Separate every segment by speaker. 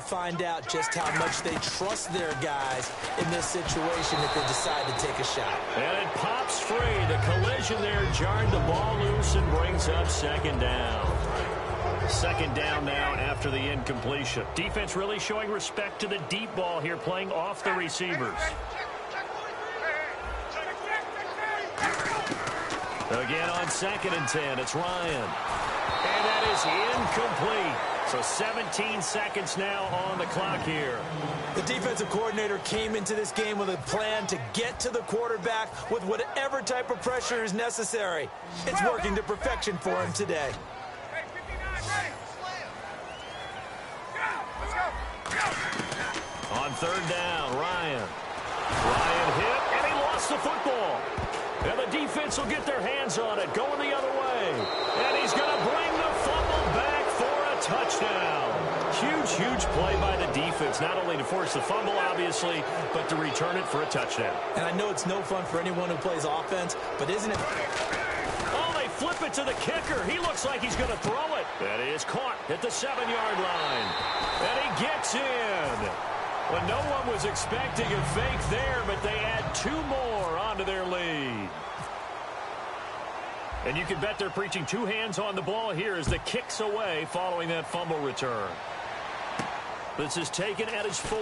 Speaker 1: find out just how much they trust their guys in this situation if they decide to take a shot.
Speaker 2: And it pops free. The collision there jarred the ball loose and brings up second down. Second down now after the incompletion. Defense really showing respect to the deep ball here, playing off the receivers. Again on 2nd and 10, it's Ryan. And that is incomplete. So 17 seconds now on the clock here.
Speaker 1: The defensive coordinator came into this game with a plan to get to the quarterback with whatever type of pressure is necessary. It's working to perfection for him today.
Speaker 2: On 3rd down, Ryan. Ryan hit, and he lost the football. And the defense will get their hands on it, going the other way. And he's going to bring the fumble back for a touchdown. Huge play by the defense, not only to force the fumble, obviously, but to return it for a touchdown.
Speaker 1: And I know it's no fun for anyone who plays offense, but isn't it?
Speaker 2: Oh, they flip it to the kicker. He looks like he's going to throw it. That is caught at the 7-yard line. And he gets in. Well, no one was expecting a fake there, but they add 2 more onto their lead. And you can bet they're preaching 2 hands on the ball here as the kick's away following that fumble return. This is taken at his 4.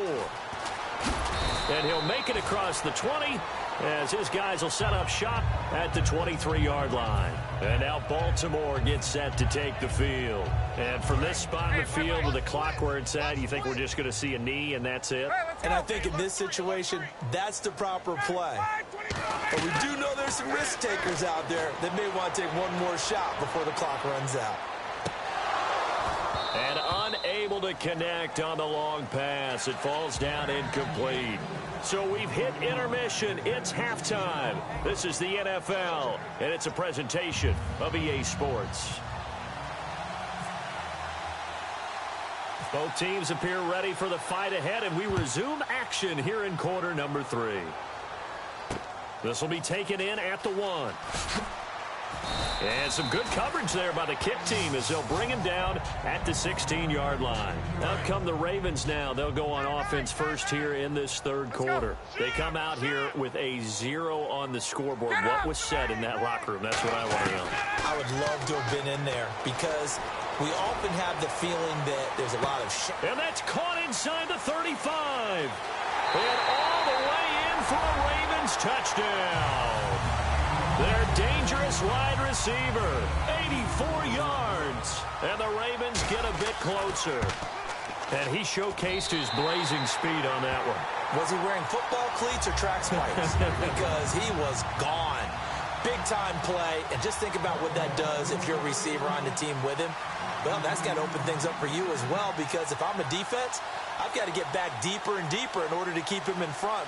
Speaker 2: And he'll make it across the 20 as his guys will set up shop at the 23-yard line. And now Baltimore gets set to take the field. And from this spot in the field with the clock where it's at, you think we're just going to see a knee and that's it?
Speaker 1: And I think in this situation, that's the proper play. But we do know there's some risk takers out there that may want to take one more shot before the clock runs out.
Speaker 2: And unable to connect on the long pass. It falls down incomplete. So we've hit intermission. It's halftime. This is the NFL, and it's a presentation of EA Sports. Both teams appear ready for the fight ahead, and we resume action here in quarter number 3. This will be taken in at the 1. And some good coverage there by the kick team as they'll bring him down at the 16-yard line. Out come the Ravens now. They'll go on offense first here in this 3rd quarter. They come out here with a 0 on the scoreboard. What was said in that locker room? That's what I want to know.
Speaker 1: I would love to have been in there because we often have the feeling that there's a lot of
Speaker 2: And that's caught inside the 35. And all the way in for a Ravens touchdown. Their dangerous wide receiver, 84 yards. And the Ravens get a bit closer. And he showcased his blazing speed on that one.
Speaker 1: Was he wearing football cleats or track spikes? Because he was gone. Big-time play. And just think about what that does if you're a receiver on the team with him. Well, that's got to open things up for you as well, because if I'm a defense, I've got to get back deeper and deeper in order to keep him in front.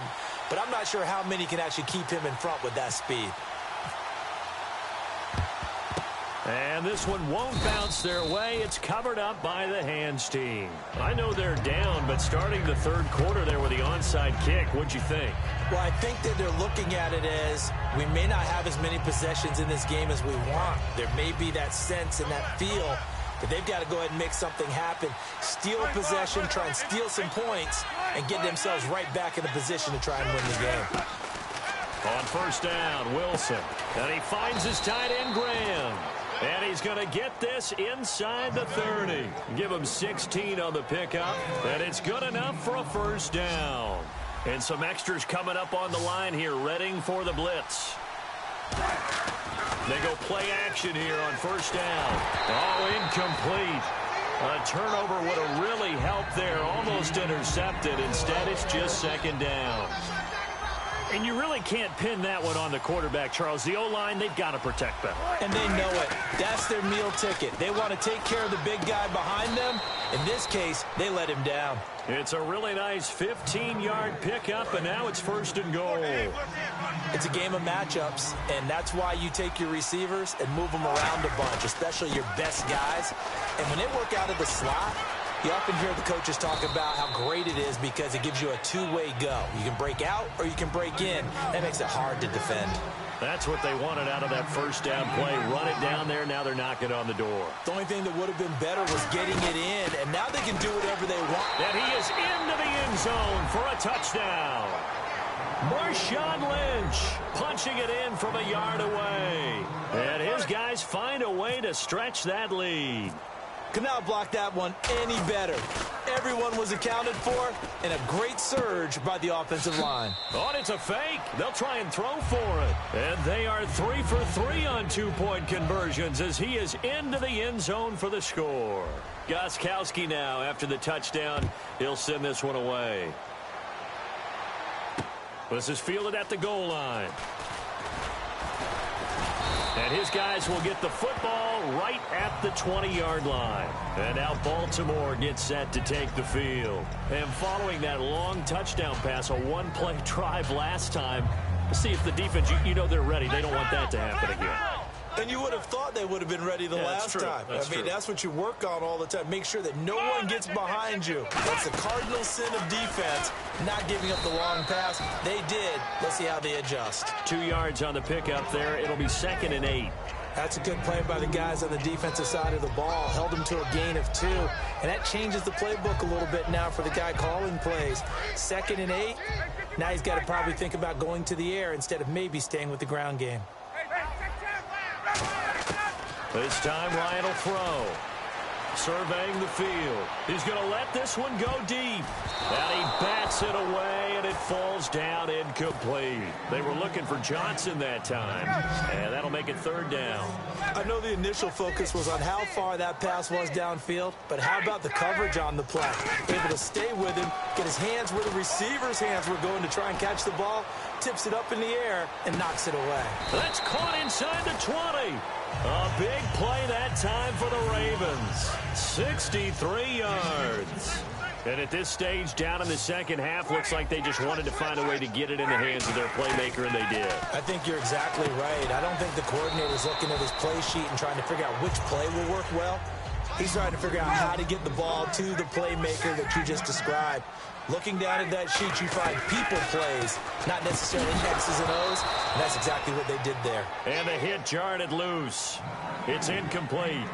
Speaker 1: But I'm not sure how many can actually keep him in front with that speed.
Speaker 2: And this one won't bounce their way. It's covered up by the hands team. I know they're down, but starting the 3rd quarter there with the onside kick, what'd you think?
Speaker 1: Well, I think that they're looking at it as we may not have as many possessions in this game as we want. There may be that sense and that feel that they've got to go ahead and make something happen. Steal a possession, try and steal some points, and get themselves right back in a position to try and win the game.
Speaker 2: On 1st down, Wilson. And he finds his tight end, Graham. And he's going to get this inside the 30. Give him 16 on the pickup, and it's good enough for a 1st down. And some extras coming up on the line here, readying for the blitz. They go play action here on 1st down. Oh, incomplete. A turnover would have really helped there, almost intercepted. Instead, it's just 2nd down. And you really can't pin that one on the quarterback, Charles. The O-line, they've got to protect better.
Speaker 1: And they know it. That's their meal ticket. They want to take care of the big guy behind them. In this case, they let him down.
Speaker 2: It's a really nice 15-yard pickup, and now it's 1st and goal.
Speaker 1: It's a game of matchups, and that's why you take your receivers and move them around a bunch, especially your best guys. And when they work out of the slot, you often hear the coaches talk about how great it is because it gives you a 2-way go. You can break out or you can break in. That makes it hard to defend.
Speaker 2: That's what they wanted out of that first down play. Run it down there. Now they're knocking on the door.
Speaker 1: The only thing that would have been better was getting it in, and now they can do whatever they want.
Speaker 2: And he is into the end zone for a touchdown. Marshawn Lynch punching it in from a yard away. And his guys find a way to stretch that lead.
Speaker 1: Could not block that one any better. Everyone was accounted for, and a great surge by the offensive line.
Speaker 2: Oh, and it's a fake. They'll try and throw for it. And they are 3 for 3 on two-point conversions as he is into the end zone for the score. Gostkowski now, after the touchdown, he'll send this one away. This is fielded at the goal line. And his guys will get the football right at the 20-yard line. And now Baltimore gets set to take the field. And following that long touchdown pass, a one-play drive last time, let's see if the defense, you know they're ready. They don't want that to happen again.
Speaker 1: And you would have thought they would have been ready the last time. That's what you work on all the time. Make sure that no one gets behind you. That's the cardinal sin of defense, not giving up the long pass. They did. Let's see how they adjust.
Speaker 2: 2 yards on the pickup there. It'll be 2nd and 8.
Speaker 1: That's a good play by the guys on the defensive side of the ball. Held them to a gain of 2. And that changes the playbook a little bit now for the guy calling plays. 2nd and 8. Now he's got to probably think about going to the air instead of maybe staying with the ground game.
Speaker 2: This time Ryan will throw. Surveying the field. He's going to let this one go deep. And he bats it away, and it falls down incomplete. They were looking for Johnson that time. And that'll make it 3rd down.
Speaker 1: I know the initial focus was on how far that pass was downfield, but how about the coverage on the play? Able to stay with him, get his hands where the receiver's hands were going to try and catch the ball, tips it up in the air, and knocks it away.
Speaker 2: That's caught inside the 20. A big play that time for the Ravens. 63 yards. And at this stage, down in the second half, looks like they just wanted to find a way to get it in the hands of their playmaker, and they did.
Speaker 1: I think you're exactly right. I don't think the coordinator's looking at his play sheet and trying to figure out which play will work well. He's trying to figure out how to get the ball to the playmaker that you just described. Looking down at that sheet, you find people plays, not necessarily X's and O's, and that's exactly what they did there.
Speaker 2: And the hit jarred it loose. It's incomplete.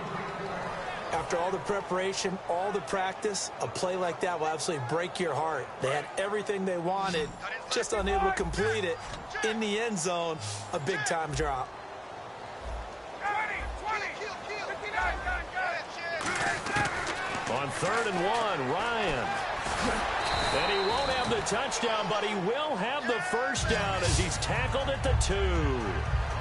Speaker 1: After all the preparation, all the practice, a play like that will absolutely break your heart. They had everything they wanted, just unable to complete it. In the end zone, a big-time drop.
Speaker 2: On 3rd and 1, Ryan. And he won't have the touchdown, but he will have the first down as he's tackled at the 2.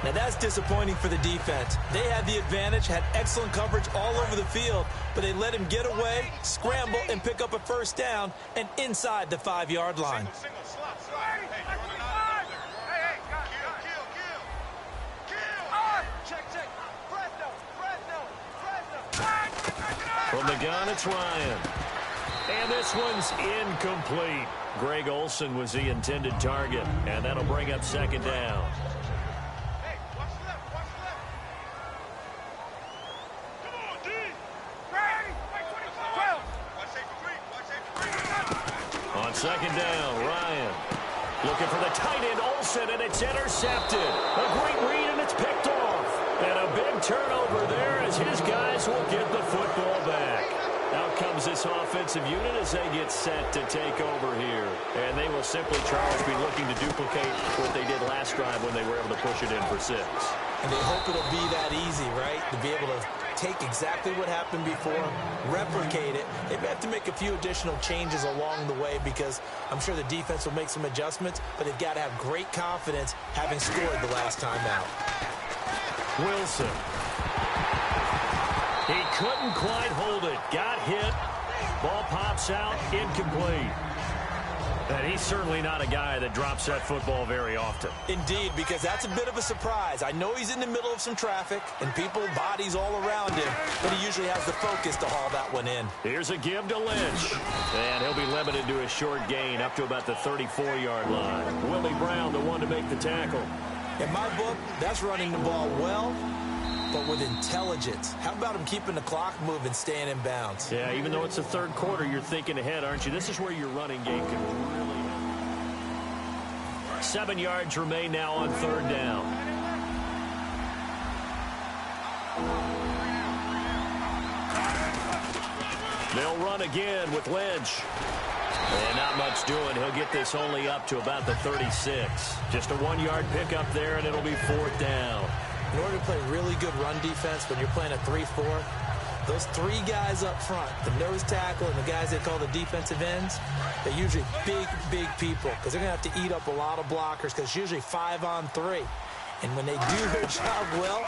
Speaker 1: Now that's disappointing for the defense. They had the advantage, had excellent coverage all over the field, but they let him get away, scramble, and pick up a first down, and inside the 5-yard line.
Speaker 2: From the gun, it's Ryan. And this one's incomplete. Greg Olsen was the intended target, and that'll bring up 2nd down. On 2nd down, Ryan looking for the tight end, Olsen, and it's intercepted. A great read, and it's picked off. And a big turnover there as his guys will get the football back. Out comes this offensive unit as they get set to take over here. And they will simply, Charles, be looking to duplicate what they did last drive when they were able to push it in for 6.
Speaker 1: And they hope it'll be that easy, right? To be able to take exactly what happened before, replicate it. They have to make a few additional changes along the way because I'm sure the defense will make some adjustments, but they've got to have great confidence having scored the last time out.
Speaker 2: Wilson. He couldn't quite hold it. Got hit. Ball pops out. Incomplete. And he's certainly not a guy that drops that football very often.
Speaker 1: Indeed, because that's a bit of a surprise. I know he's in the middle of some traffic and people, bodies all around him, but he usually has the focus to haul that one in.
Speaker 2: Here's a give to Lynch. And he'll be limited to a short gain up to about the 34-yard line. Willie Brown, the one to make the tackle.
Speaker 1: In my book, that's running the ball well, but with intelligence. How about him keeping the clock moving, staying in bounds?
Speaker 2: Yeah, even though it's the 3rd quarter, you're thinking ahead, aren't you? This is where your running game can really help. 7 yards remain now on 3rd down. They'll run again with Lynch. And not much doing. He'll get this only up to about the 36. Just a 1-yard pickup there, and it'll be 4th down.
Speaker 1: In order to play really good run defense when you're playing a 3-4, those 3 guys up front, the nose tackle and the guys they call the defensive ends, they're usually big, big people because they're going to have to eat up a lot of blockers because it's usually 5-on-3. And when they do their job well,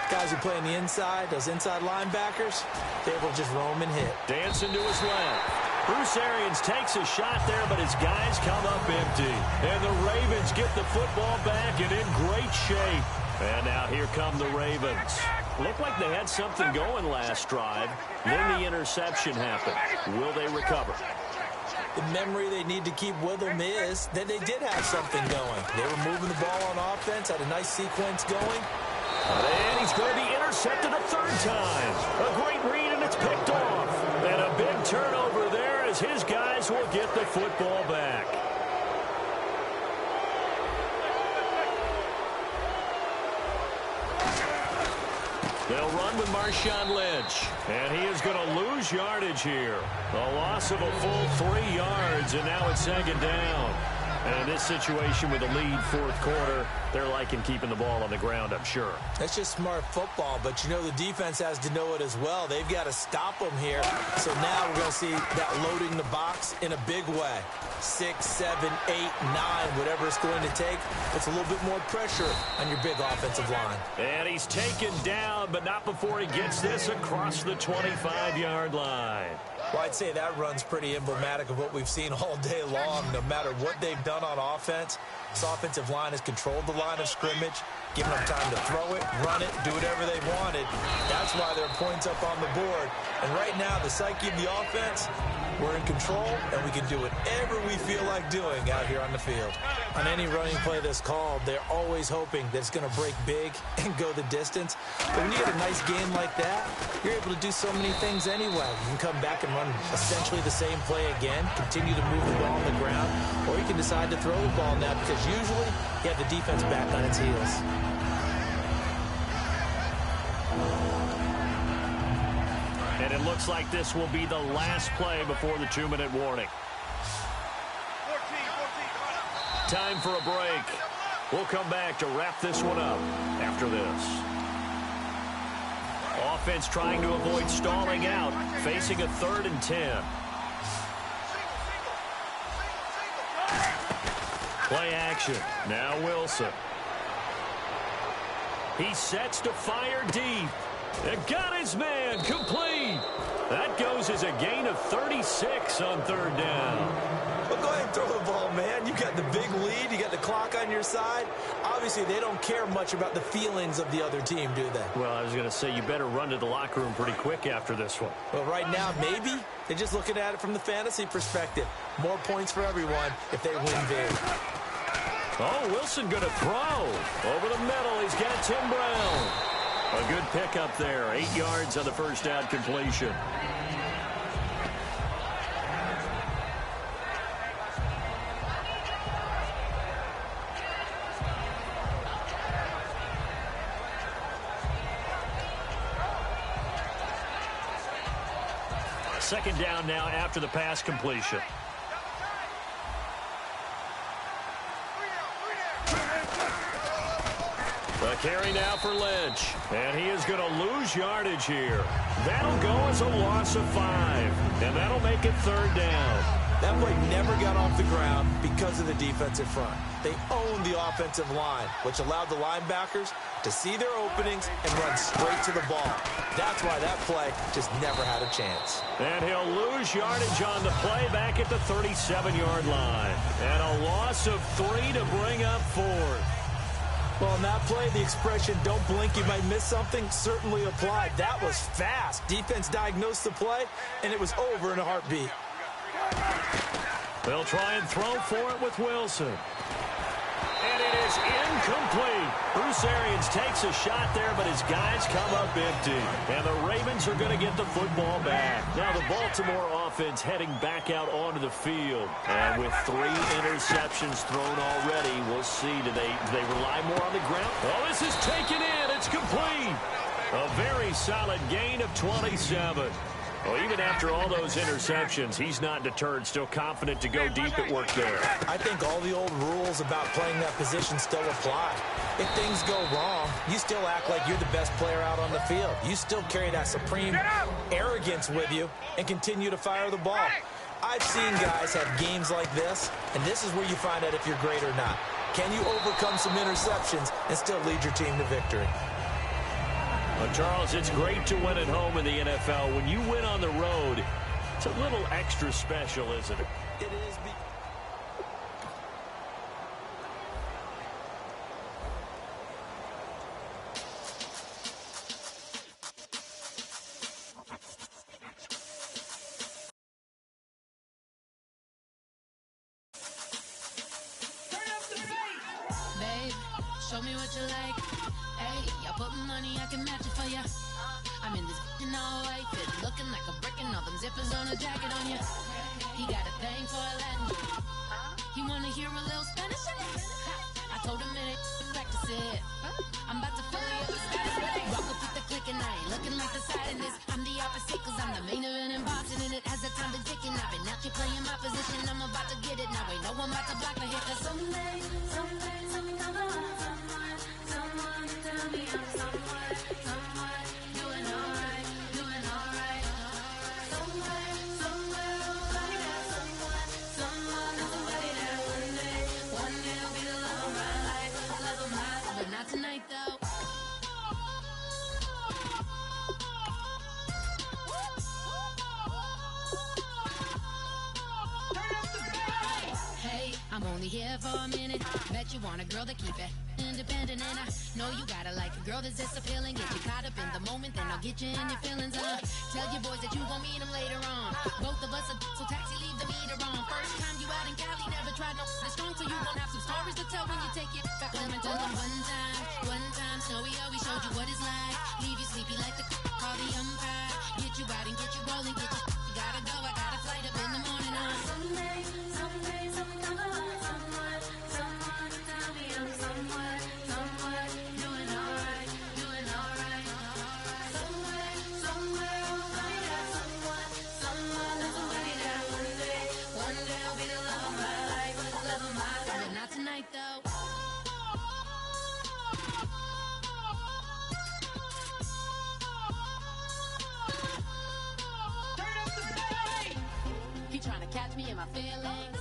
Speaker 1: guys who play on the inside, those inside linebackers, they're able to just roam and hit.
Speaker 2: Dancing to his left. Bruce Arians takes a shot there, but his guys come up empty. And the Ravens get the football back and in great shape. And now here come the Ravens. Looked like they had something going last drive. Then the interception happened. Will they recover?
Speaker 1: The memory they need to keep with them is that they did have something going. They were moving the ball on offense, had a nice sequence going.
Speaker 2: And he's going to be intercepted a 3rd time. A great read, and it's picked off. And a big turnover there as his guys will get the football back. They'll run with Marshawn Lynch. And he is going to lose yardage here. A loss of a full 3 yards, and now it's 2nd down. And in this situation with the lead 4th quarter, they're liking keeping the ball on the ground, I'm sure.
Speaker 1: That's just smart football, but you know the defense has to know it as well. They've got to stop them here. So now we're going to see that loading the box in a big way. 6, 7, 8, 9, whatever it's going to take. It's a little bit more pressure on your big offensive line.
Speaker 2: And he's taken down, but not before he gets this across the 25-yard line.
Speaker 1: Well, I'd say that run's pretty emblematic of what we've seen all day long. No matter what they've done on offense, this offensive line has controlled the line of scrimmage, given them time to throw it, run it, do whatever they wanted. That's why there are points up on the board. And right now, the psyche of the offense, we're in control, and we can do whatever we feel like doing out here on the field. On any running play that's called, they're always hoping that it's going to break big and go the distance. But when you get a nice game like that, you're able to do so many things anyway. You can come back and run essentially the same play again, continue to move the ball on the ground, or you can decide to throw the ball now because usually you have the defense back on its heels.
Speaker 2: And it looks like this will be the last play before the 2-minute warning. Time for a break. We'll come back to wrap this one up after this. Offense trying to avoid stalling out, facing a 3rd and 10. Play action. Now Wilson. He sets to fire deep. And got his man complete. That goes as a gain of 36 on 3rd down.
Speaker 1: Well, go ahead and throw the ball, man. You got the big lead. You got the clock on your side. Obviously, they don't care much about the feelings of the other team, do they?
Speaker 2: Well, I was going to say you better run to the locker room pretty quick after this one.
Speaker 1: Well, right now, maybe they're just looking at it from the fantasy perspective. More points for everyone if they win big.
Speaker 2: Oh, Wilson going to throw. Over the middle, he's got Tim Brown. A good pickup there. 8 yards on the 1st down completion. Second down now after the pass completion. The carry now for Lynch. And he is going to lose yardage here. That'll go as a loss of 5. And that'll make it 3rd down.
Speaker 1: That play never got off the ground because of the defensive front. They owned the offensive line, which allowed the linebackers to see their openings and run straight to the ball. That's why that play just never had a chance.
Speaker 2: And he'll lose yardage on the play back at the 37-yard line. And a loss of 3 to bring up 4th.
Speaker 1: Well, on that play, the expression, don't blink, you might miss something, certainly applied. That was fast. Defense diagnosed the play, and it was over in a heartbeat.
Speaker 2: They'll try and throw for it with Wilson. And it is incomplete. Bruce Arians takes a shot there, but his guys come up empty. And the Ravens are going to get the football back. Now the Baltimore offense heading back out onto the field. And with 3 interceptions thrown already, we'll see. Do they rely more on the ground? Oh, this is taken in. It's complete. A very solid gain of 27. Well, even after all those interceptions, he's not deterred, still confident to go deep at work there.
Speaker 1: I think all the old rules about playing that position still apply. If things go wrong, you still act like you're the best player out on the field. You still carry that supreme arrogance with you and continue to fire the ball. I've seen guys have games like this, and this is where you find out if you're great or not. Can you overcome some interceptions and still lead your team to victory?
Speaker 2: Well, Charles, it's great to win at home in the NFL. When you win on the road, it's a little extra special, isn't it?
Speaker 1: It is.
Speaker 3: Show me what you like. Hey, y'all put money, I can match it for ya. I'm in this all white fit, looking like a brick and all them zippers on a jacket on ya. He got a thing for a Latin. He wanna hear a little Spanish? I told him it ain't practice it. I'm about to fully understand. Rock up with the click and I ain't looking like the side in this. I'm the opposite cause I'm the main event and boxing in it. As the time been ticking, I've been out here playing my position. I'm about to get it now. Ain't no one about to block the hit. Cause someday come along. Someone tell me I'm someone doing alright. Somewhere, somebody got somebody that one day will be the love of my life, but not tonight though. Hey, I'm only here for a minute. Bet you want a girl to keep it independent, and I know you gotta like a girl that's this appealing. Get you caught up in the moment, then I'll get you in your feelings. Tell your boys that you gon' meet them later on. Both of us are so taxi, leave the meter on. First time you out in Cali, never tried no strong, so you gon' have some stories to tell when you take it back home and tell them one time, Snowy always showed you what it's like. Leave you sleepy like the call the umpire. Get you out and get you rolling, get you gotta go. I got a flight up in the morning on someday come along. Someone tell me I'm someone doing alright. Somewhere, somebody got somebody that one day will be the love of my life, but not tonight though. He trying to catch me in my feelings.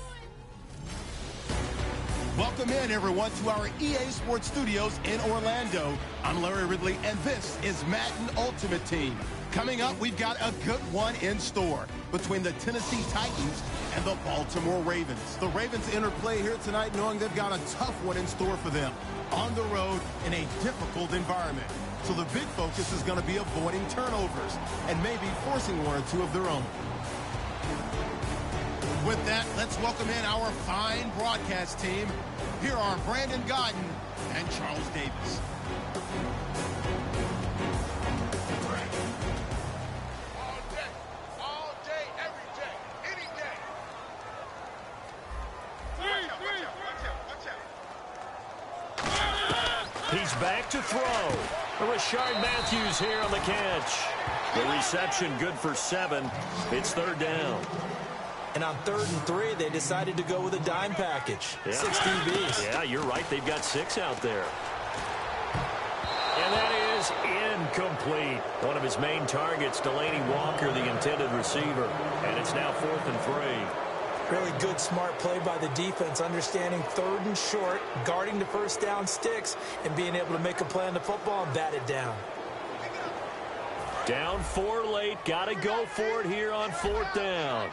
Speaker 4: Welcome in, everyone, to our EA Sports Studios in Orlando. I'm Larry Ridley, and this is Madden Ultimate Team. Coming up, we've got a good one in store between the Tennessee Titans and the Baltimore Ravens. The Ravens interplay here tonight knowing they've got a tough one in store for them on the road in a difficult environment. So the big focus is going to be avoiding turnovers and maybe forcing one or two of their own. With that, let's welcome in our fine broadcast team. Here are Brandon Godden and Charles Davis.
Speaker 5: All day, every day, any day. Watch out.
Speaker 2: He's back to throw. Rashard Matthews here on the catch. The reception good for 7. It's third down.
Speaker 1: And on 3rd and 3, they decided to go with a dime package. Yeah. 6 DBs.
Speaker 2: Yeah, you're right. They've got 6 out there. And that is incomplete. One of his main targets, Delaney Walker, the intended receiver. And it's now 4th and 3.
Speaker 1: Really good, smart play by the defense, understanding 3rd and short, guarding the first down sticks, and being able to make a play on the football and bat it down.
Speaker 2: Down 4 late. Got to go for it here on 4th down.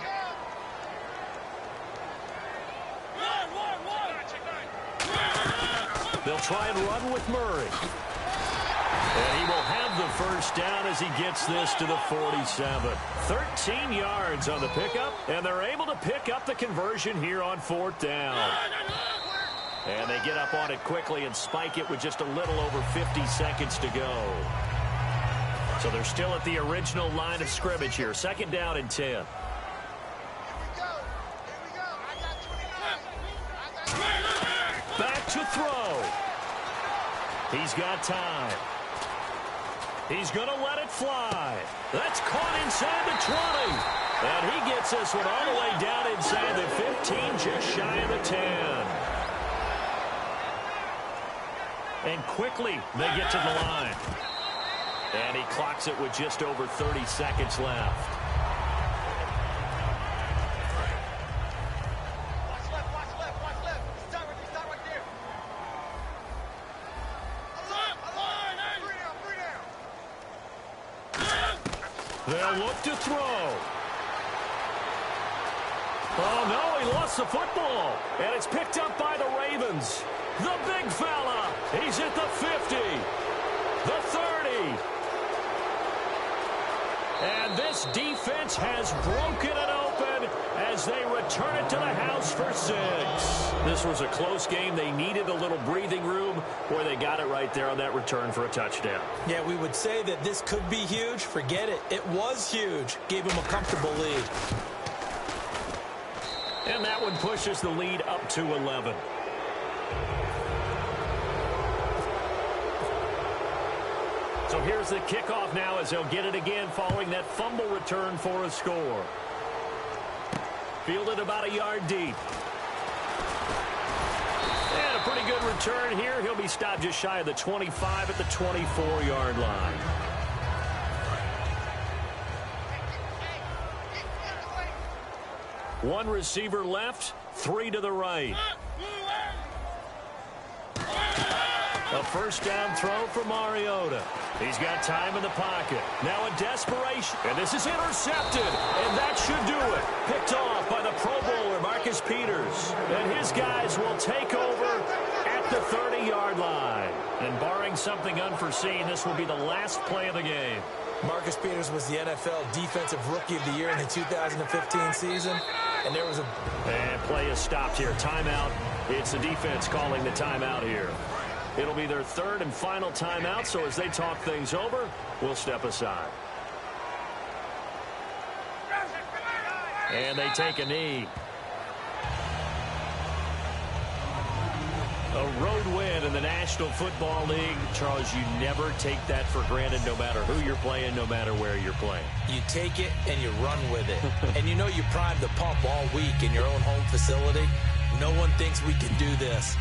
Speaker 2: They'll try and run with Murray. And he will have the first down as he gets this to the 47. 13 yards on the pickup, and they're able to pick up the conversion here on 4th down. And they get up on it quickly and spike it with just a little over 50 seconds to go. So they're still at the original line of scrimmage here. 2nd down and 10. Back to throw. He's got time. He's going to let it fly. That's caught inside the 20. And he gets this one all the way down inside the 15, just shy of the 10. And quickly they get to the line. And he clocks it with just over 30 seconds left. They'll look to throw. Oh, no, he lost the football. And it's picked up by the Ravens. The big fella. He's at the 50. The 30. And this defense has broken it open as they return it to the house for 6. This was a close game. They needed a little breathing room. Boy, they got it right there on that return for a touchdown.
Speaker 1: Yeah, we would say that this could be huge. Forget it. It was huge. Gave him a comfortable lead.
Speaker 2: And that one pushes the lead up to 11. So here's the kickoff now as they'll get it again following that fumble return for a score. Fielded about a yard deep. And a pretty good return here. He'll be stopped just shy of the 25 at the 24-yard line. One receiver left, 3 to the right. A first down throw for Mariota. He's got time in the pocket. Now a desperation. And this is intercepted. And that should do it. Picked off by the Pro Bowler, Marcus Peters. And his guys will take over at the 30-yard line. And barring something unforeseen, this will be the last play of the game.
Speaker 1: Marcus Peters was the NFL Defensive Rookie of the Year in the 2015 season. And there was a...
Speaker 2: And play is stopped here. Timeout. It's the defense calling the timeout here. It'll be their third and final timeout, so as they talk things over, we'll step aside. And they take a knee. A road win in the National Football League. Charles, you never take that for granted no matter who you're playing, no matter where you're playing.
Speaker 1: You take it and you run with it. And you know you primed the pump all week in your own home facility. No one thinks we can do this.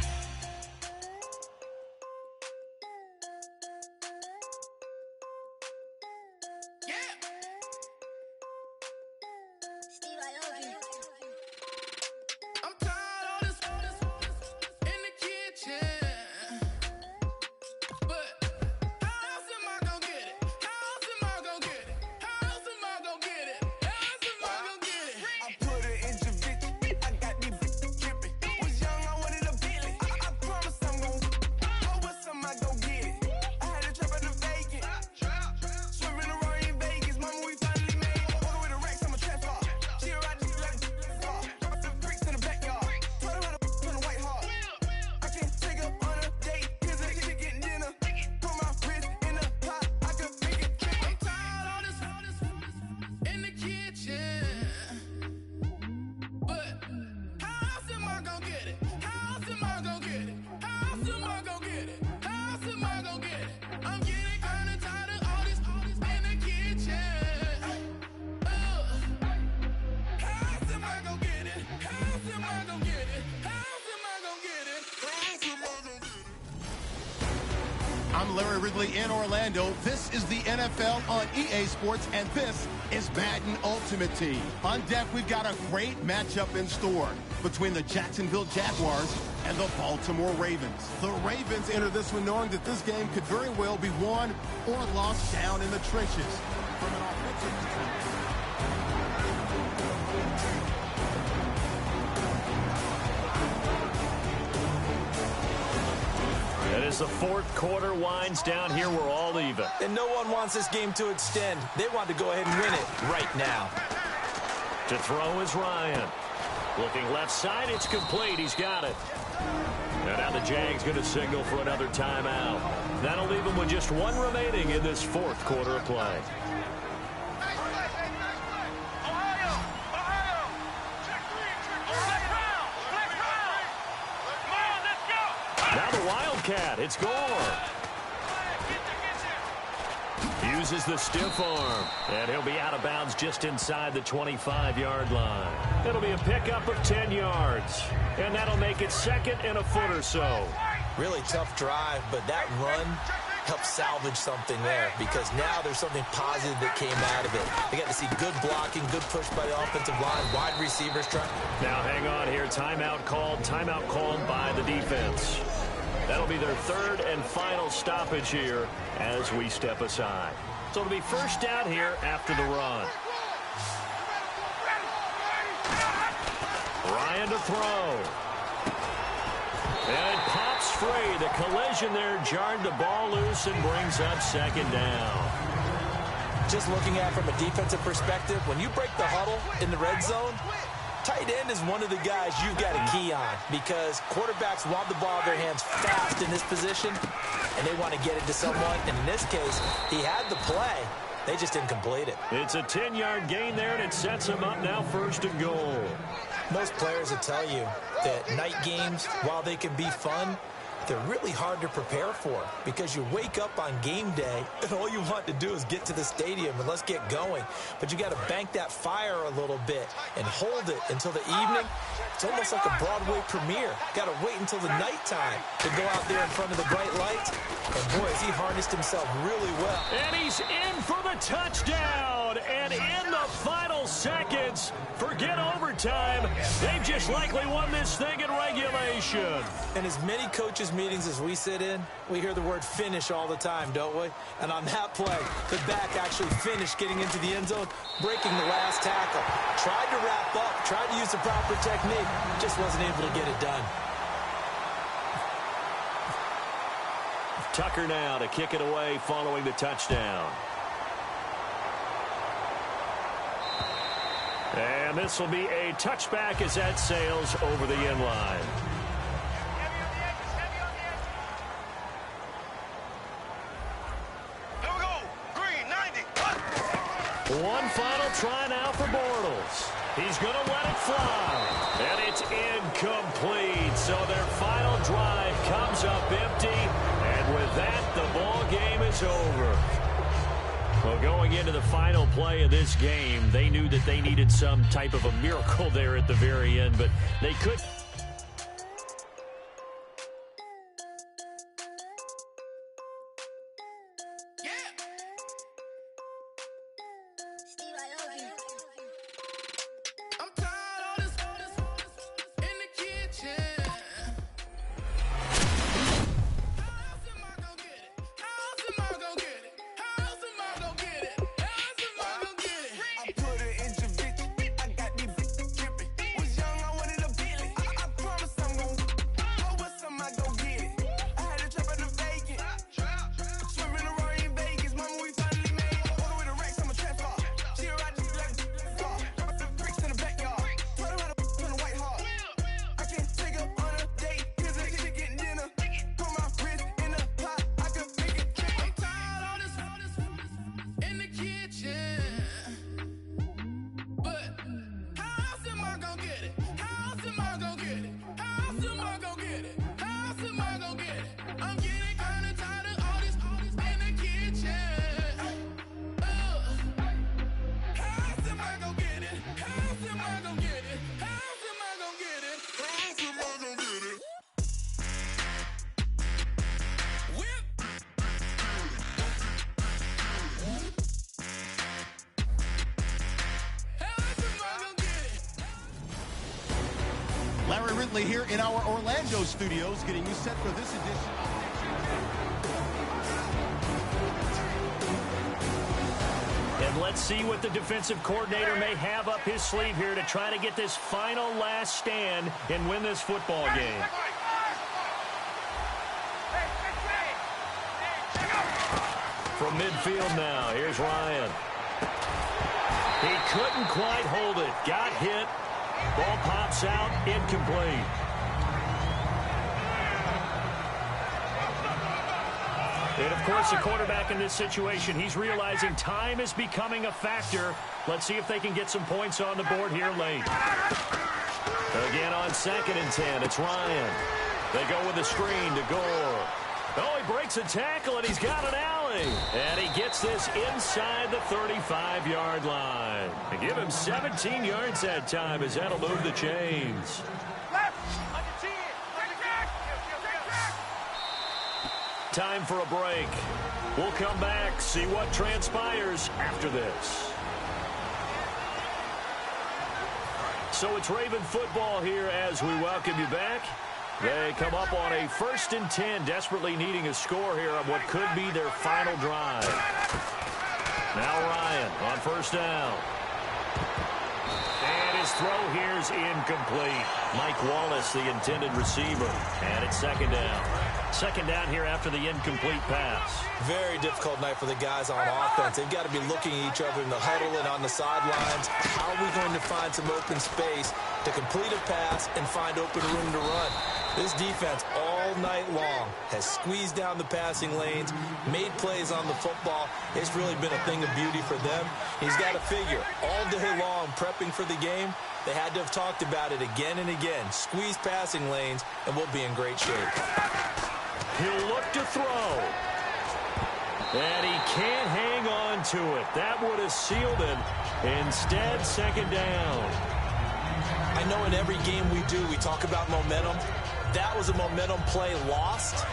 Speaker 4: I'm Larry Ridley in Orlando. This is the NFL on EA Sports, and this is Madden Ultimate Team. On deck, we've got a great matchup in store between the Jacksonville Jaguars and the Baltimore Ravens. The Ravens enter this one knowing that this game could very well be won or lost down in the trenches. From an offensive
Speaker 2: as the fourth quarter winds down here, we're all even.
Speaker 1: And no one wants this game to extend. They want to go ahead and win it right now.
Speaker 2: To throw is Ryan. Looking left side, it's complete. He's got it. And now the Jags going to signal for another timeout. That'll leave them with just one remaining in this fourth quarter of play. Now the Wildcat, it's Gore. uses the stiff arm. And he'll be out of bounds just inside the 25-yard line. It'll be a pickup of 10 yards. And that'll make it 2nd and a foot or so.
Speaker 1: Really tough drive, but that run helped salvage something there because now there's something positive that came out of it. They got to see good blocking, good push by the offensive line, wide receivers trying.
Speaker 2: Now hang on here. Timeout called by the defense. That'll be their 3rd and final stoppage here as we step aside. So it'll be first down here after the run. Ryan to throw. And it pops free. The collision there jarred the ball loose and brings up 2nd down.
Speaker 1: Just looking at it from a defensive perspective, when you break the huddle in the red zone, tight end is one of the guys you've got a key on because quarterbacks want the ball in their hands fast in this position, and they want to get it to someone. And in this case, he had the play. They just didn't complete it.
Speaker 2: It's a 10-yard gain there, and it sets him up now 1st and goal.
Speaker 1: Most players will tell you that night games, while they can be fun, they're really hard to prepare for because you wake up on game day and all you want to do is get to the stadium and let's get going. But you got to bank that fire a little bit and hold it until the evening. It's almost like a Broadway premiere. Got to wait until the nighttime to go out there in front of the bright lights. And boy, has he harnessed himself really well.
Speaker 2: And he's in for the touchdown. And in the final seconds, forget overtime. They've just likely won this thing in regulation.
Speaker 1: And as many coaches' meetings as we sit in, we hear the word finish all the time, don't we? And on that play, the back actually finished getting into the end zone, breaking the last tackle. Tried to wrap up, tried to use the proper technique, just wasn't able to get it done.
Speaker 2: Tucker now to kick it away following the touchdown. And this will be a touchback as that sails over the end line.
Speaker 5: Here we go. Green, 90.
Speaker 2: One final try now for Bortles. He's going to let it fly. And it's incomplete. So their final drive comes up empty. And with that, the ball game is over. Well, going into the final play of this game, they knew that they needed some type of a miracle there at the very end, but they couldn't.
Speaker 4: Larry Ridley here in our Orlando studios, getting you set for this edition of
Speaker 2: And let's see what the defensive coordinator may have up his sleeve here to try to get this final last stand and win this football game. From midfield now, here's Ryan. He couldn't quite hold it. Got hit. Ball pops out, incomplete. And, of course, the quarterback in this situation, he's realizing time is becoming a factor. Let's see if they can get some points on the board here late. Again on 2nd and 10, it's Ryan. They go with a screen to Gore. Oh, he breaks a tackle, and he's got an Allen. going. And he gets this inside the 35-yard line. And give him 17 yards that time as that'll move the chains. Time for a break. We'll come back, see what transpires after this. So it's Raven football here as we welcome you back. They come up on a 1st and 10, desperately needing a score here on what could be their final drive. Now Ryan on 1st down. And his throw here is incomplete. Mike Wallace, the intended receiver. And it's 2nd down. 2nd down here after the incomplete pass.
Speaker 1: Very difficult night for the guys on offense. They've got to be looking at each other in the huddle and on the sidelines. How are we going to find some open space to complete a pass and find open room to run? This defense all night long has squeezed down the passing lanes, made plays on the football. It's really been a thing of beauty for them. He's got to figure all day long prepping for the game. They had to have talked about it again and again. Squeeze passing lanes, and we'll be in great shape.
Speaker 2: He'll look to throw. And he can't hang on to it. That would have sealed it. Instead, 2nd down.
Speaker 1: I know in every game we do, we talk about momentum. That was a momentum play lost.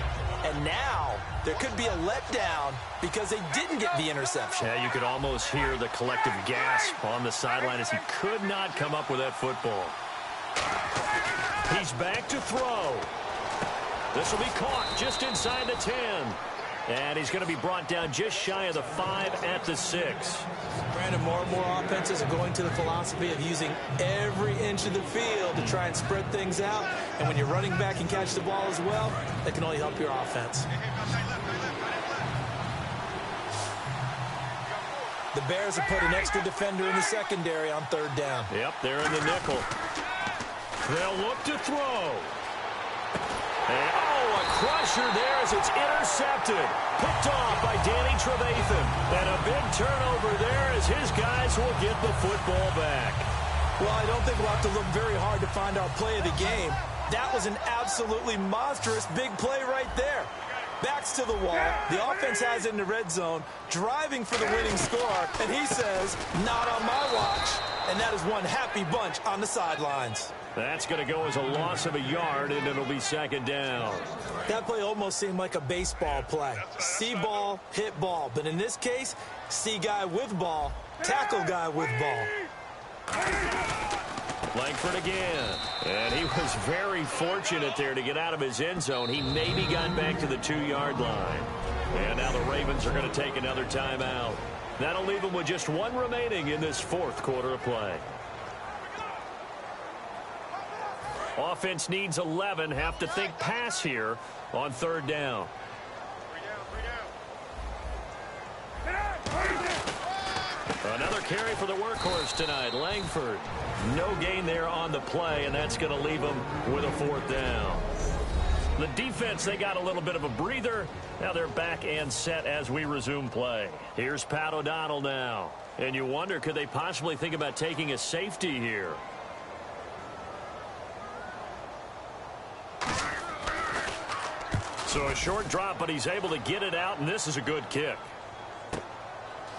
Speaker 1: And now there could be a letdown because they didn't get the interception.
Speaker 2: Yeah, you could almost hear the collective gasp on the sideline as he could not come up with that football. He's back to throw. This will be caught just inside the 10. And he's going to be brought down just shy of the 5 at the 6.
Speaker 1: Brandon, more and more offenses are going to the philosophy of using every inch of the field to try and spread things out. And when you're running back and catch the ball as well, that can only help your offense. The Bears have put an extra defender in the secondary on 3rd down.
Speaker 2: Yep, they're in the nickel. They'll look to throw. And, a crusher there as it's intercepted. Picked off by Danny Trevathan. And a big turnover there as his guys will get the football back.
Speaker 1: Well, I don't think we'll have to look very hard to find our play of the game. That was an absolutely monstrous big play right there. Backs to the wall. The offense has it in the red zone, driving for the winning score. And he says, not on my watch. And that is one happy bunch on the sidelines.
Speaker 2: That's going to go as a loss of a yard, and it'll be 2nd down.
Speaker 1: That play almost seemed like a baseball play. See ball, hit ball. But in this case, see guy with ball, tackle guy with ball.
Speaker 2: Langford again. And he was very fortunate there to get out of his end zone. He maybe got back to the 2-yard line. And now the Ravens are going to take another timeout. That'll leave them with just 1 remaining in this 4th quarter of play. Offense needs 11. Have to think pass here on 3rd down. Another carry for the workhorse tonight, Langford. No gain there on the play, and that's going to leave them with a 4th down. The defense, they got a little bit of a breather. Now they're back and set as we resume play. Here's Pat O'Donnell now. And you wonder, could they possibly think about taking a safety here? So a short drop, but he's able to get it out, and this is a good kick.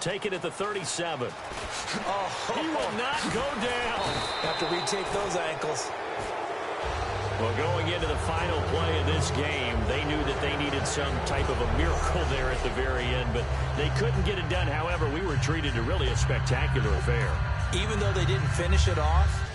Speaker 2: Take it at the 37.
Speaker 1: Oh,
Speaker 2: he will not go down.
Speaker 1: Have to retake those ankles.
Speaker 2: Well, going into the final play of this game, they knew that they needed some type of a miracle there at the very end, but they couldn't get it done. However, we were treated to really a spectacular affair.
Speaker 1: Even though they didn't finish it off,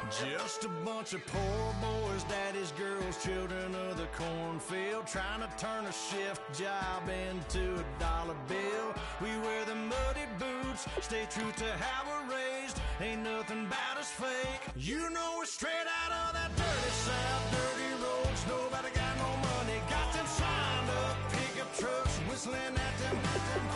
Speaker 6: just a bunch of poor boys, daddy's girls, children of the cornfield, trying to turn a shift job into a dollar bill. We wear the muddy boots, stay true to how we're raised. Ain't nothing about us fake. You know we're straight out of that dirty south, dirty roads. Nobody got no money, got them signed up pickup trucks, whistling at them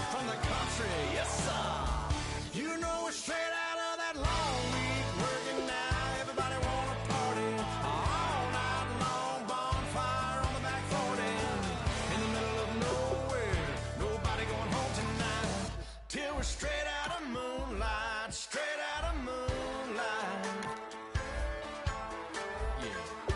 Speaker 6: from the country. Yes, sir. You know we're straight out of that long week working now. Everybody wanna party all night long, bonfire on the back 40 in the middle of nowhere. Nobody going home tonight till we're straight out of moonlight, straight out of moonlight. Yeah.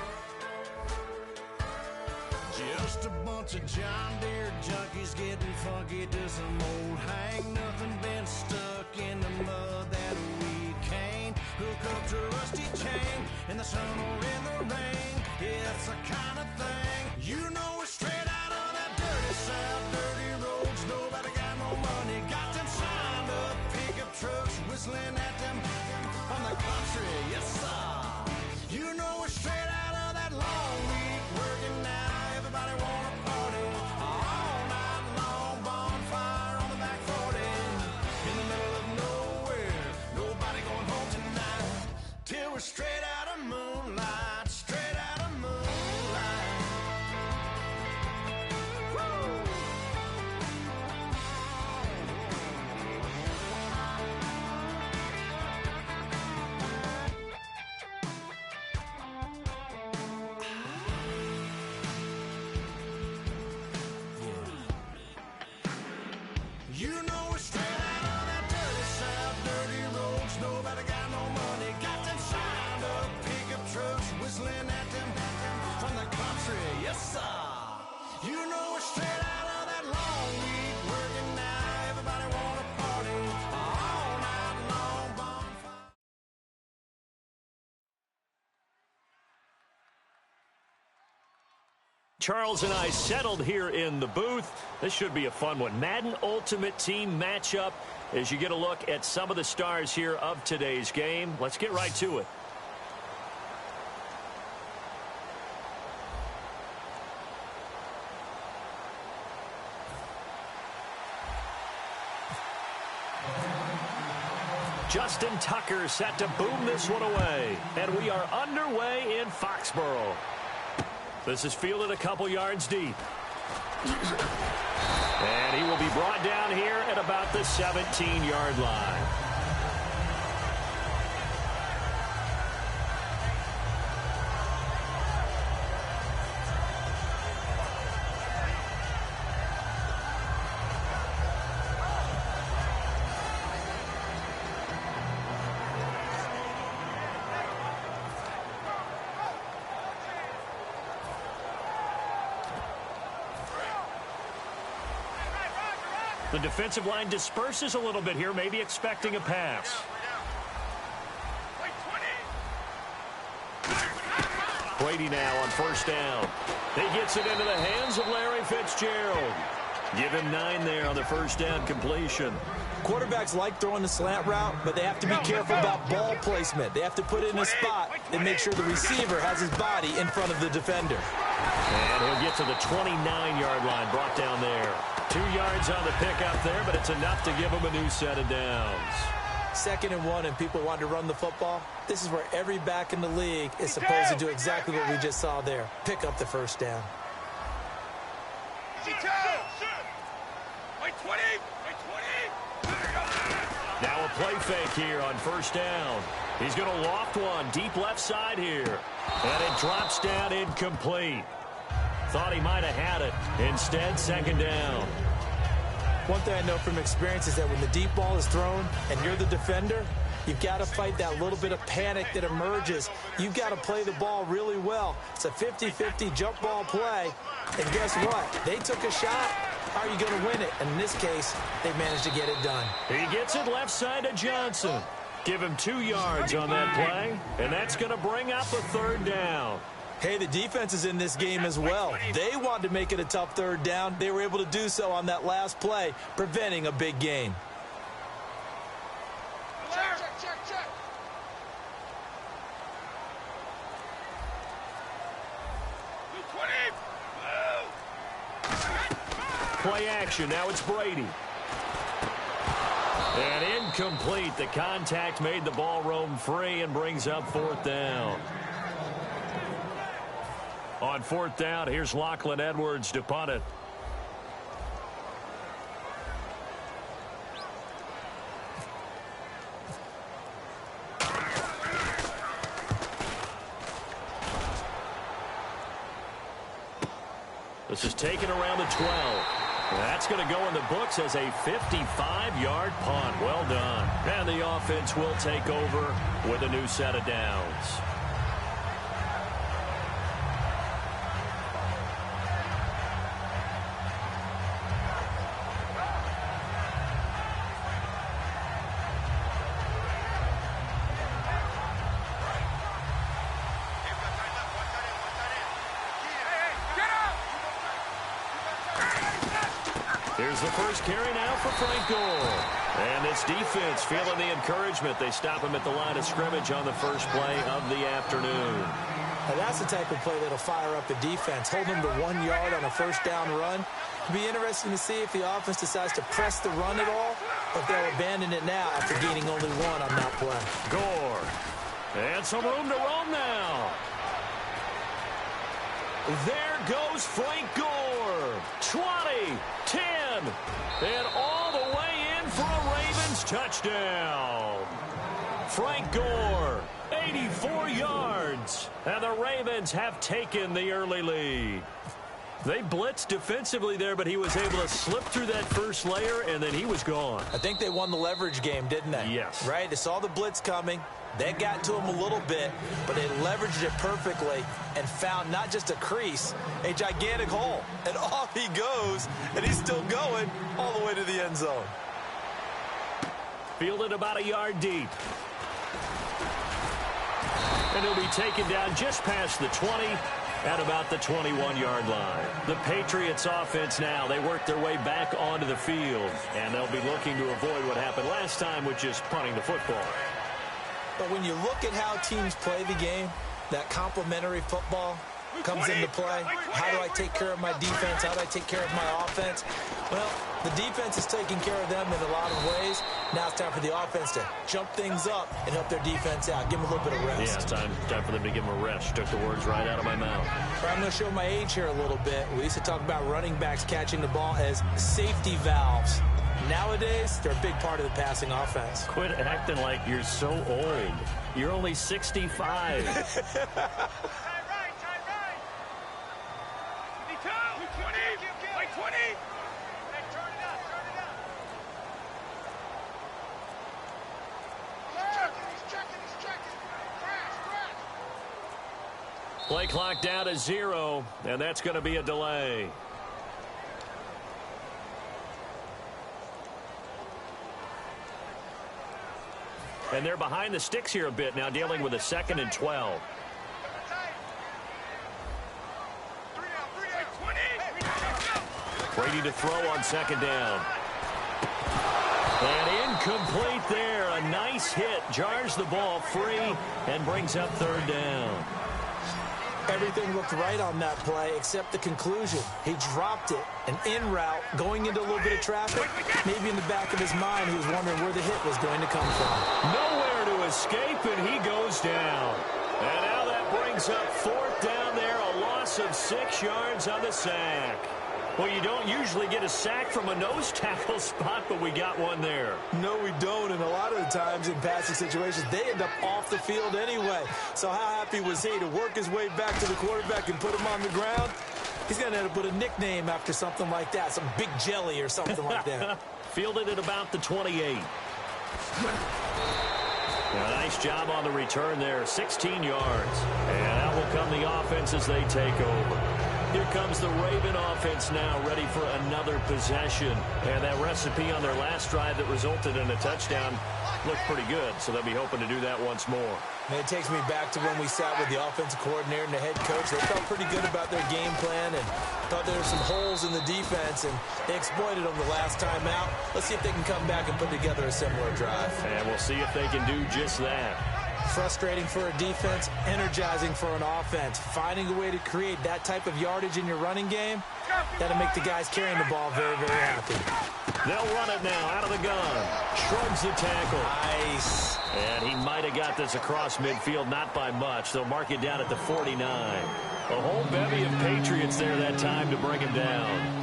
Speaker 6: just a bunch of John Deere junkies getting funky to some old hang. Nothing been stuck in the mud that we can't hook up to a rusty chain in the sun or in the rain. It's the kind of thing you know is straight out of that dirty South, dirty roads. Nobody got no money, got them signed up pickup trucks whistling at them from the country. Yes, sir. You know we're straight out of that long week working now. Everybody wanna party all night long. Bonfire on the back 40 in the middle of nowhere. Nobody going home tonight till we're straight out of moonlight. Straight out of moonlight. Woo! You know we're straight out of that dirty South, dirty roads. Nobody got no money, got them signed up pickup trucks whistling at them from the country. Yes, sir. You know we're straight out of that long week working now. Everybody wanna party all night long. Bonfire.
Speaker 2: Charles and I settled here in the booth. This should be a fun one. Madden Ultimate Team matchup as you get a look at some of the stars here of today's game. Let's get right to it. Justin Tucker set to boom this one away. And we are underway in Foxborough. This is fielded a couple yards deep. And he will be brought down here at about the 17-yard line. The defensive line disperses a little bit here, maybe expecting a pass. Brady now on first down. He gets it into the hands of Larry Fitzgerald. Give him 9 there on the first down completion.
Speaker 1: Quarterbacks like throwing the slant route, but they have to be careful about ball placement. They have to put it in a spot and make sure the receiver has his body in front of the defender.
Speaker 2: And he'll get to the 29-yard line, brought down there. 2 yards on the pickup there, but it's enough to give him a new set of downs.
Speaker 1: 2nd and 1 and people want to run the football. This is where every back in the league is supposed to do exactly what we just saw there. Pick up the first down.
Speaker 2: Now a play fake here on first down. He's going to loft one deep left side here. And it drops down incomplete. Thought he might have had it. Instead, 2nd down.
Speaker 1: One thing I know from experience is that when the deep ball is thrown and you're the defender, you've got to fight that little bit of panic that emerges. You've got to play the ball really well. It's a 50-50 jump ball play. And guess what? They took a shot. How are you going to win it? And in this case, they managed to get it done.
Speaker 2: He gets it left side to Johnson. Give him 2 yards on that play. And that's going to bring up a 3rd down.
Speaker 1: Hey, the defense is in this game as well. They wanted to make it a tough 3rd down. They were able to do so on that last play, preventing a big gain.
Speaker 5: Check.
Speaker 2: Play action. Now it's Brady. And incomplete. The contact made the ball roam free and brings up 4th down. On 4th down, here's Lachlan Edwards to punt it. This is taken around the 12. That's going to go in the books as a 55-yard punt. Well done. And the offense will take over with a new set of downs. Here's the first carry now for Frank Gore. And this defense feeling the encouragement. They stop him at the line of scrimmage on the first play of the afternoon.
Speaker 1: Now that's the type of play that'll fire up the defense. Hold them to 1 yard on a first down run. It'll be interesting to see if the offense decides to press the run at all, or if they'll abandon it now after gaining only 1 on that play.
Speaker 2: Gore. And some room to roam now. There goes Frank Gore. 20, 10, and all the way in for a Ravens touchdown. Frank Gore, 84 yards, and the Ravens have taken the early lead. They blitzed defensively there, but he was able to slip through that first layer, and then he was gone.
Speaker 1: I think they won the leverage game, didn't they?
Speaker 2: Yes.
Speaker 1: Right? They saw the blitz coming. They got to him a little bit, but they leveraged it perfectly and found not just a crease, a gigantic hole. And off he goes, and he's still going all the way to the end zone.
Speaker 2: Fielded about a yard deep. And he'll be taken down just past the 20 at about the 21-yard line. The Patriots offense now, they work their way back onto the field, and they'll be looking to avoid what happened last time, which is punting the football.
Speaker 1: But when you look at how teams play the game, that complementary football comes into play. How do I take care of my defense? How do I take care of my offense? Well, the defense is taking care of them in a lot of ways. Now it's time for the offense to jump things up and help their defense out. Give them a little bit of rest.
Speaker 2: Yeah, it's time for them to give them a rest. Took the words right out of my mouth.
Speaker 1: But I'm going to show my age here a little bit. We used to talk about running backs catching the ball as safety valves. Nowadays, they're a big part of the passing offense.
Speaker 2: Quit acting like you're so old. You're only 65. Play clock down to 0, and that's going to be a delay. And they're behind the sticks here a bit now, dealing with a 2nd and 12. Brady to throw on 2nd down. And incomplete there. A nice hit. Jars the ball free and brings up 3rd down.
Speaker 1: Everything looked right on that play except the conclusion. He dropped it, an in route, going into a little bit of traffic. Maybe in the back of his mind, he was wondering where the hit was going to come from.
Speaker 2: Nowhere to escape, and he goes down. And now that brings up 4th down there, a loss of 6 yards on the sack. Well, you don't usually get a sack from a nose tackle spot, but we got one there.
Speaker 1: No, we don't, and a lot of the times in passing situations, they end up off the field anyway. So how happy was he to work his way back to the quarterback and put him on the ground? He's going to end up with a nickname after something like that, some Big Jelly or something like that.
Speaker 2: Fielded at about the 28. A nice job on the return there, 16 yards. And out will come the offense as they take over. Here comes the Raven offense now, ready for another possession. And that recipe on their last drive that resulted in a touchdown looked pretty good, so they'll be hoping to do that once more.
Speaker 1: And it takes me back to when we sat with the offensive coordinator and the head coach. They felt pretty good about their game plan and thought there were some holes in the defense, and they exploited them the last time out. Let's see if they can come back and put together a similar drive.
Speaker 2: And we'll see if they can do just that.
Speaker 1: Frustrating for a defense, energizing for an offense. Finding a way to create that type of yardage in your running game, that'll make the guys carrying the ball very, very happy.
Speaker 2: They'll run it now out of the gun. Shrugs the tackle.
Speaker 1: Nice.
Speaker 2: And he might have got this across midfield, not by much. They'll mark it down at the 49. A whole bevy of Patriots there that time to bring him down.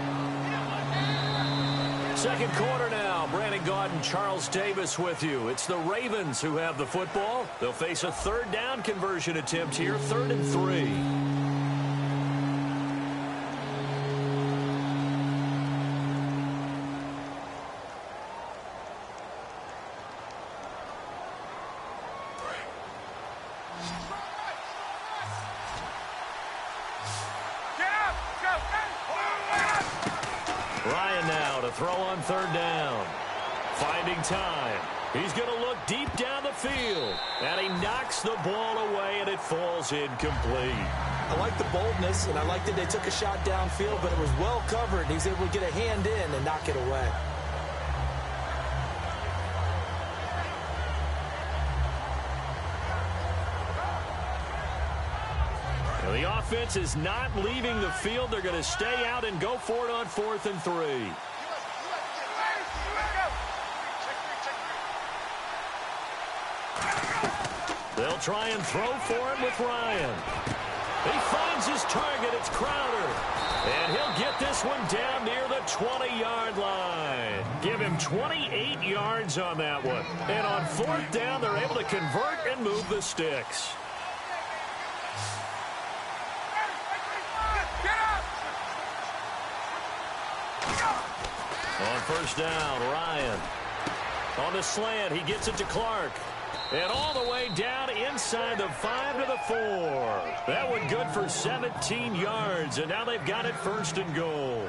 Speaker 2: Second quarter now. Brandon Gaudin, Charles Davis with you. It's the Ravens who have the football. They'll face a 3rd down conversion attempt here, 3rd and 3. Ryan now to throw on 3rd down. Finding time. He's going to look deep down the field. And he knocks the ball away, and it falls incomplete.
Speaker 1: I like the boldness, and I like that they took a shot downfield, but it was well covered. He was able to get a hand in and knock it away.
Speaker 2: Now, the offense is not leaving the field. They're going to stay out and go for it on 4th and 3. They'll try and throw for it with Ryan. He finds his target. It's Crowder. And he'll get this one down near the 20-yard line. Give him 28 yards on that one. And on 4th down, they're able to convert and move the sticks. On 1st down, Ryan. On the slant, he gets it to Clark. And all the way down inside the 5 to the 4. That one good for 17 yards, and now they've got it 1st and goal.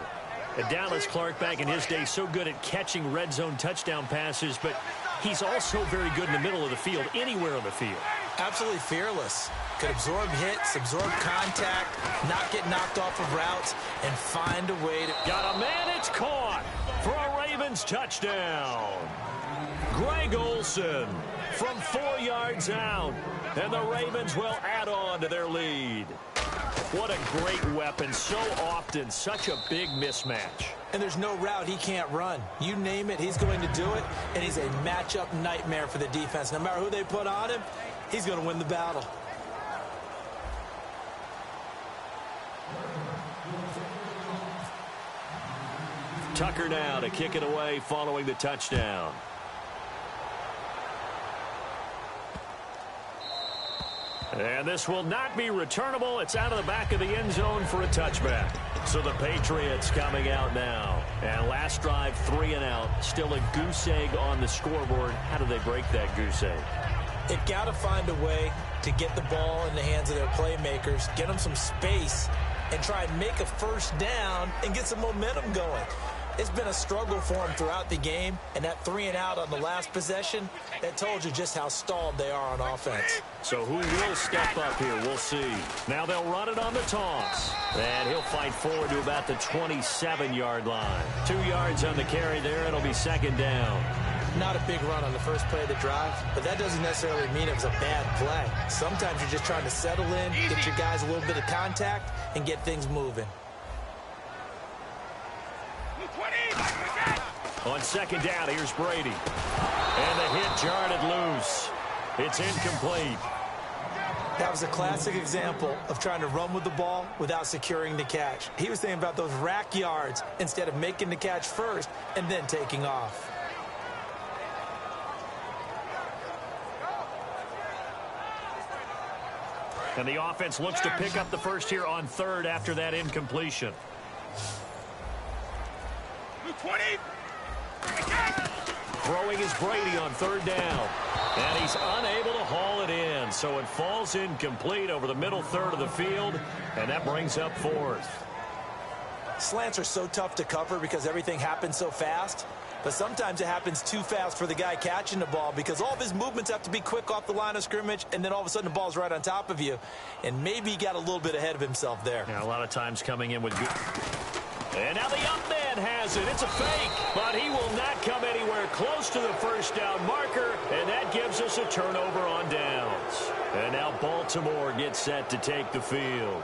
Speaker 2: And Dallas Clark back in his day so good at catching red zone touchdown passes, but he's also very good in the middle of the field, anywhere on the field.
Speaker 1: Absolutely fearless. Could absorb hits, absorb contact, not get knocked off of routes, and find a way to...
Speaker 2: Got a man, it's caught for a Ravens touchdown. Greg Olsen from 4 yards out, and the Ravens will add on to their lead. What a great weapon. So often, such a big mismatch.
Speaker 1: And there's no route he can't run. You name it, he's going to do it, and he's a matchup nightmare for the defense. No matter who they put on him, he's going to win the battle.
Speaker 2: Tucker now to kick it away following the touchdown. And this will not be returnable. It's out of the back of the end zone for a touchback. So the Patriots coming out now. And last drive, 3 and out. Still a goose egg on the scoreboard. How do they break that goose egg?
Speaker 1: They've got to find a way to get the ball in the hands of their playmakers, get them some space, and try and make a 1st down and get some momentum going. It's been a struggle for them throughout the game, and that 3 and out on the last possession, that told you just how stalled they are on offense.
Speaker 2: So who will step up here? We'll see. Now they'll run it on the toss. And he'll fight forward to about the 27-yard line. 2 yards on the carry there. It'll be 2nd down.
Speaker 1: Not a big run on the first play of the drive, but that doesn't necessarily mean it was a bad play. Sometimes you're just trying to settle in, get your guys a little bit of contact, and get things moving.
Speaker 2: On 2nd down, here's Brady. And the hit jarred it loose. It's incomplete.
Speaker 1: That was a classic example of trying to run with the ball without securing the catch. He was thinking about those rack yards instead of making the catch first and then taking off.
Speaker 2: And the offense looks to pick up the first here on 3rd after that incompletion.
Speaker 5: 20.
Speaker 2: Throwing is Brady on 3rd down. And he's unable to haul it in. So it falls incomplete over the middle 3rd of the field. And that brings up 4th.
Speaker 1: Slants are so tough to cover because everything happens so fast. But sometimes it happens too fast for the guy catching the ball because all of his movements have to be quick off the line of scrimmage, and then all of a sudden the ball's right on top of you. And maybe he got a little bit ahead of himself there.
Speaker 2: Yeah, a lot of times coming in with good. And now the up man has it. It's a fake, but he will not come anywhere close to the 1st down marker, and that gives us a turnover on downs. And now Baltimore gets set to take the field.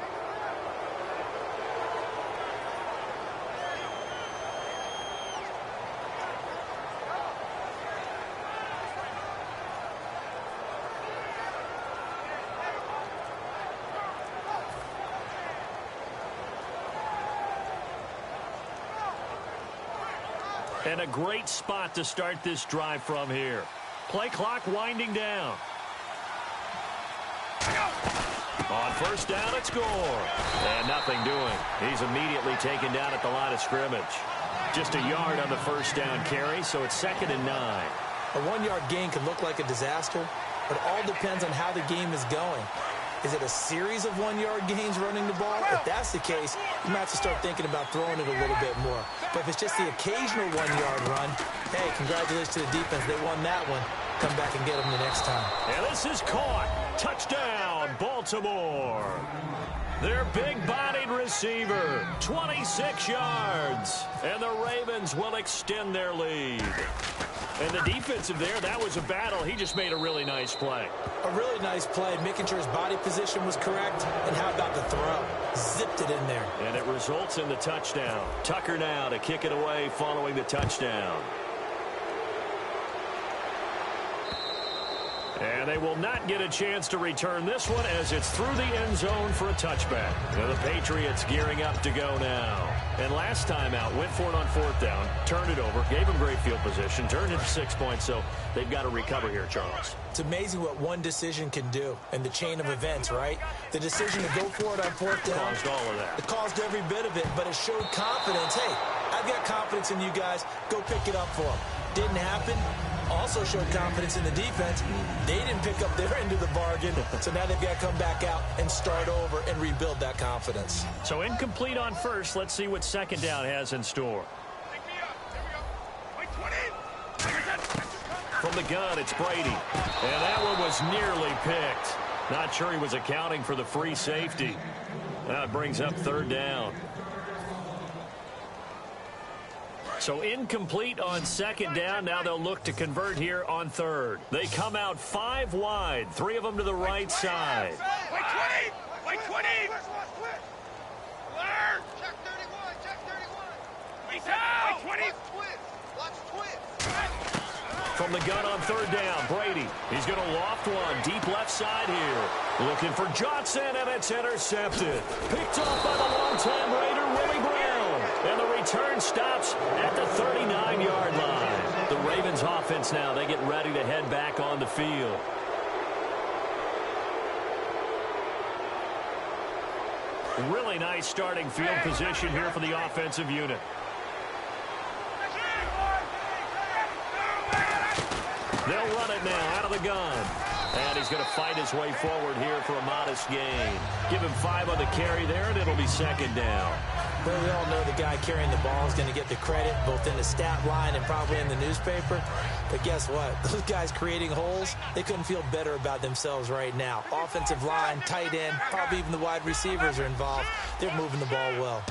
Speaker 2: And a great spot to start this drive from here. Play clock winding down. On 1st down, it's Gore. And nothing doing. He's immediately taken down at the line of scrimmage. Just a yard on the 1st down carry, so it's 2nd and 9.
Speaker 1: A 1-yard gain can look like a disaster, but it all depends on how the game is going. Is it a series of 1-yard gains running the ball? If that's the case, you might have to start thinking about throwing it a little bit more. But if it's just the occasional 1-yard run, hey, congratulations to the defense. They won that one. come back and get them the next time.
Speaker 2: And this is caught. Touchdown, Baltimore. Their big-bodied receiver, 26 yards. And the Ravens will extend their lead. And the defensive there, that was a battle. He just made a really nice play.
Speaker 1: A really nice play, making sure his body position was correct. And how about the throw? Zipped it in there.
Speaker 2: And it results in the touchdown. Tucker now to kick it away following the touchdown. And they will not get a chance to return this one as it's through the end zone for a touchback. Now the Patriots gearing up to go now. And last time out, went for it on 4th down, turned it over, gave them great field position, turned it 6 points, so they've got to recover here, Charles.
Speaker 1: It's amazing what one decision can do in the chain of events, right? The decision to go for it on 4th down.
Speaker 2: Caused all of that.
Speaker 1: It caused every bit of it, but it showed confidence. Hey, I've got confidence in you guys. Go pick it up for them. Didn't happen. Also showed confidence in the defense. They didn't pick up their end of the bargain, so now they've got to come back out and start over and rebuild that confidence.
Speaker 2: So incomplete on first. Let's see what 2nd down has in store. From the gun, it's Brady. And that one was nearly picked. Not sure he was accounting for the free safety. Now it brings up 3rd down. So incomplete on 2nd down. Now they'll look to convert here on 3rd. They come out 5 wide, 3 of them to the right side.
Speaker 5: Wait 20! Wait 20! Alert! Check 31! Check 31! Wait 20! Watch twist!
Speaker 2: From the gun on 3rd down, Brady. He's going to loft one deep left side here. Looking for Johnson, and it's intercepted. Picked off by the long-time Raider, Willie Brown. And the return stops at the 39-yard line. The Ravens offense now, they get ready to head back on the field. Really nice starting field position here for the offensive unit. They'll run it now out of the gun. And he's going to fight his way forward here for a modest gain. Give him 5 on the carry there, and it'll be 2nd down.
Speaker 1: Well, we all know the guy carrying the ball is going to get the credit, both in the stat line and probably in the newspaper. But guess what? Those guys creating holes, they couldn't feel better about themselves right now. Offensive line, tight end, probably even the wide receivers are involved. They're moving the ball well.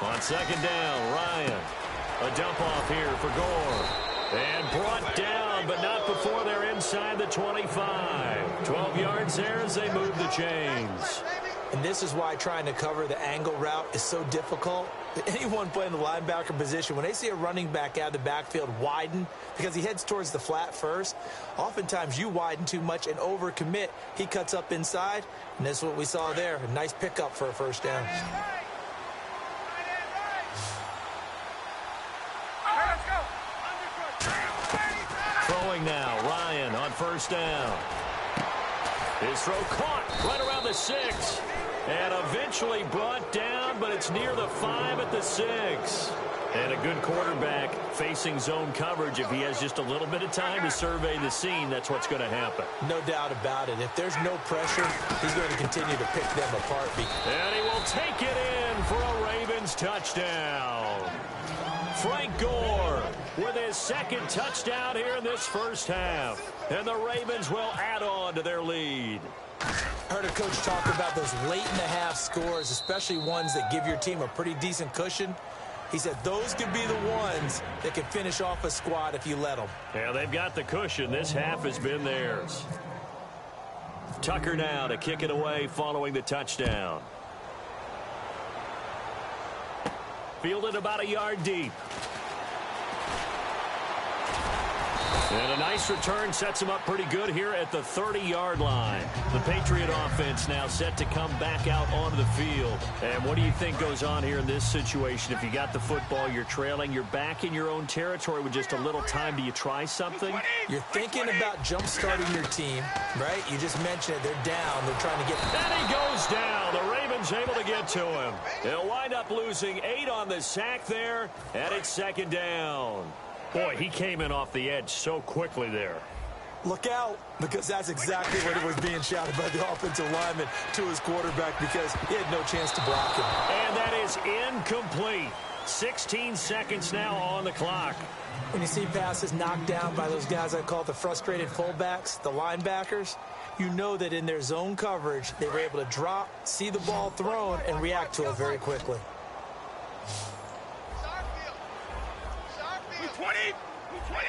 Speaker 2: On 2nd down, Ryan. A dump off here for Gore. And brought down, but not before they're inside the 25. 12 yards there as they move the chains.
Speaker 1: And this is why trying to cover the angle route is so difficult. Anyone playing the linebacker position, when they see a running back out of the backfield widen, because he heads towards the flat first, oftentimes you widen too much and overcommit. He cuts up inside, and that's what we saw there. A nice pickup for a 1st down.
Speaker 2: Throwing now, Ryan on 1st down. His throw caught right around the 6. And eventually brought down, but it's near the 5 at the 6. And a good quarterback facing zone coverage. If he has just a little bit of time to survey the scene, that's what's going to happen.
Speaker 1: No doubt about it. If there's no pressure, he's going to continue to pick them apart.
Speaker 2: And he will take it in for a Ravens touchdown. Frank Gore with his 2nd touchdown here in this 1st half. And the Ravens will add on to their lead.
Speaker 1: Heard a coach talk about those late-in-the-half scores, especially ones that give your team a pretty decent cushion. He said those could be the ones that can finish off a squad if you let them.
Speaker 2: Yeah, they've got the cushion. This half has been theirs. Tucker now to kick it away following the touchdown. Fielded about a yard deep. And a nice return sets him up pretty good here at the 30-yard line. The Patriot offense now set to come back out onto the field. And what do you think goes on here in this situation? If you got the football, you're trailing, you're back in your own territory with just a little time. Do you try something?
Speaker 1: You're thinking about jump-starting your team, right? You just mentioned it. They're down. They're trying to get...
Speaker 2: And he goes down. The Ravens able to get to him. They'll wind up losing 8 on the sack there, and it's 2nd down. Boy, he came in off the edge so quickly there.
Speaker 1: Look out, because that's exactly what it was being shouted by the offensive lineman to his quarterback because he had no chance to block him.
Speaker 2: And that is incomplete. 16 seconds now on the clock.
Speaker 1: When you see passes knocked down by those guys I call the frustrated fullbacks, the linebackers, you know that in their zone coverage, they were able to drop, see the ball thrown, and react to it very quickly.
Speaker 5: 20! 20!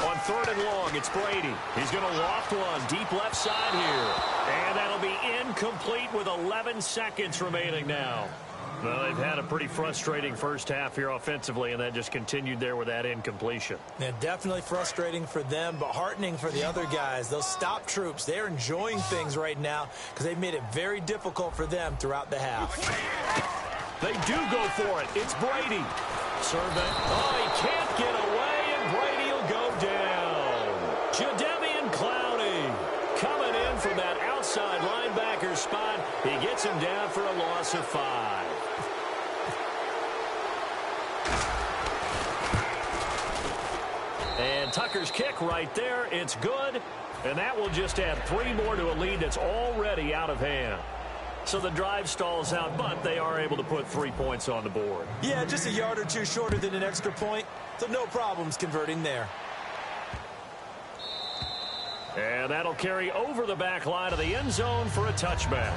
Speaker 2: On 3rd and long, it's Brady. He's going to loft one deep left side here. And that'll be incomplete with 11 seconds remaining now. Well, they've had a pretty frustrating first half here offensively, and that just continued there with that incompletion.
Speaker 1: Yeah, definitely frustrating for them, but heartening for the other guys. Those stop troops, they're enjoying things right now because they've made it very difficult for them throughout the half.
Speaker 2: They do go for it. It's Brady. Survey. Oh, he can't get away, and Brady will go down. Jadeveon Clowney coming in from that outside linebacker spot. He gets him down for a loss of 5. And Tucker's kick right there. It's good. And that will just add 3 more to a lead that's already out of hand. So the drive stalls out, but they are able to put 3 points on the board.
Speaker 1: Yeah, just a yard or two shorter than an extra point, so no problems converting there.
Speaker 2: And that'll carry over the back line of the end zone for a touchback.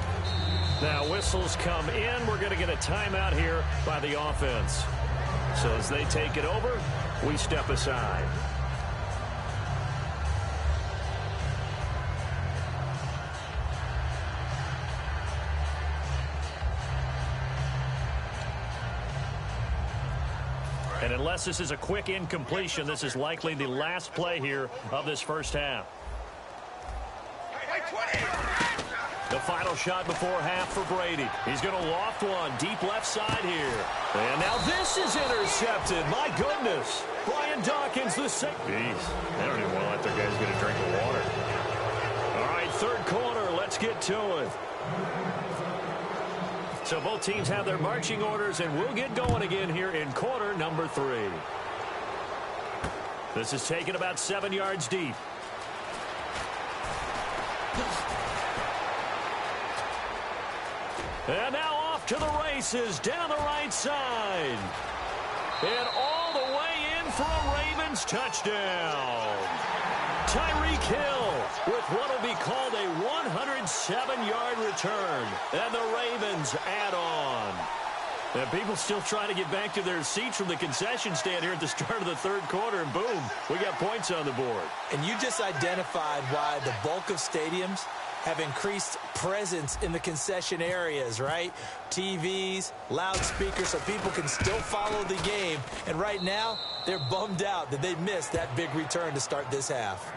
Speaker 2: Now whistles come in. We're going to get a timeout here by the offense. So as they take it over, we step aside. And unless this is a quick incompletion, this is likely the last play here of this first half. The final shot before half for Brady. He's going to loft one deep left side here. And now this is intercepted. My goodness. Brian Dawkins, the second. Jeez, they don't even want to let their guys get a drink of water. All right, 3rd quarter. Let's get to it. So both teams have their marching orders, and we'll get going again here in quarter number 3. This is taken about 7 yards deep. And now off to the races down the right side. And all the way in for a Ravens touchdown. Tyreek Hill with what will be called a 107-yard return. And the Ravens add on. And people still trying to get back to their seats from the concession stand here at the start of the 3rd quarter. And boom, we got points on the board.
Speaker 1: And you just identified why the bulk of stadiums have increased presence in the concession areas, right? TVs, loudspeakers, so people can still follow the game. And right now, they're bummed out that they missed that big return to start this half.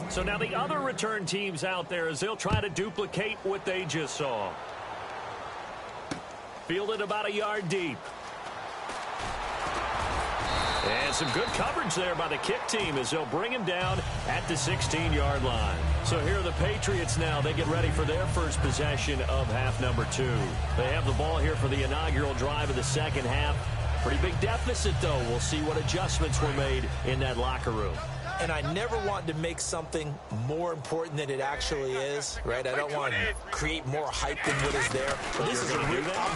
Speaker 2: So now the other return teams out there as they'll try to duplicate what they just saw. Fielded about a yard deep. And some good coverage there by the kick team as they'll bring him down at the 16-yard line. So here are the Patriots now. They get ready for their first possession of half number 2. They have the ball here for the inaugural drive of the second half. Pretty big deficit, though. We'll see what adjustments were made in that locker room.
Speaker 1: And I never want to make something more important than it actually is, right? I don't want to create more hype than what is there. But this is I'm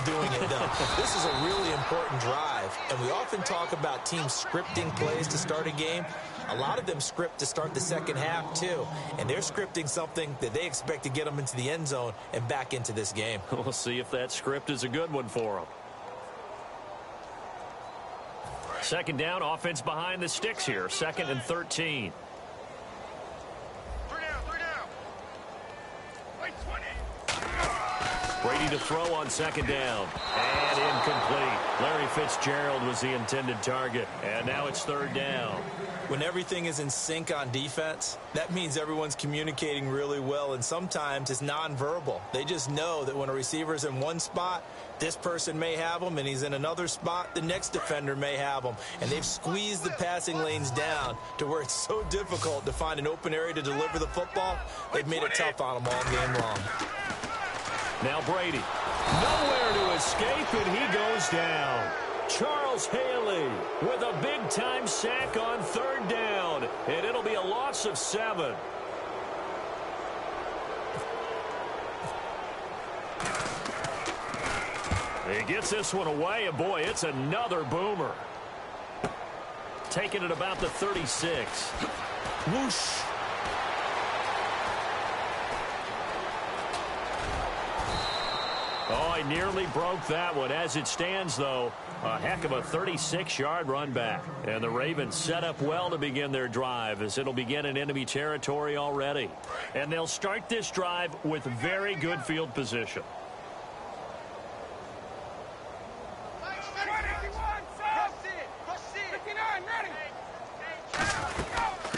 Speaker 1: doing it, though. This is a really important drive. And we often talk about teams scripting plays to start a game. A lot of them script to start the second half, too. And they're scripting something that they expect to get them into the end zone and back into this game.
Speaker 2: We'll see if that script is a good one for them. Second down, offense behind the sticks here. 2nd and 13.
Speaker 5: 3 down. Wait, 20.
Speaker 2: Brady to throw on 2nd down. And incomplete. Larry Fitzgerald was the intended target. And now it's 3rd down.
Speaker 1: When everything is in sync on defense, that means everyone's communicating really well, and sometimes it's nonverbal. They just know that when a receiver's in one spot, this person may have him, and he's in another spot, the next defender may have him. And they've squeezed the passing lanes down to where it's so difficult to find an open area to deliver the football. They've made it tough on them all game long.
Speaker 2: Now Brady Nowhere to escape, and he goes down. Charles Haley with a big-time sack on 3rd down, and it'll be a loss of 7. He gets this one away, and boy, it's another boomer. Taking it about the 36. Whoosh. Oh, he nearly broke that one. As it stands, though, a heck of a 36-yard run back. And the Ravens set up well to begin their drive, as it'll begin in enemy territory already. And they'll start this drive with very good field position.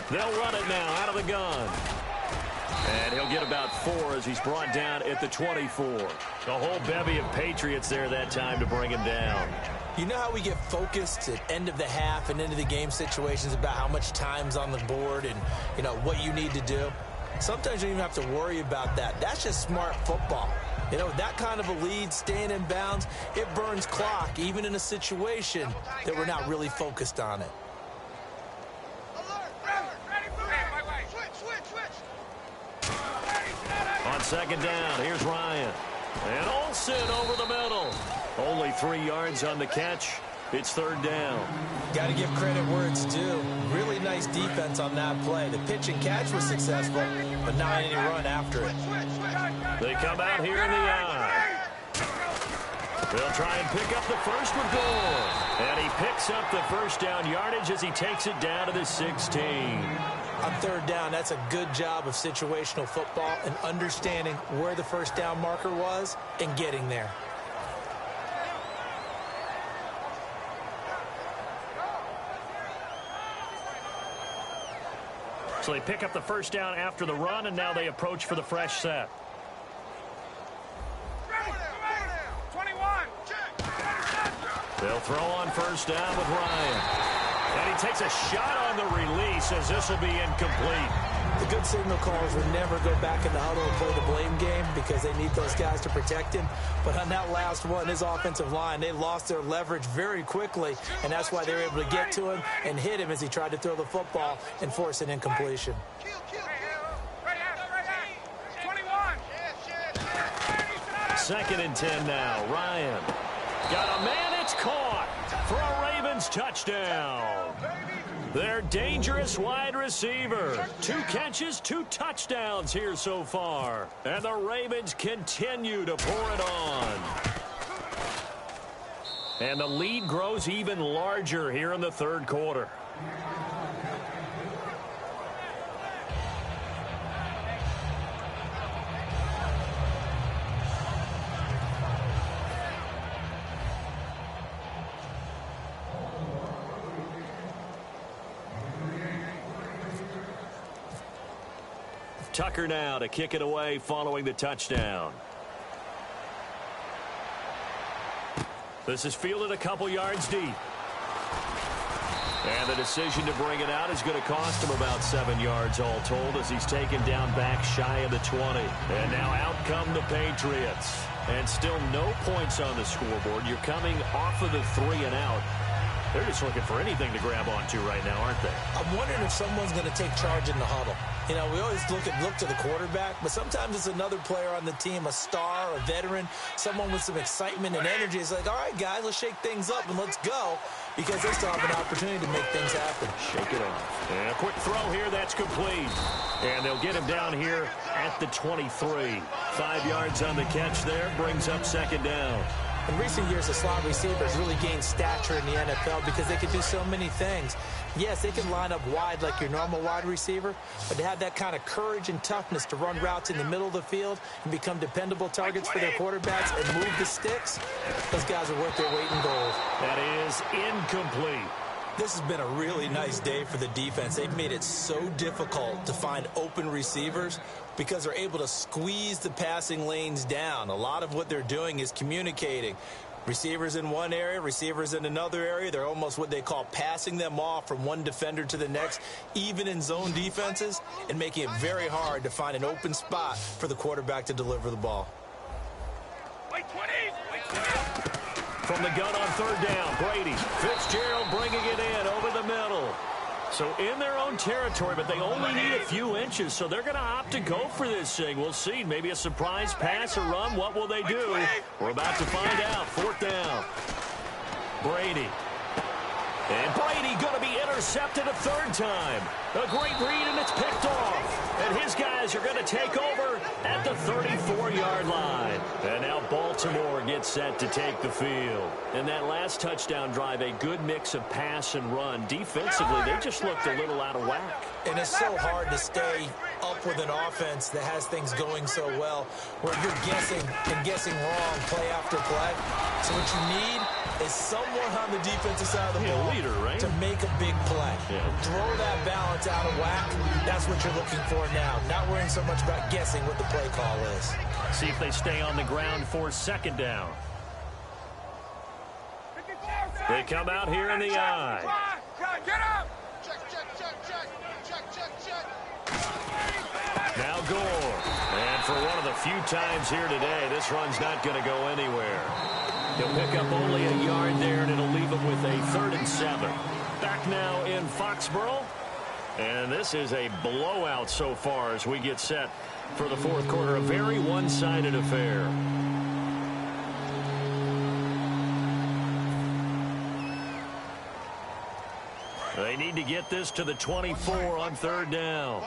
Speaker 2: They'll run it now out of the gun. And he'll get about 4 as he's brought down at the 24. A whole bevy of Patriots there that time to bring him down.
Speaker 1: You know how we get focused at end of the half and into the game situations about how much time's on the board and, you know, what you need to do? Sometimes you don't even have to worry about that. That's just smart football. You know, that kind of a lead, staying in bounds, it burns clock, even in a situation that we're not really focused on it.
Speaker 2: On 2nd down, here's Ryan. And Olsen over the middle. Only 3 yards on the catch. It's 3rd down.
Speaker 1: Got to give credit where it's due. Really nice defense on that play. The pitch and catch was successful, but not any run after it.
Speaker 2: They come out here in the eye. They'll try and pick up the first with Gore. And he picks up the first down yardage as he takes it down to the 16.
Speaker 1: On 3rd down, that's a good job of situational football and understanding where the first down marker was and getting there.
Speaker 2: So they pick up the first down after the run, and now they approach for the fresh set.
Speaker 5: 21.
Speaker 2: They'll throw on 1st down with Ryan. And he takes a shot on the release as this will be incomplete.
Speaker 1: The good signal callers would never go back in the huddle and play the blame game because they need those guys to protect him. But on that last one, his offensive line, they lost their leverage very quickly, and that's why they were able to get to him and hit him as he tried to throw the football and force an incompletion.
Speaker 2: 2nd and 10 now. Ryan got a man. It's caught for a Ravens touchdown. Their dangerous wide receiver. 2 catches, 2 touchdowns here so far. And the Ravens continue to pour it on. And the lead grows even larger here in the 3rd quarter. Tucker now to kick it away following the touchdown. This is fielded a couple yards deep. And the decision to bring it out is going to cost him about 7 yards all told as he's taken down back shy of the 20. And now out come the Patriots. And still no points on the scoreboard. You're coming off of the 3 and out. They're just looking for anything to grab onto right now, aren't they?
Speaker 1: I'm wondering if someone's going to take charge in the huddle. You know, we always look to the quarterback, but sometimes it's another player on the team, a star, a veteran, someone with some excitement and energy. It's like, all right, guys, let's shake things up and let's go, because they still have an opportunity to make things happen.
Speaker 2: Shake it off. And a quick throw here, that's complete. And they'll get him down here at the 23. 5 yards on the catch there, brings up 2nd down.
Speaker 1: In recent years, the slot receivers really gained stature in the NFL because they can do so many things. Yes, they can line up wide like your normal wide receiver, but to have that kind of courage and toughness to run routes in the middle of the field and become dependable targets for their quarterbacks and move the sticks, those guys are worth their weight in gold.
Speaker 2: That is incomplete.
Speaker 1: This has been a really nice day for the defense. They've made it so difficult to find open receivers because they're able to squeeze the passing lanes down. A lot of what they're doing is communicating. Receivers in one area, receivers in another area. They're almost what they call passing them off from one defender to the next, even in zone defenses, and making it very hard to find an open spot for the quarterback to deliver the ball.
Speaker 2: From the gun on third down, Brady. Fitzgerald bringing it in over the middle. So in their own territory, but they only need a few inches, so they're going to opt to go for this thing. We'll see. Maybe a surprise pass or run. What will they do? We're about to find out. Fourth down. Brady. And Brady going to be intercepted a third time. A great read, and it's picked off. And his guys are going to take over at the 34-yard line. And now Baltimore gets set to take the field. In that last touchdown drive, a good mix of pass and run. Defensively, they just looked a little out of whack.
Speaker 1: And it's so hard to stay up with an offense that has things going so well, where you're guessing and guessing wrong play after play. So what you need is someone on the defensive side of the ball
Speaker 2: leader, right?
Speaker 1: to make a big play.
Speaker 2: Yeah.
Speaker 1: Throw that balance out of whack. That's what you're looking for now. Not worrying so much about guessing what the play call is.
Speaker 2: See if they stay on the ground for second down. They come out here in the eye.
Speaker 5: Get up!
Speaker 2: Now Gore. And for one of the few times here today, this run's not going to go anywhere. He'll pick up only a yard there, and it'll leave him with a 3rd and 7. Back now in Foxborough. And this is a blowout so far as we get set for the fourth quarter. A very one-sided affair. They need to get this to the 24 on third down.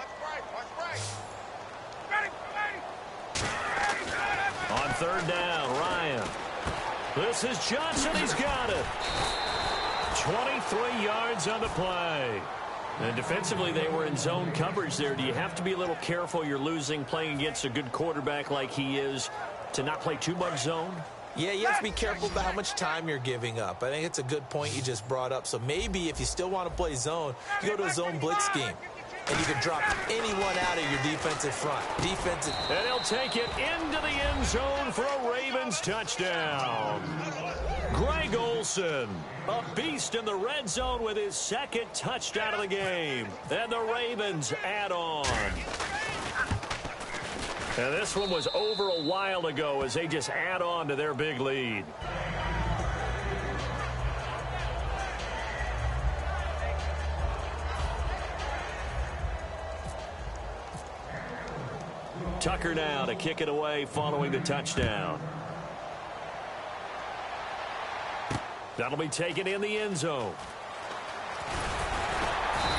Speaker 2: On third down, Ryan. This is Johnson. He's got it. 23 yards on the play. And defensively, they were in zone coverage there. Do you have to be a little careful? You're losing playing against a good quarterback like he is to not play too much zone?
Speaker 1: Yeah, you have to be careful about how much time you're giving up. I think it's a good point you just brought up. So maybe if you still want to play zone, you go to a zone blitz scheme. And you can drop anyone out of your defensive front.
Speaker 2: And he'll take it into the end zone for a Ravens touchdown. Greg Olsen, a beast in the red zone with his 2nd touchdown of the game. And the Ravens add on. And this one was over a while ago as they just add on to their big lead. Tucker now to kick it away following the touchdown. That'll be taken in the end zone.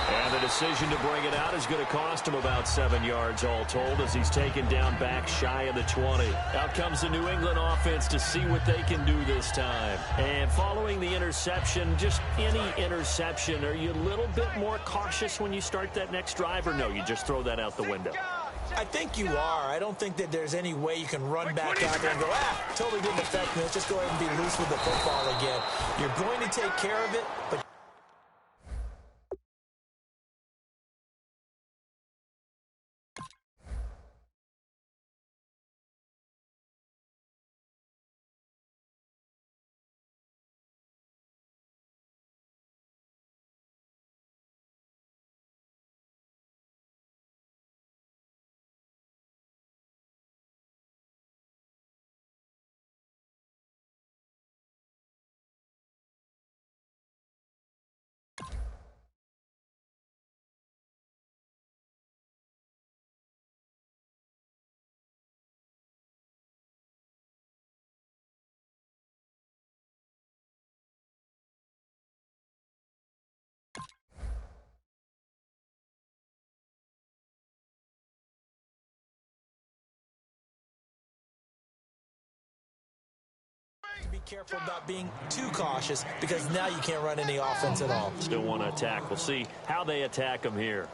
Speaker 2: And the decision to bring it out is going to cost him about 7 yards all told as he's taken down back shy of the 20. Out comes the New England offense to see what they can do this time. And following the interception, just any interception, are you a little bit more cautious when you start that next drive, or no, you just throw that out the window?
Speaker 1: I think you are. I don't think that there's any way you can run back out there and go, totally didn't affect me. Let's just go ahead and be loose with the football again. You're going to take care of it, but be careful about being too cautious because now you can't run any offense at all.
Speaker 2: Still want to attack. We'll see how they attack him here.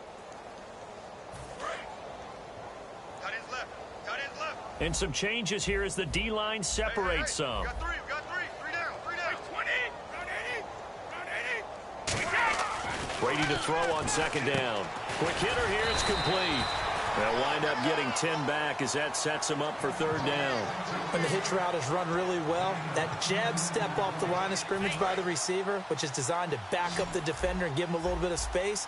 Speaker 2: And some changes here as the D-line separates some.
Speaker 5: We got three down. 20.
Speaker 2: Brady to throw on second down. Quick hitter here, it's complete. They'll wind up getting 10 back as that sets him up for third down.
Speaker 1: When the hitch route is run really well, that jab step off the line of scrimmage by the receiver, which is designed to back up the defender and give him a little bit of space,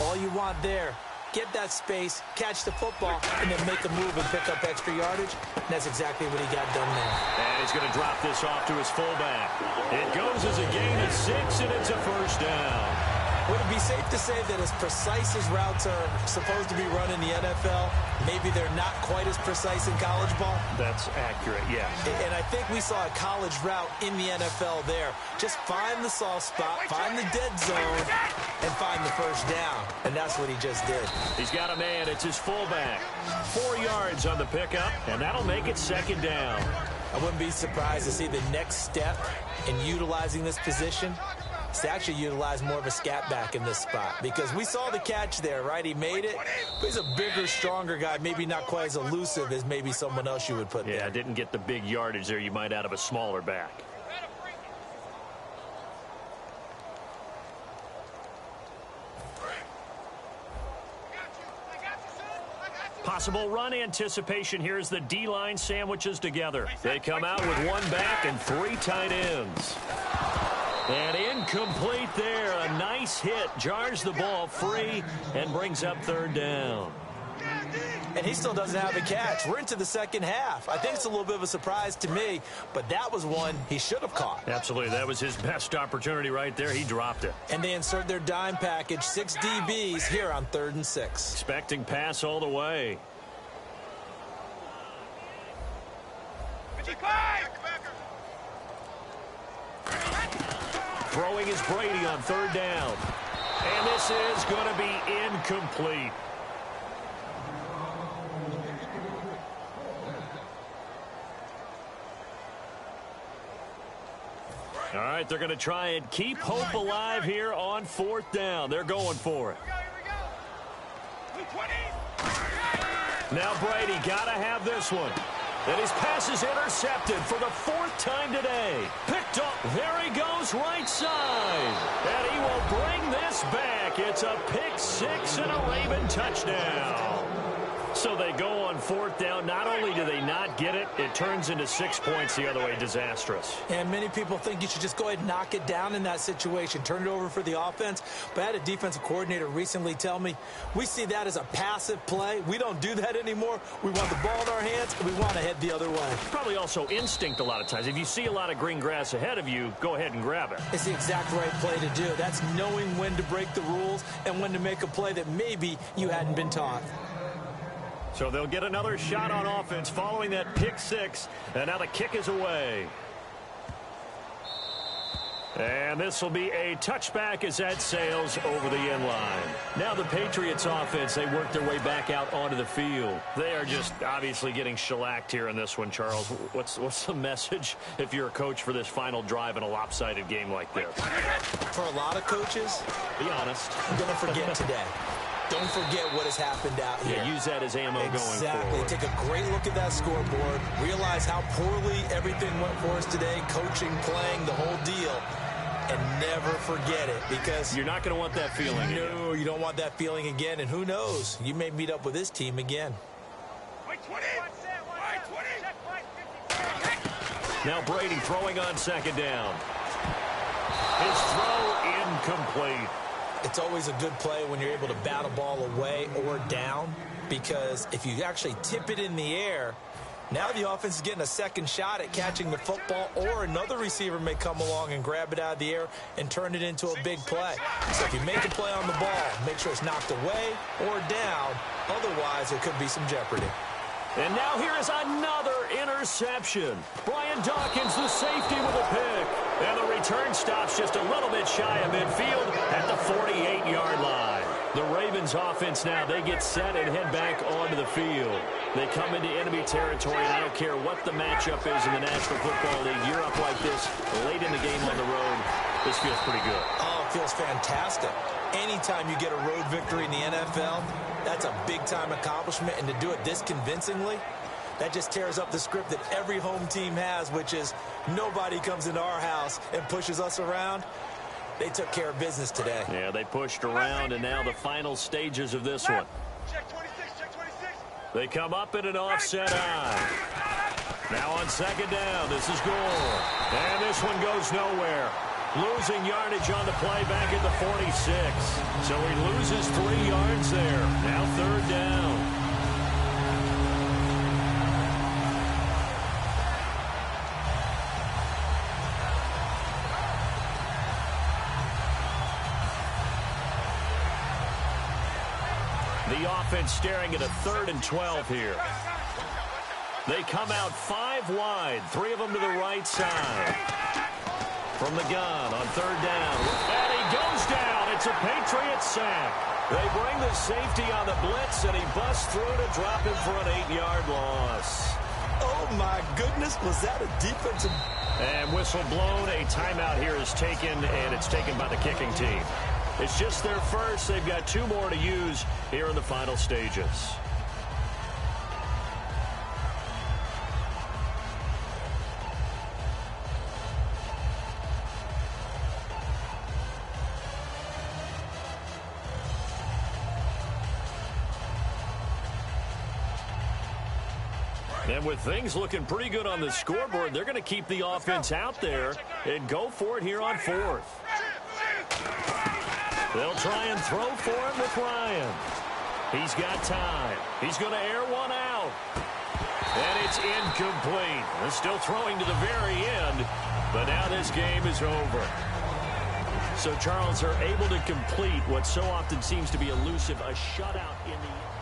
Speaker 1: all you want there get that space, catch the football, and then make a move and pick up extra yardage. And that's exactly what he got done there.
Speaker 2: And he's going to drop this off to his fullback. It goes as a gain of 6, and it's a first down.
Speaker 1: Would it be safe to say that as precise as routes are supposed to be run in the NFL, maybe they're not quite as precise in college ball?
Speaker 2: That's accurate, yes.
Speaker 1: And I think we saw a college route in the NFL there. Just find the soft spot, find the dead zone, and find the first down. And that's what he just did.
Speaker 2: He's got a man. It's his fullback. 4 yards on the pickup, and that'll make it second down.
Speaker 1: I wouldn't be surprised to see the next step in utilizing this position to actually utilize more of a scat back in this spot, because we saw the catch there, right? He made it, but he's a bigger, stronger guy, maybe not quite as elusive as maybe someone else you would put there.
Speaker 2: Yeah, didn't get the big yardage there you might out of a smaller back. Possible run anticipation here as the D-line sandwiches together. They come out with 1 back and 3 tight ends. And incomplete there. A nice hit. Jars the ball free and brings up 3rd down.
Speaker 1: And he still doesn't have a catch. We're into the second half. I think it's a little bit of a surprise to me, but that was one he should have caught.
Speaker 2: Absolutely. That was his best opportunity right there. He dropped it.
Speaker 1: And they insert their dime package. 6 DBs here on 3rd and 6.
Speaker 2: Expecting pass all the way. Throwing is Brady on 3rd down. And this is going to be incomplete. All right, they're going to try and keep hope alive here on 4th down. They're going for it. Now Brady got to have this one. And his pass is intercepted for the 4th time today. Picked up. There he goes, right side. And he will bring this back. It's a pick 6 and a Raven touchdown. So they go on 4th down. Not only do they not get it, it turns into 6 points the other way. Disastrous.
Speaker 1: And many people think you should just go ahead and knock it down in that situation. Turn it over for the offense. But I had a defensive coordinator recently tell me, we see that as a passive play. We don't do that anymore. We want the ball in our hands, and we want to head the other way.
Speaker 2: Probably also instinct a lot of times. If you see a lot of green grass ahead of you, go ahead and grab it.
Speaker 1: It's the exact right play to do. That's knowing when to break the rules and when to make a play that maybe you hadn't been taught.
Speaker 2: So they'll get another shot on offense following that pick 6. And now the kick is away. And this will be a touchback as that sails over the end line. Now the Patriots offense, they work their way back out onto the field. They are just obviously getting shellacked here in this one, Charles. What's the message if you're a coach for this final drive in a lopsided game like this?
Speaker 1: For a lot of coaches,
Speaker 2: be honest,
Speaker 1: I'm going to forget today. Don't forget what has happened out here.
Speaker 2: Yeah, use that as ammo going forward.
Speaker 1: Exactly. Take a great look at that scoreboard. Realize how poorly everything went for us today. Coaching, playing, the whole deal. And never forget it, because
Speaker 2: you're not going to want that feeling again.
Speaker 1: No, you don't want that feeling again. And who knows? You may meet up with this team again.
Speaker 2: Now Brady throwing on 2nd down. His throw incomplete.
Speaker 1: It's always a good play when you're able to bat a ball away or down, because if you actually tip it in the air, now the offense is getting a second shot at catching the football, or another receiver may come along and grab it out of the air and turn it into a big play. So if you make a play on the ball, make sure it's knocked away or down. Otherwise, there could be some jeopardy.
Speaker 2: And now here is another interception. Brian Dawkins, the safety, with a pick. And the return stops just a little bit shy of midfield at the 48-yard line. The Ravens offense now, they get set and head back onto the field. They come into enemy territory, and I don't care what the matchup is in the National Football League. You're up like this late in the game on the road. This feels pretty good.
Speaker 1: Oh, it feels fantastic. Anytime you get a road victory in the NFL, that's a big-time accomplishment, and to do it this convincingly, that just tears up the script that every home team has, which is nobody comes into our house and pushes us around. They took care of business today.
Speaker 2: Yeah, they pushed around, and now the final stages of this one.
Speaker 5: Check 26, check 26.
Speaker 2: They come up in an offset eye. Now on 2nd down, this is Gore. And this one goes nowhere. Losing yardage on the play back at the 46. So he loses 3 yards there. Now 3rd down. The offense staring at a 3rd and 12 here. They come out 5 wide, 3 of them to the right side. From the gun on 3rd down. And he goes down. It's a Patriot sack. They bring the safety on the blitz, and he busts through to drop him for an 8-yard loss.
Speaker 1: Oh, my goodness. Was that a defensive...
Speaker 2: And whistle blown. A timeout here is taken, and it's taken by the kicking team. It's just their first. They've got 2 more to use here in the final stages. And with things looking pretty good on the scoreboard, they're going to keep the offense out there and go for it here on 4th. They'll try and throw for him with Ryan. He's got time. He's going to air one out. And it's incomplete. They're still throwing to the very end, but now this game is over. So, Charles, are able to complete what so often seems to be elusive, a shutout in the...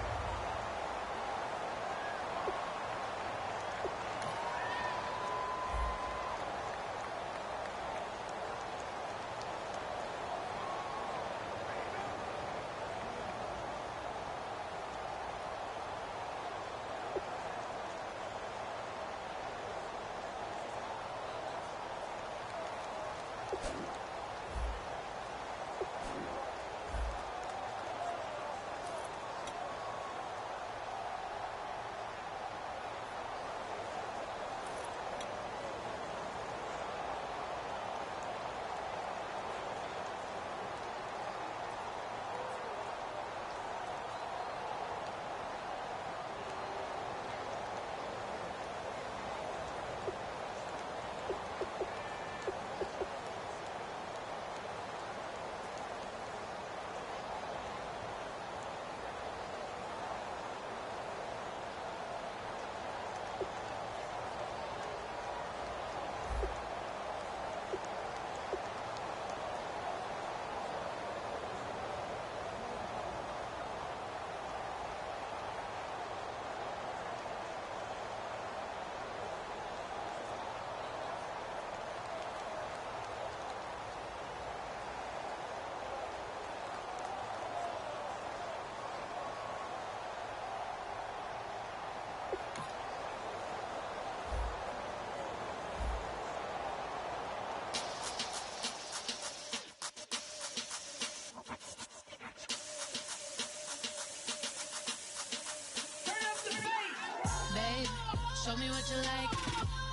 Speaker 3: Show me what you like.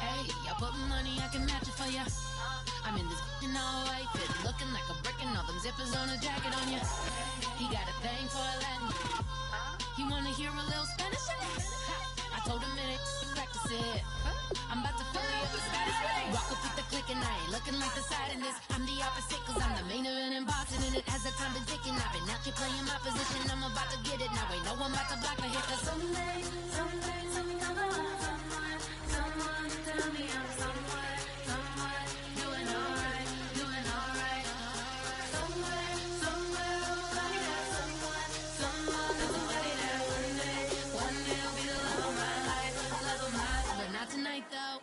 Speaker 3: Hey, I put money, I can match it for ya. I'm in this all white fit, looking like a brick and all them zippers on a jacket on ya. He got a thing for a Latin. He wanna hear a little Spanish? I told him it ain't practice it. I'm about to fill you up with status. Walk up with the click and I ain't looking like the side in this. I'm the opposite cause I'm the main event in boxing. And it has the time been ticking. I've been out here playing my position. I'm about to get it. Now ain't no one about to block my hit. Cause someday, someone come along. Someone tell me I'm someone doing alright, doing alright. Somewhere, somebody that someone is somebody that one day will be the love of my life, but not tonight though.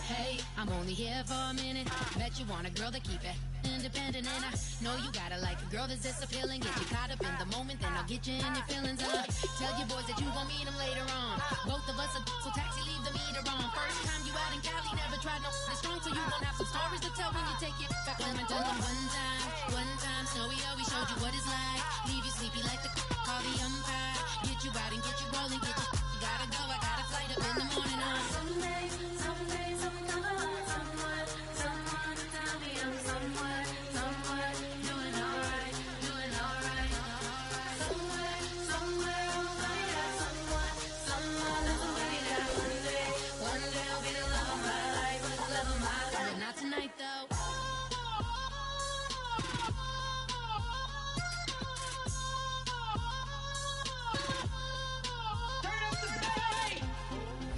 Speaker 3: Hey, I'm only here for a minute. Bet you want a girl to keep it independent, and I know you gotta like a girl that's this appealing. Get you caught up in the moment, then I'll get you in your feelings. Tell your boys that you gon' meet them later on. Both of us are so taxi, leave the meter on. First time you out in Cali, never tried no strong, so you gon' have some stories to tell when you take it back home and tell them one time, Snowy always showed you what it's like. Leave you sleepy like the call the umpire. Get you out and get you rolling, get you gotta go. I got a flight up in the morning on someday, someone come along. Someone tell me I'm someone doing alright, doing alright. Somewhere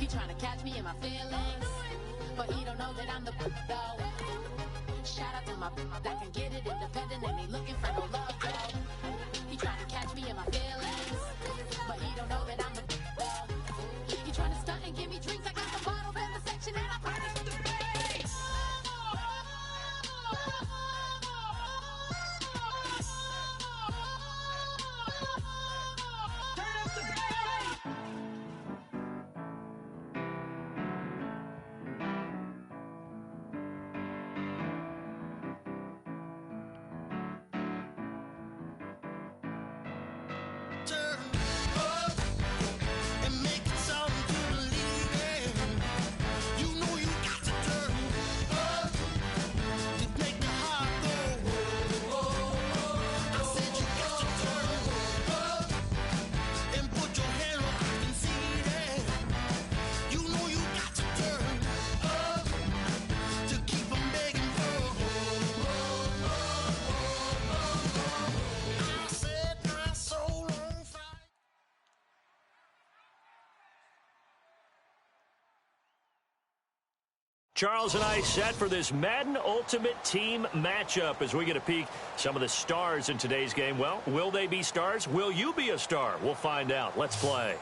Speaker 3: He trying to catch me in my feelings, but he don't know that I'm the though. Shout out to my that can get it independent and ain't looking for no love though. He trying to catch me in my feelings, but he don't know that I'm the though. He trying to stunt and give me drinks. I got the bottles in the section and I promise the face.
Speaker 2: Charles and I set for this Madden Ultimate Team matchup as we get a peek some of the stars in today's game. Well, will they be stars? Will you be a star? We'll find out. Let's play.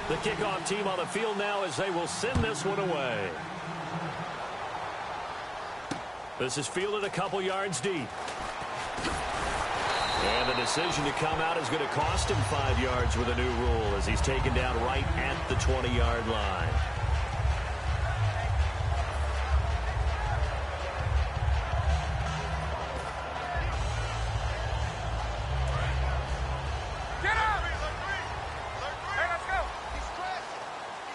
Speaker 2: The kickoff team on the field now as they will send this one away. This is fielded a couple yards deep. And the decision to come out is going to cost him 5 yards with a new rule as he's taken down right at the 20-yard line.
Speaker 5: Get up! Hey, let's go! He's dressed.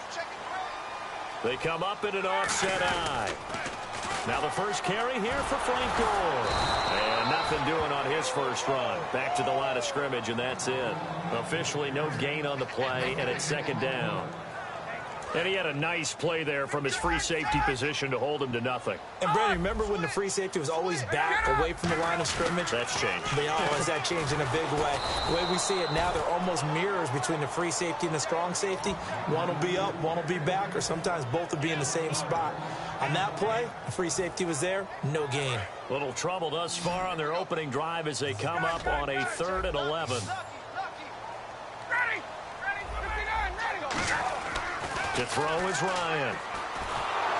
Speaker 5: He's checking grade.
Speaker 2: They come up in an offset eye. Now the first carry here for Frank Gore. And nothing doing on his first run. Back to the line of scrimmage, and that's it. Officially no gain on the play, and it's second down. And he had a nice play there from his free safety position to hold him to nothing.
Speaker 1: And, Brandon, remember when the free safety was always back away from the line of scrimmage?
Speaker 2: That's changed.
Speaker 1: But has that changed in a big way? The way we see it now, they're almost mirrors between the free safety and the strong safety. One will be up, one will be back, or sometimes both will be in the same spot. On that play, the free safety was there, no gain.
Speaker 2: Little trouble thus far on their opening drive as they come up on a 3rd and 11. To throw is Ryan.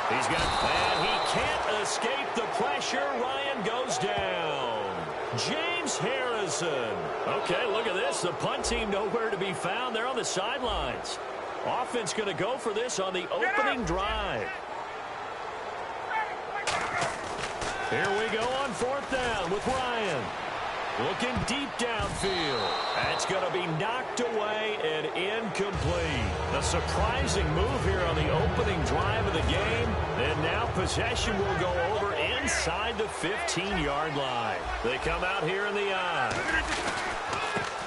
Speaker 2: He's got, and he can't escape the pressure. Ryan goes down. James Harrison. Okay, look at this. The punt team nowhere to be found. They're on the sidelines. Offense going to go for this on the opening drive. Here we go on 4th down with Ryan. Looking deep downfield. That's going to be knocked away and incomplete. A surprising move here on the opening drive of the game. And now possession will go over inside the 15-yard line. They come out here in the eye.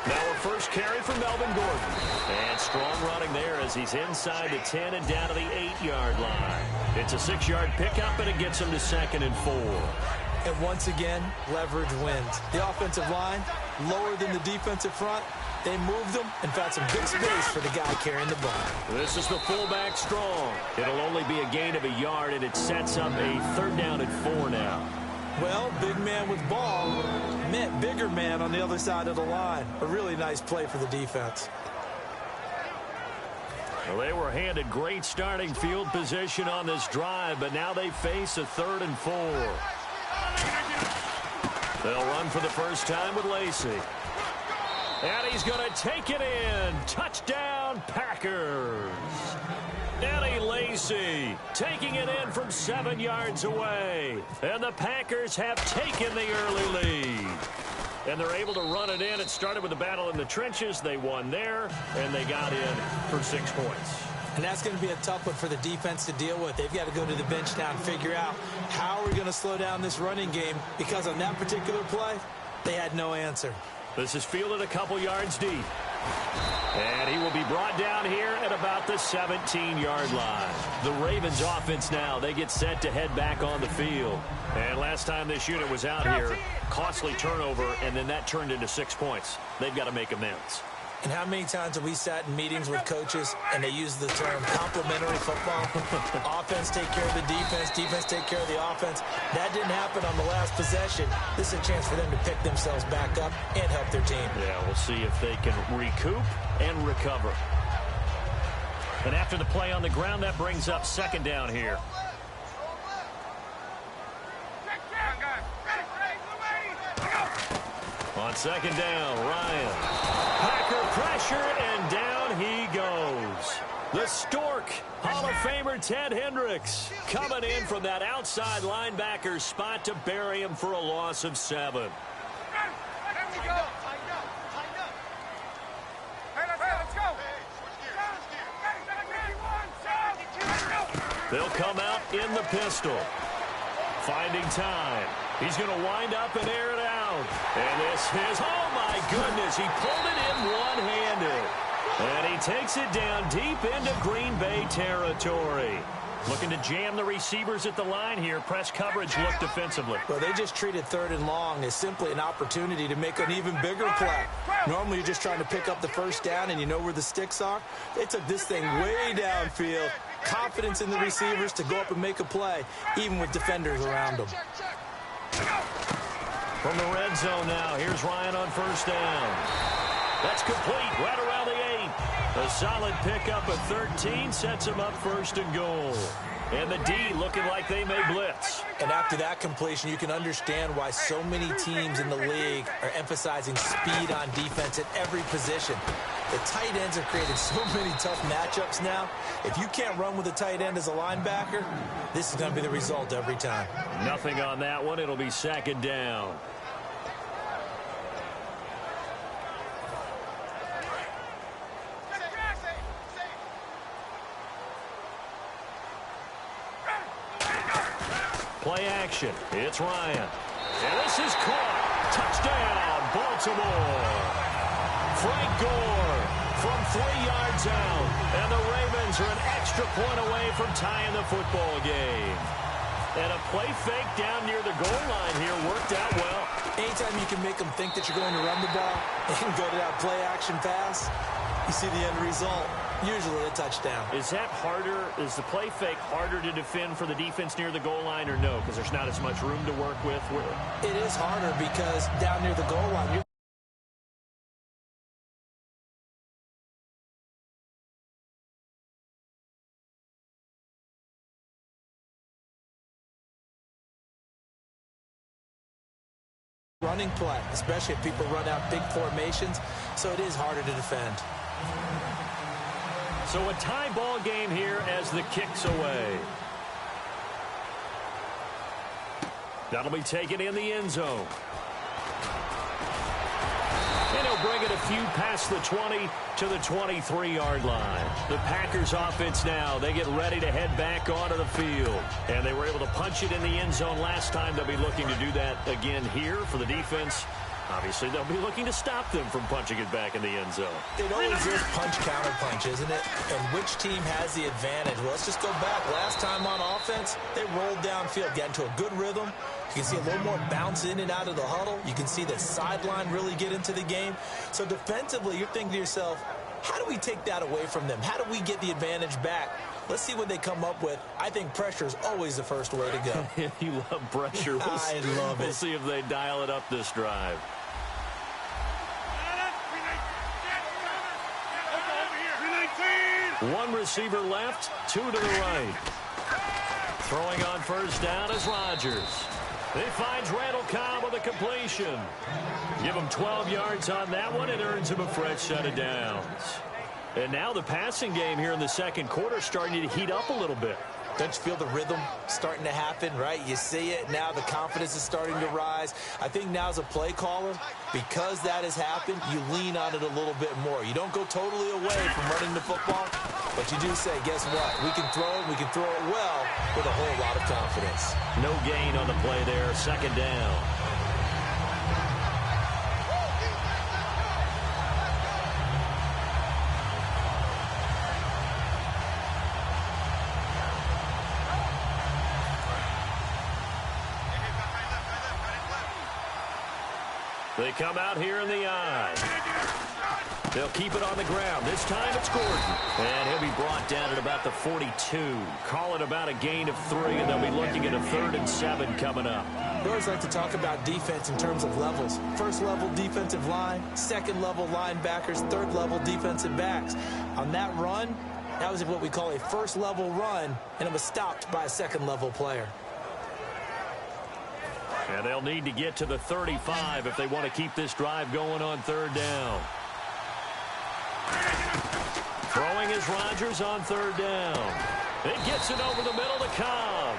Speaker 2: Now a first carry for Melvin Gordon. And strong running there as he's inside the 10 and down to the 8-yard line. It's a 6-yard pickup, and it gets him to 2nd and 4.
Speaker 1: And once again, leverage wins. The offensive line, lower than the defensive front. They moved them and found some good space for the guy carrying the ball.
Speaker 2: This is the fullback strong. It'll only be a gain of a yard, and it sets up a 3rd down and 4 now.
Speaker 1: Well, big man with ball meant bigger man on the other side of the line. A really nice play for the defense.
Speaker 2: Well, they were handed great starting field position on this drive, but now they face a 3rd and 4. They'll run for the first time with Lacey. And he's going to take it in. Touchdown, Packers. Eddie Lacy taking it in from 7 yards away. And the Packers have taken the early lead. And they're able to run it in. It started with a battle in the trenches. They won there, and they got in for 6 points.
Speaker 1: And that's going to be a tough one for the defense to deal with. They've got to go to the bench now and figure out how are we going to slow down this running game, because on that particular play, they had no answer.
Speaker 2: This is fielded a couple yards deep. And he will be brought down here at about the 17-yard line. The Ravens offense now, they get set to head back on the field. And last time this unit was out here, costly turnover, and then that turned into 6 points. They've got to make amends.
Speaker 1: And how many times have we sat in meetings with coaches and they use the term complementary football? Offense take care of the defense, defense take care of the offense. That didn't happen on the last possession. This is a chance for them to pick themselves back up and help their team.
Speaker 2: Yeah, we'll see if they can recoup and recover. And after the play on the ground, that brings up second down here. On second down, Ryan. Packer pressure, and down he goes. The Stork, Hall of Famer Ted Hendricks, coming in from that outside linebacker spot to bury him for a loss of 7.
Speaker 5: There we go. Tighten up. Tighten up. Hey, let's go.
Speaker 2: They'll come out in the pistol. Finding time. He's going to wind up and air it out. And this is, oh my goodness, he pulled it in one-handed. And he takes it down deep into Green Bay territory. Looking to jam the receivers at the line here. Press coverage look defensively.
Speaker 1: Well, they just treated third and long as simply an opportunity to make an even bigger play. Normally, you're just trying to pick up the first down and you know where the sticks are. They took this thing way downfield. Confidence in the receivers to go up and make a play, even with defenders around them.
Speaker 2: From the red zone now, here's Ryan on first down. That's complete right around the 8. A solid pickup of 13 sets him up first and goal. And the D looking like they may blitz.
Speaker 1: And after that completion, you can understand why so many teams in the league are emphasizing speed on defense at every position. The tight ends have created so many tough matchups now. If you can't run with a tight end as a linebacker, this is going to be the result every time.
Speaker 2: Nothing on that one. It'll be second down. Play action. It's Ryan. And this is caught. Touchdown, Baltimore. Frank Gore from 3 yards out. And the Ravens are an extra point away from tying the football game. And a play fake down near the goal line here worked out well.
Speaker 1: Anytime you can make them think that you're going to run the ball and go to that play action pass, you see the end result. Usually a touchdown.
Speaker 2: Is that harder? Is the play fake harder to defend for the defense near the goal line or no? Because there's not as much room to work with.
Speaker 1: It is harder because down near the goal line, you're running play, especially if people run out big formations, so it is harder to defend.
Speaker 2: So a tie ball game here as the kick's away. That'll be taken in the end zone. And he'll bring it a few past the 20 to the 23-yard line. The Packers offense now, they get ready to head back onto the field. And they were able to punch it in the end zone last time. They'll be looking to do that again here for the defense. Obviously, they'll be looking to stop them from punching it back in the end zone.
Speaker 1: It always is punch-counter-punch, isn't it? And which team has the advantage? Well, let's just go back. Last time on offense, they rolled downfield, got into a good rhythm. You can see a little more bounce in and out of the huddle. You can see the sideline really get into the game. So defensively, you're thinking to yourself, how do we take that away from them? How do we get the advantage back? Let's see what they come up with. I think pressure is always the first way to go.
Speaker 2: You love pressure.
Speaker 1: I love it.
Speaker 2: We'll see if they dial it up this drive. One receiver left, 2 to the right. Throwing on first down is Rodgers. He finds Randall Cobb with a completion. Give him 12 yards on that one. It earns him a fresh set of downs. And now the passing game here in the second quarter starting to heat up a little bit.
Speaker 1: Don't you feel the rhythm starting to happen, right? You see it now. The confidence is starting to rise. I think now as a play caller, because that has happened, you lean on it a little bit more. You don't go totally away from running the football, but you do say, guess what? We can throw it. We can throw it well with a whole lot of confidence.
Speaker 2: No gain on the play there. Second down. They come out here in the eye. They'll keep it on the ground. This time it's Gordon. And he'll be brought down at about the 42. Call it about a gain of 3, and they'll be looking at a 3rd and 7 coming up.
Speaker 1: We always like to talk about defense in terms of levels. First level defensive line, second level linebackers, third level defensive backs. On that run, that was what we call a first level run, and it was stopped by a second level player.
Speaker 2: And they'll need to get to the 35 if they want to keep this drive going on 3rd down. Throwing is Rodgers on 3rd down. It gets it over the middle to Cobb.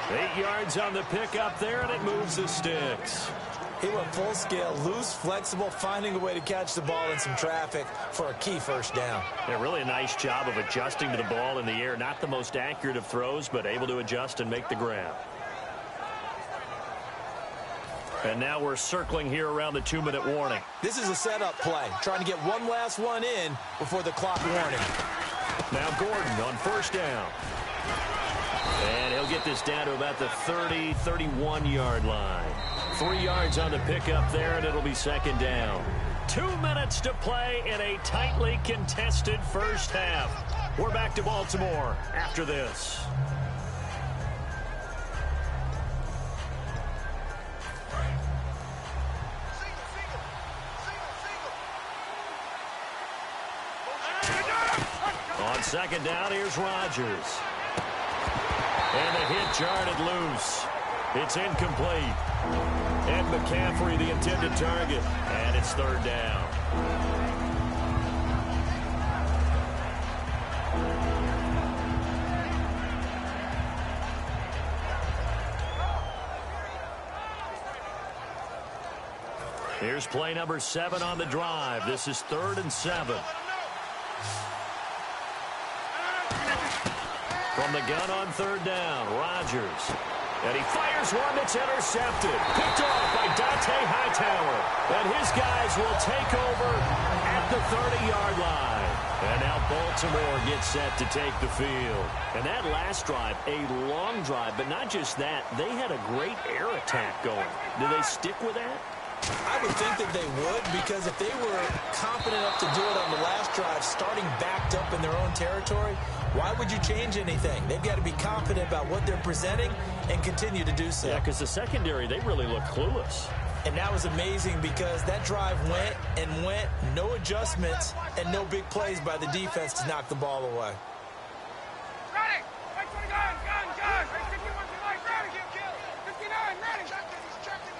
Speaker 2: 8 yards on the pickup there, and it moves the sticks.
Speaker 1: He went full scale, loose, flexible, finding a way to catch the ball in some traffic for a key first down.
Speaker 2: Yeah, really a nice job of adjusting to the ball in the air. Not the most accurate of throws, but able to adjust and make the grab. And now we're circling here around the 2-minute warning.
Speaker 1: This is a setup play, trying to get one last one in before the clock warning.
Speaker 2: Now Gordon on 1st down. And he'll get this down to about the 30, 31-yard line. 3 yards on the pickup there, and it'll be 2nd down. 2 minutes to play in a tightly contested first half. We're back to Baltimore after this. On 2nd down, here's Rodgers. And the hit jarred it loose. It's incomplete. And McCaffrey, the intended target. And it's 3rd down. Here's play number 7 on the drive. This is 3rd and 7. From the gun on 3rd down, Rodgers. And he fires one that's intercepted. Picked off by Dante Hightower. And his guys will take over at the 30-yard line. And now Baltimore gets set to take the field. And that last drive, a long drive, but not just that. They had a great air attack going. Do they stick with that?
Speaker 1: I would think that they would, because if they were confident enough to do it on the last drive, starting backed up in their own territory, why would you change anything? They've got to be confident about what they're presenting and continue to do so.
Speaker 2: Yeah, because the secondary, they really look clueless.
Speaker 1: And that was amazing because that drive went and went, no adjustments, and no big plays by the defense to knock the ball away.
Speaker 5: Ready! Wait for the gun! Gun! 51 to light! Ready! 59! Ready! He's checking!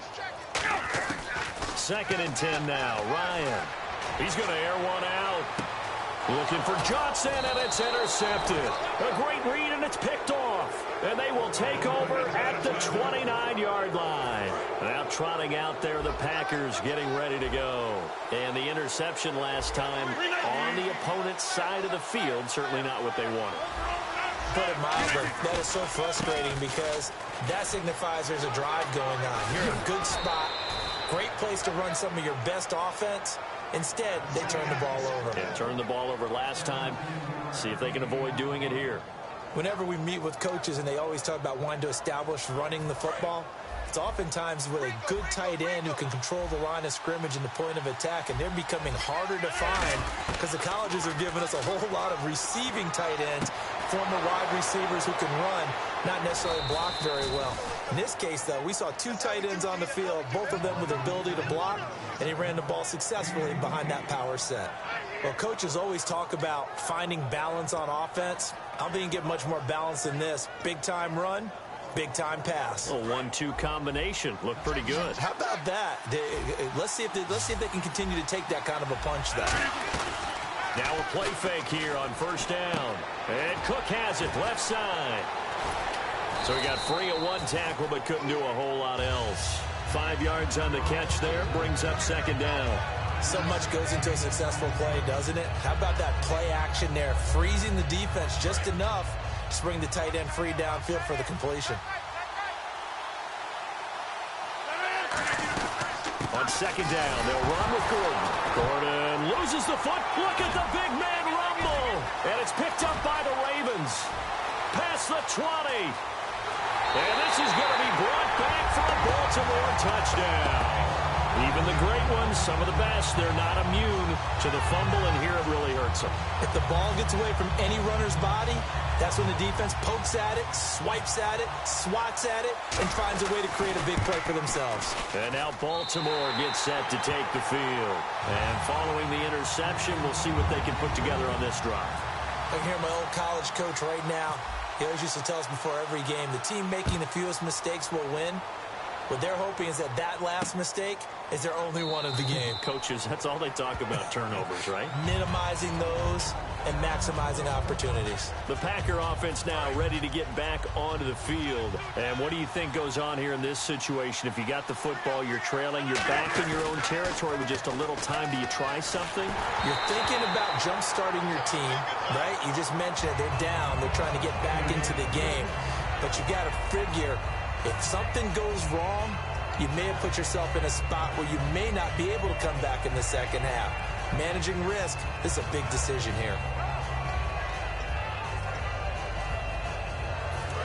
Speaker 2: 2nd and 10 now. Ryan. He's going to air one out. Looking for Johnson, and it's intercepted. A great read, and it's picked off. And they will take over at the 29-yard line. Now trotting out there, the Packers getting ready to go. And the interception last time on the opponent's side of the field, certainly not what they wanted.
Speaker 1: Put it mildly, that is so frustrating because that signifies there's a drive going on. You're in a good spot, great place to run some of your best offense. Instead, they turned the ball over.
Speaker 2: Yeah, turned the ball over last time. See if they can avoid doing it here.
Speaker 1: Whenever we meet with coaches and they always talk about wanting to establish running the football, it's oftentimes with a good tight end who can control the line of scrimmage and the point of attack, and they're becoming harder to find because the colleges are giving us a whole lot of receiving tight ends, former wide receivers who can run, not necessarily block very well. In this case, though, we saw 2 tight ends on the field, both of them with the ability to block, and he ran the ball successfully behind that power set. Well, coaches always talk about finding balance on offense. I don't think you can get much more balance than this. Big-time run, big-time pass.
Speaker 2: A 1-2 combination. Looked pretty good.
Speaker 1: How about that? Let's see if they can continue to take that kind of a punch, though.
Speaker 2: Now a play fake here on 1st down. And Cook has it left side. So he got free of 1 tackle, but couldn't do a whole lot else. 5 yards on the catch there, brings up 2nd down.
Speaker 1: So much goes into a successful play, doesn't it? How about that play action there, freezing the defense just enough to bring the tight end free downfield for the completion.
Speaker 2: On 2nd down, they'll run with Gordon. Gordon loses the foot. Look at the big man rumble. And it's picked up by the Ravens. Past the 20. And this is going to be brought back for a Baltimore touchdown. Even the great ones, some of the best, they're not immune to the fumble, and here it really hurts them.
Speaker 1: If the ball gets away from any runner's body, that's when the defense pokes at it, swipes at it, swats at it, and finds a way to create a big play for themselves.
Speaker 2: And now Baltimore gets set to take the field. And following the interception, we'll see what they can put together on this drive.
Speaker 1: I can hear my old college coach right now. He always used to tell us before every game, the team making the fewest mistakes will win. What they're hoping is that that last mistake is their only one of the game.
Speaker 2: Coaches, that's all they talk about, turnovers, right?
Speaker 1: Minimizing those and maximizing opportunities.
Speaker 2: The Packer offense now ready to get back onto the field. And what do you think goes on here in this situation? If you got the football, you're trailing, you're back in your own territory with just a little time. Do you try something?
Speaker 1: You're thinking about jump-starting your team, right? You just mentioned it. They're down. They're trying to get back into the game. But you got to figure, if something goes wrong, you may have put yourself in a spot where you may not be able to come back in the second half. Managing risk, this is a big decision here.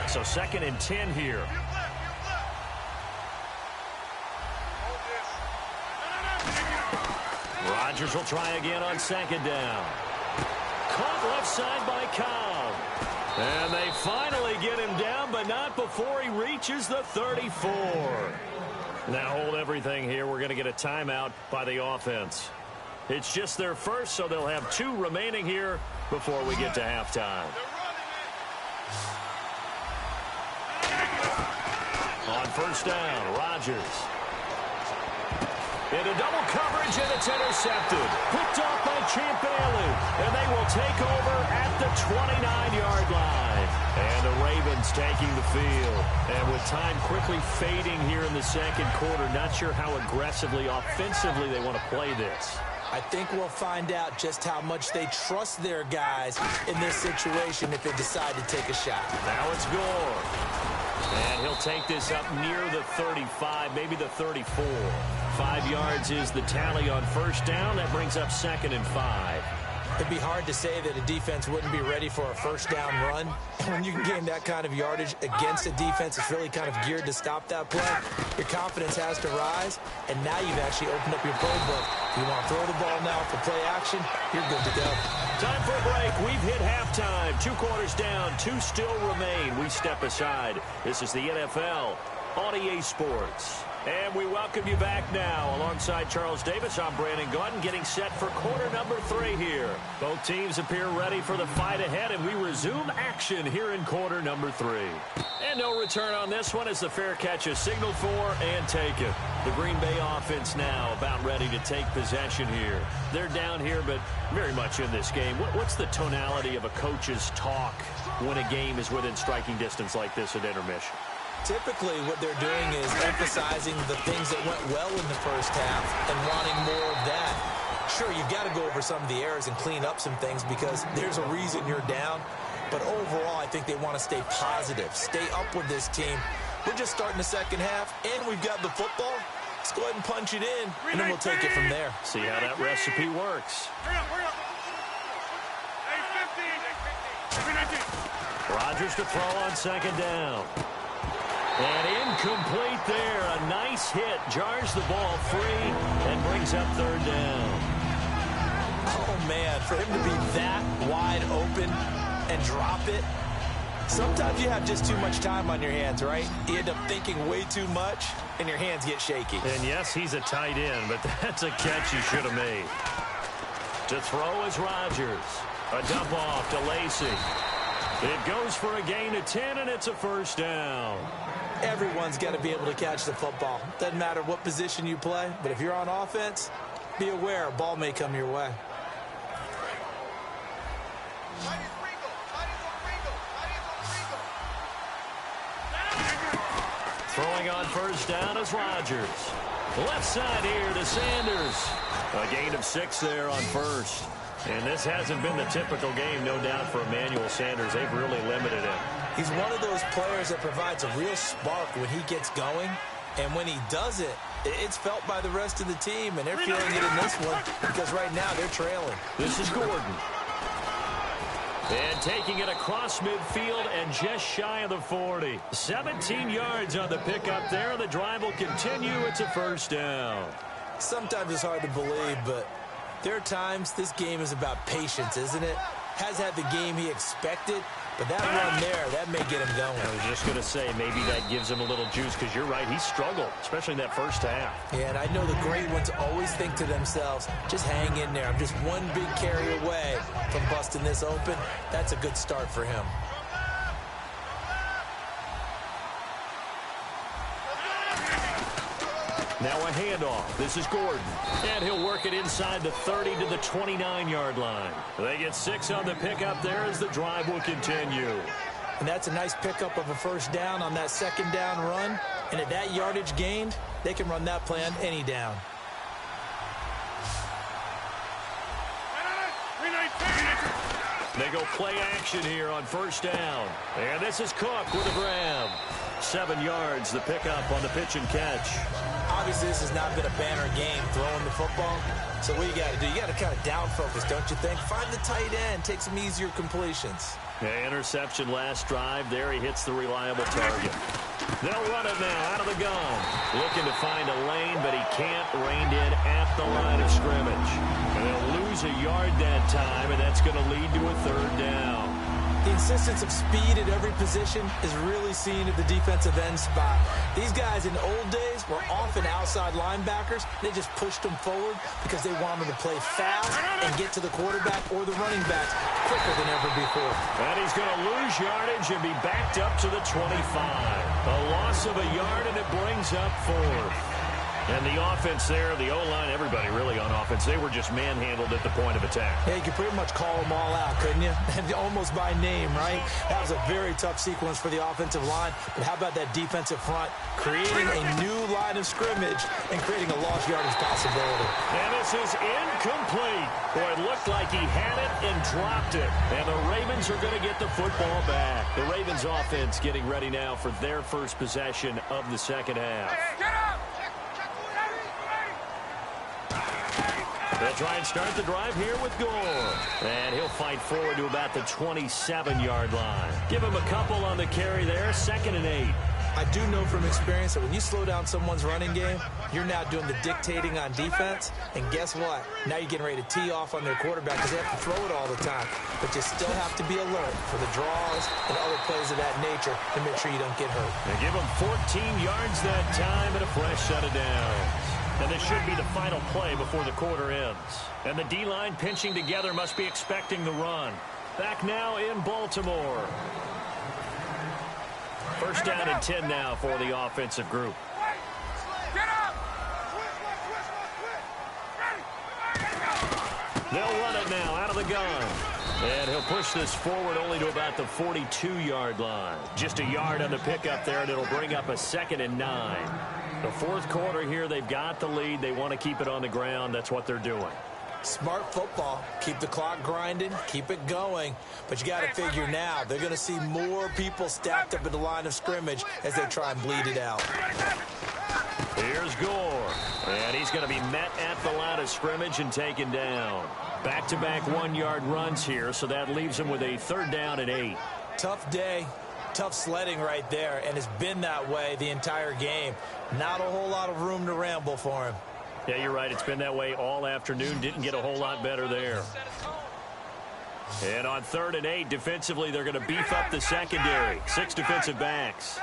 Speaker 2: So 2nd and 10 here. Rodgers will try again on 2nd down. Caught left side by Cobb. And they finally get him down, but not before he reaches the 34. Now hold everything here. We're going to get a timeout by the offense. It's just their first, so they'll have 2 remaining here before we get to halftime. On 1st down, Rodgers. Into double coverage, and it's intercepted. Picked off by Champ Bailey. And they will take over at the 29-yard line. And the Ravens taking the field. And with time quickly fading here in the 2nd quarter, not sure how aggressively, offensively they want to play this.
Speaker 1: I think we'll find out just how much they trust their guys in this situation if they decide to take a shot.
Speaker 2: Now it's Gore. And he'll take this up near the 35, maybe the 34. 5 yards is the tally on 1st down. That brings up 2nd and 5.
Speaker 1: It'd be hard to say that a defense wouldn't be ready for a 1st down run. When you can gain that kind of yardage against a defense that's really kind of geared to stop that play, your confidence has to rise, and now you've actually opened up your playbook. If you want to throw the ball now for play action, you're good to go.
Speaker 2: Time for a break. We've hit halftime. 2 quarters down, 2 still remain. We step aside. This is the NFL on EA Sports. And we welcome you back now. Alongside Charles Davis, I'm Brandon Gaudin, getting set for quarter number 3 here. Both teams appear ready for the fight ahead, and we resume action here in quarter number 3. And no return on this one as the fair catch is signaled for and taken. The Green Bay offense now about ready to take possession here. They're down here, but very much in this game. What's the tonality of a coach's talk when a game is within striking distance like this at intermission?
Speaker 1: Typically, what they're doing is emphasizing the things that went well in the 1st half and wanting more of that. Sure, you've got to go over some of the errors and clean up some things because there's a reason you're down. But overall, I think they want to stay positive, stay up with this team. We're just starting the 2nd half, and we've got the football. Let's go ahead and punch it in, and then we'll take it from there.
Speaker 2: See how that recipe works. Rodgers to throw on 2nd down. And incomplete there. A nice hit. Jars the ball free and brings up 3rd down.
Speaker 1: Oh, man, for him to be that wide open and drop it. Sometimes you have just too much time on your hands, right? You end up thinking way too much, and your hands get shaky.
Speaker 2: And, yes, he's a tight end, but that's a catch he should have made. To throw is Rodgers. A dump off to Lacy. It goes for a gain of 10, and it's a 1st down.
Speaker 1: Everyone's got to be able to catch the football. Doesn't matter what position you play, but if you're on offense, be aware a ball may come your way.
Speaker 2: Throwing on 1st down is Rodgers. Left side here to Sanders. A gain of 6 there on 1st. And this hasn't been the typical game, no doubt, for Emmanuel Sanders. They've really limited him.
Speaker 1: He's one of those players that provides a real spark when he gets going. And when he does it, it's felt by the rest of the team. And they're feeling it in this one because right now they're trailing.
Speaker 2: This is Gordon. And taking it across midfield and just shy of the 40. 17 yards on the pickup there. The drive will continue. It's a 1st down.
Speaker 1: Sometimes it's hard to believe, but there are times this game is about patience, isn't it? Has had the game he expected, but that run there, that may get him going.
Speaker 2: I was just going to say, maybe that gives him a little juice, because you're right, he struggled, especially in that first half.
Speaker 1: Yeah, and I know the great ones always think to themselves, just hang in there. I'm just one big carry away from busting this open. That's a good start for him.
Speaker 2: Now a handoff. This is Gordon. And he'll work it inside the 30 to the 29-yard line. They get 6 on the pickup there as the drive will continue.
Speaker 1: And that's a nice pickup of a first down on that second down run. And at that yardage gained, they can run that play on any down.
Speaker 2: They go play action here on first down. And this is Cook with a grab. 7 yards, the pickup on the pitch and catch.
Speaker 1: Obviously, this has not been a banner game throwing the football. So what you got to do, you got to kind of down focus, don't you think? Find the tight end, take some easier completions.
Speaker 2: Yeah, interception last drive. There he hits the reliable target. They'll run it now out of the gun. Looking to find a lane, but he can't. Reined in at the line of scrimmage. And they'll lose a yard that time, and that's going to lead to a third down.
Speaker 1: The insistence of speed at every position is really seen at the defensive end spot. These guys in the old days were often outside linebackers. They just pushed them forward because they wanted to play fast and get to the quarterback or the running backs quicker than ever before.
Speaker 2: And he's going to lose yardage and be backed up to the 25. A loss of a yard, and it brings up 4th. And the offense there, the O-line, everybody really on offense, they were just manhandled at the point of attack.
Speaker 1: Yeah, you could pretty much call them all out, couldn't you? Almost by name, right? That was a very tough sequence for the offensive line. But how about that defensive front creating a new line of scrimmage and creating a lost yardage possibility?
Speaker 2: And this is incomplete. Boy, it looked like he had it and dropped it. And the Ravens are going to get the football back. The Ravens offense getting ready now for their first possession of the second half.
Speaker 5: Get up!
Speaker 2: They'll try and start the drive here with Gore. And he'll fight forward to about the 27-yard line. Give him a couple on the carry there, 2nd and 8.
Speaker 1: I do know from experience that when you slow down someone's running game, you're now doing the dictating on defense. And guess what? Now you're getting ready to tee off on their quarterback because they have to throw it all the time. But you still have to be alert for the draws and other plays of that nature to make sure you don't get hurt.
Speaker 2: They give him 14 yards that time and a fresh set of downs. And this should be the final play before the quarter ends. And the D-line pinching together must be expecting the run. Back now in Baltimore. First down and 10 now for the offensive group.
Speaker 5: Get up!
Speaker 2: They'll run it now out of the gun. And he'll push this forward only to about the 42-yard line. Just a yard on the pickup there, and it'll bring up a 2nd and 9. The fourth quarter here, they've got the lead. They want to keep it on the ground. That's what they're doing.
Speaker 1: Smart football. Keep the clock grinding. Keep it going. But you got to figure now, they're going to see more people stacked up at the line of scrimmage as they try and bleed it out.
Speaker 2: Here's Gore. And he's going to be met at the line of scrimmage and taken down. Back-to-back 1-yard runs here, so that leaves him with a 3rd down and 8.
Speaker 1: Tough day. Tough sledding right there, and it's been that way the entire game. Not a whole lot of room to ramble for him.
Speaker 2: Yeah, you're right. It's been that way all afternoon. Didn't get a whole lot better there. And on 3rd and 8, defensively, they're going to beef up the secondary. 6 defensive backs.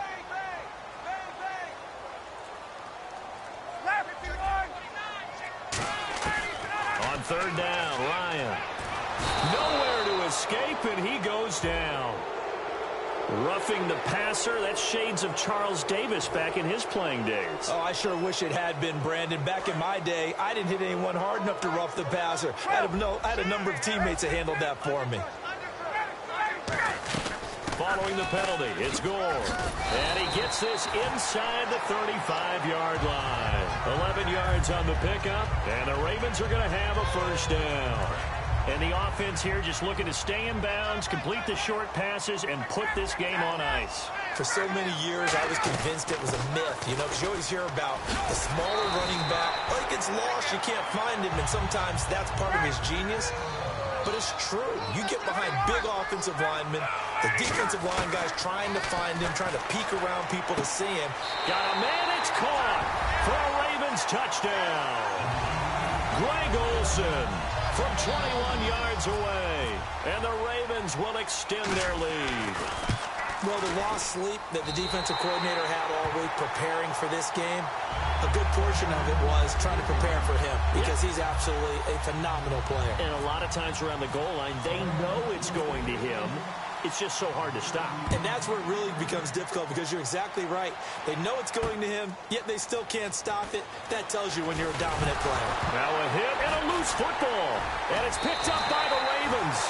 Speaker 2: On 3rd down, Ryan. Nowhere to escape, and he goes down. Roughing the passer, that's shades of Charles Davis back in his playing days.
Speaker 1: Oh, I sure wish it had been, Brandon. Back in my day, I didn't hit anyone hard enough to rough the passer. I had a number of teammates that handled that for me.
Speaker 2: Following the penalty, it's Gore. And he gets this inside the 35-yard line. 11 yards on the pickup, and the Ravens are going to have a first down. And the offense here just looking to stay in bounds, complete the short passes, and put this game on ice.
Speaker 1: For so many years, I was convinced it was a myth, because you always hear about the smaller running back. Oh, he gets lost, you can't find him, and sometimes that's part of his genius. But it's true. You get behind big offensive linemen, the defensive line guys trying to find him, trying to peek around people to see him.
Speaker 2: Got a man, it's caught for a Ravens Ravens touchdown. Greg Olsen from 21 yards away. And the Ravens will extend their lead.
Speaker 1: Well, the lost sleep that the defensive coordinator had all week preparing for this game, a good portion of it was trying to prepare for him because he's absolutely a phenomenal player.
Speaker 2: And a lot of times around the goal line, they know it's going to him. It's just so hard to stop.
Speaker 1: And that's where it really becomes difficult because you're exactly right. They know it's going to him, yet they still can't stop it. That tells you when you're a dominant player.
Speaker 2: Now a hit and a loose football. And it's picked up by the Ravens.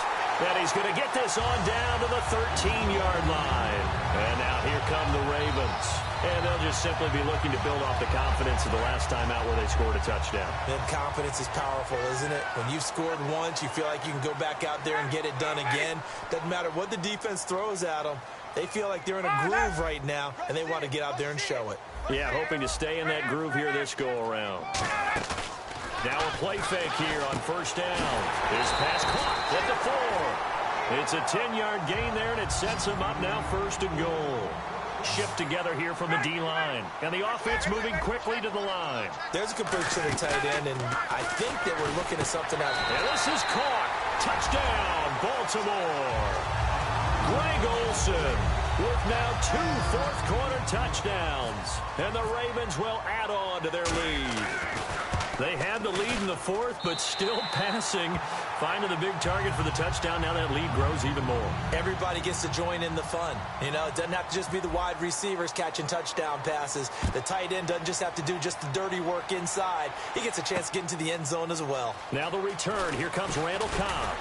Speaker 2: And he's going to get this on down to the 13-yard line. And now here come the Ravens. And they'll just simply be looking to build off the confidence of the last time out where they scored a touchdown.
Speaker 1: And confidence is powerful, isn't it? When you've scored once, you feel like you can go back out there and get it done again. Doesn't matter what the defense throws at them. They feel like they're in a groove right now, and they want to get out there and show it.
Speaker 2: Yeah, hoping to stay in that groove here this go-around. Now a play fake here on first down. His pass caught at the 4. It's a 10-yard gain there, and it sets him up now first and goal. Shift together here from the D-line. And the offense moving quickly to the line.
Speaker 1: There's a completion to the tight end, and I think that we're looking at something else.
Speaker 2: And this is caught. Touchdown, Baltimore. Greg Olsen with now 2 fourth-quarter touchdowns. And the Ravens will add on to their lead. They had the lead in the fourth, but still passing. Finding the big target for the touchdown. Now that lead grows even more.
Speaker 1: Everybody gets to join in the fun. You know, it doesn't have to just be the wide receivers catching touchdown passes. The tight end doesn't just have to do just the dirty work inside. He gets a chance to get into the end zone as well.
Speaker 2: Now the return. Here comes Randall Cobb.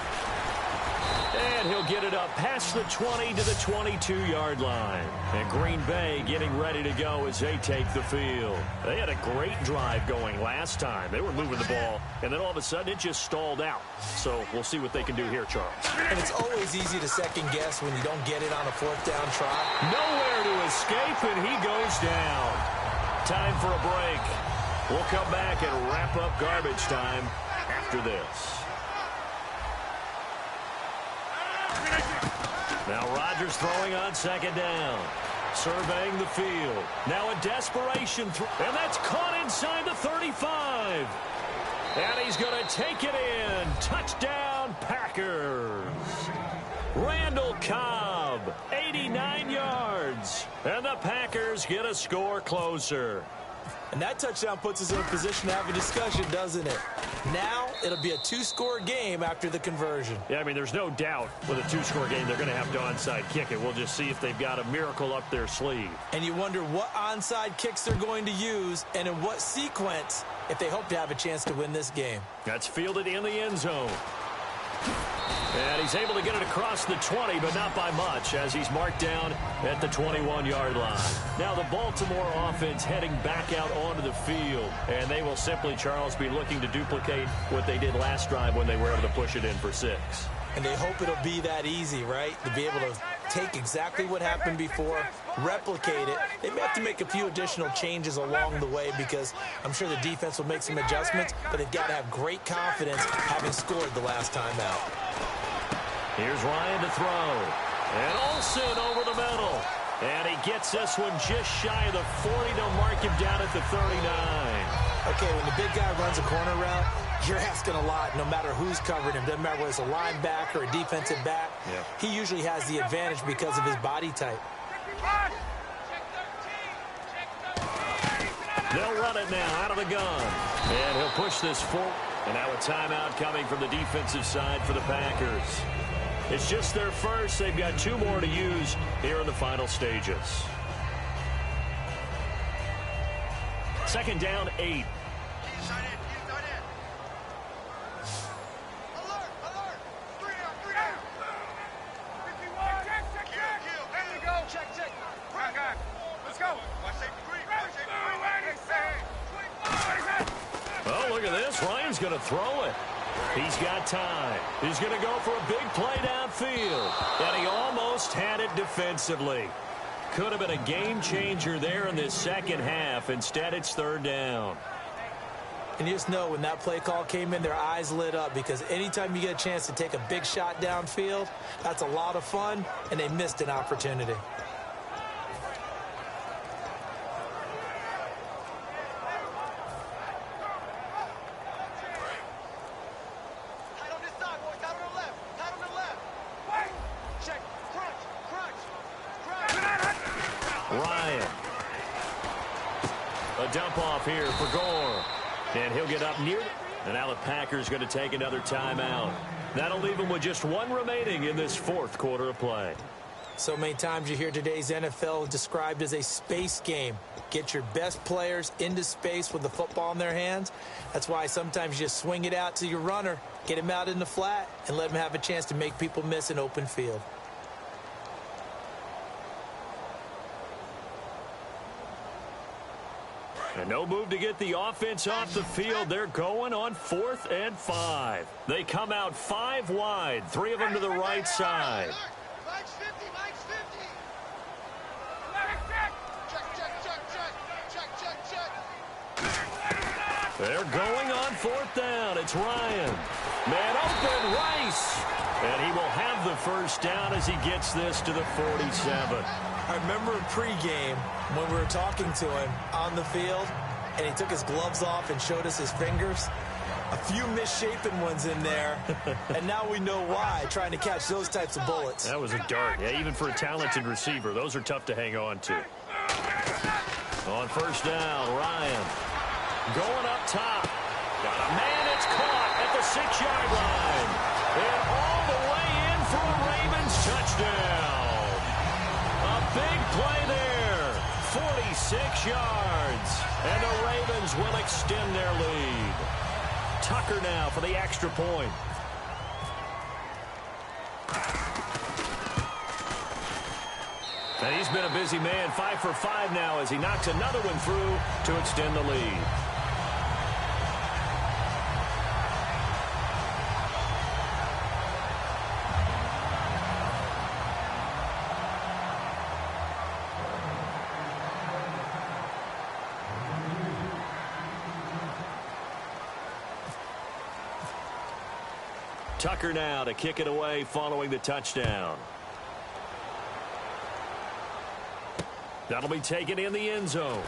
Speaker 2: And he'll get it up past the 20 to the 22-yard line. And Green Bay getting ready to go as they take the field. They had a great drive going last time. They were moving the ball, and then all of a sudden it just stalled out. So we'll see what they can do here, Charles.
Speaker 1: And it's always easy to second-guess when you don't get it on a fourth down try.
Speaker 2: Nowhere to escape, and he goes down. Time for a break. We'll come back and wrap up garbage time after this. Now Rodgers throwing on second down. Surveying the field. Now a desperation throw. And that's caught inside the 35. And he's going to take it in. Touchdown, Packers. Randall Cobb, 89 yards. And the Packers get a score closer.
Speaker 1: And that touchdown puts us in a position to have a discussion, doesn't it? Now it'll be a 2-score game after the conversion.
Speaker 2: Yeah, I mean, there's no doubt with a 2-score game they're going to have to onside kick it. We'll just see if they've got a miracle up their sleeve.
Speaker 1: And you wonder what onside kicks they're going to use and in what sequence if they hope to have a chance to win this game.
Speaker 2: That's fielded in the end zone. And he's able to get it across the 20, but not by much, as he's marked down at the 21-yard line. Now the Baltimore offense heading back out onto the field. And they will simply, Charles, be looking to duplicate what they did last drive when they were able to push it in for 6.
Speaker 1: And they hope it'll be that easy, right? To be able to take exactly what happened before, replicate it. They may have to make a few additional changes along the way because I'm sure the defense will make some adjustments, but they've got to have great confidence having scored the last time out.
Speaker 2: Here's Ryan to throw. And Olsen over the middle. And he gets this one just shy of the 40 to mark him down at the 39.
Speaker 1: Okay, when the big guy runs a corner route, you're asking a lot no matter who's covering him. Doesn't matter whether it's a linebacker or a defensive back. Yeah. He usually has the advantage because of his body type.
Speaker 2: They'll run it now out of the gun. And he'll push this forward. And now a timeout coming from the defensive side for the Packers. It's just their first. They've got 2 more to use here in the final stages. Second down, 8. Oh, look at this. Ryan's going to throw it. He's got time. He's going to go for a big play downfield. And he almost had it defensively. Could have been a game changer there in this second half. Instead, it's third down.
Speaker 1: And you just know when that play call came in, their eyes lit up because anytime you get a chance to take a big shot downfield, that's a lot of fun, and they missed an opportunity.
Speaker 2: dump off here for Gore. And he'll get up near, and now the Packers going to take another timeout. That'll leave them with just one remaining in this fourth quarter of play.
Speaker 1: So many times you hear today's NFL described as a space game. Get your best players into space with the football in their hands. That's why sometimes you just swing it out to your runner, get him out in the flat, and let him have a chance to make people miss an open field.
Speaker 2: And no move to get the offense off the field. They're going on 4th and 5. They come out 5 wide, 3 of them to the right side.
Speaker 5: Mike's 50, Mike's 50. Check.
Speaker 2: They're going on 4th down. It's Ryan. Man open, Rice. And he will have the first down as he gets this to the 47.
Speaker 1: I remember pregame when we were talking to him on the field, and he took his gloves off and showed us his fingers. A few misshapen ones in there, and now we know why, trying to catch those types of bullets.
Speaker 2: That was a dart. Yeah, even for a talented receiver, those are tough to hang on to. On first down, Ryan going up top. Got a man, it's caught at the 6-yard line. And all the way in for a Ravens touchdown. A big play there. 46 yards. And the Ravens will extend their lead. Tucker now for the extra point. And he's been a busy man, 5 for 5 now as he knocks another one through to extend the lead. Tucker now to kick it away following the touchdown. That'll be taken in the end zone.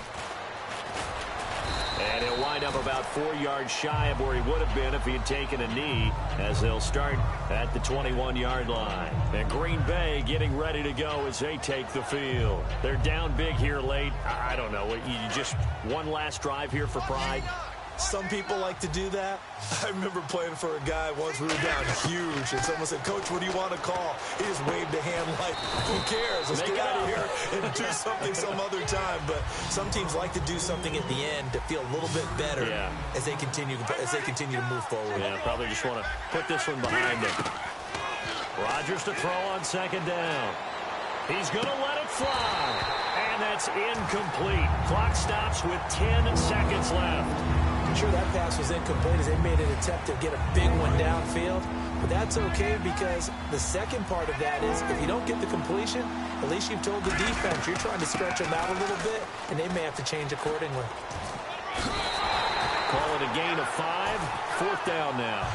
Speaker 2: And he'll wind up about 4 yards shy of where he would have been if he had taken a knee, as they'll start at the 21-yard line. And Green Bay getting ready to go as they take the field. They're down big here late. I don't know. You just one last drive here for pride.
Speaker 1: Some people like to do that. I remember playing for a guy once. We were down huge, and someone said, "Coach, what do you want to call?" He just waved a hand like, "Who cares? Let's get out of here and do something some other time." But some teams like to do something at the end to feel a little bit better as they continue to move forward.
Speaker 2: Yeah, probably just want to put this one behind them. Rodgers to throw on second down. He's going to let it fly. And that's incomplete. Clock stops with 10 seconds left.
Speaker 1: I'm sure that pass was incomplete as they made an attempt to get a big one downfield. But that's okay because the second part of that is if you don't get the completion, at least you've told the defense you're trying to stretch them out a little bit, and they may have to change accordingly.
Speaker 2: Call it a gain of 5. 4th down now.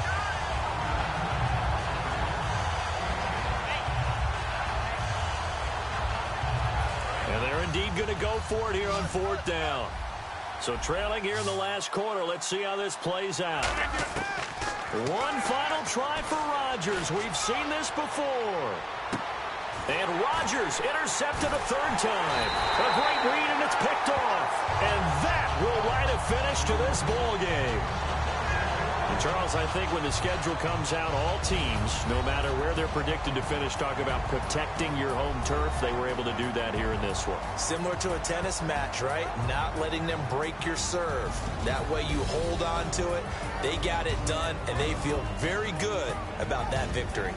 Speaker 2: And they're indeed going to go for it here on 4th down. So trailing here in the last quarter. Let's see how this plays out. One final try for Rodgers. We've seen this before. And Rodgers intercepted a 3rd time. A great read, and it's picked off. And that will write a finish to this ball game. And Charles, I think when the schedule comes out, all teams, no matter where they're predicted to finish, talk about protecting your home turf. They were able to do that here in this one.
Speaker 1: Similar to a tennis match, right? Not letting them break your serve. That way you hold on to it. They got it done, and they feel very good about that victory.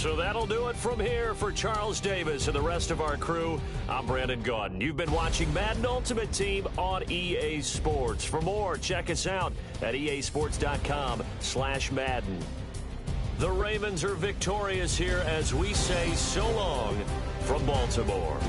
Speaker 2: So that'll do it from here for Charles Davis and the rest of our crew. I'm Brandon Gaudin. You've been watching Madden Ultimate Team on EA Sports. For more, check us out at easports.com/Madden. The Ravens are victorious here as we say so long from Baltimore.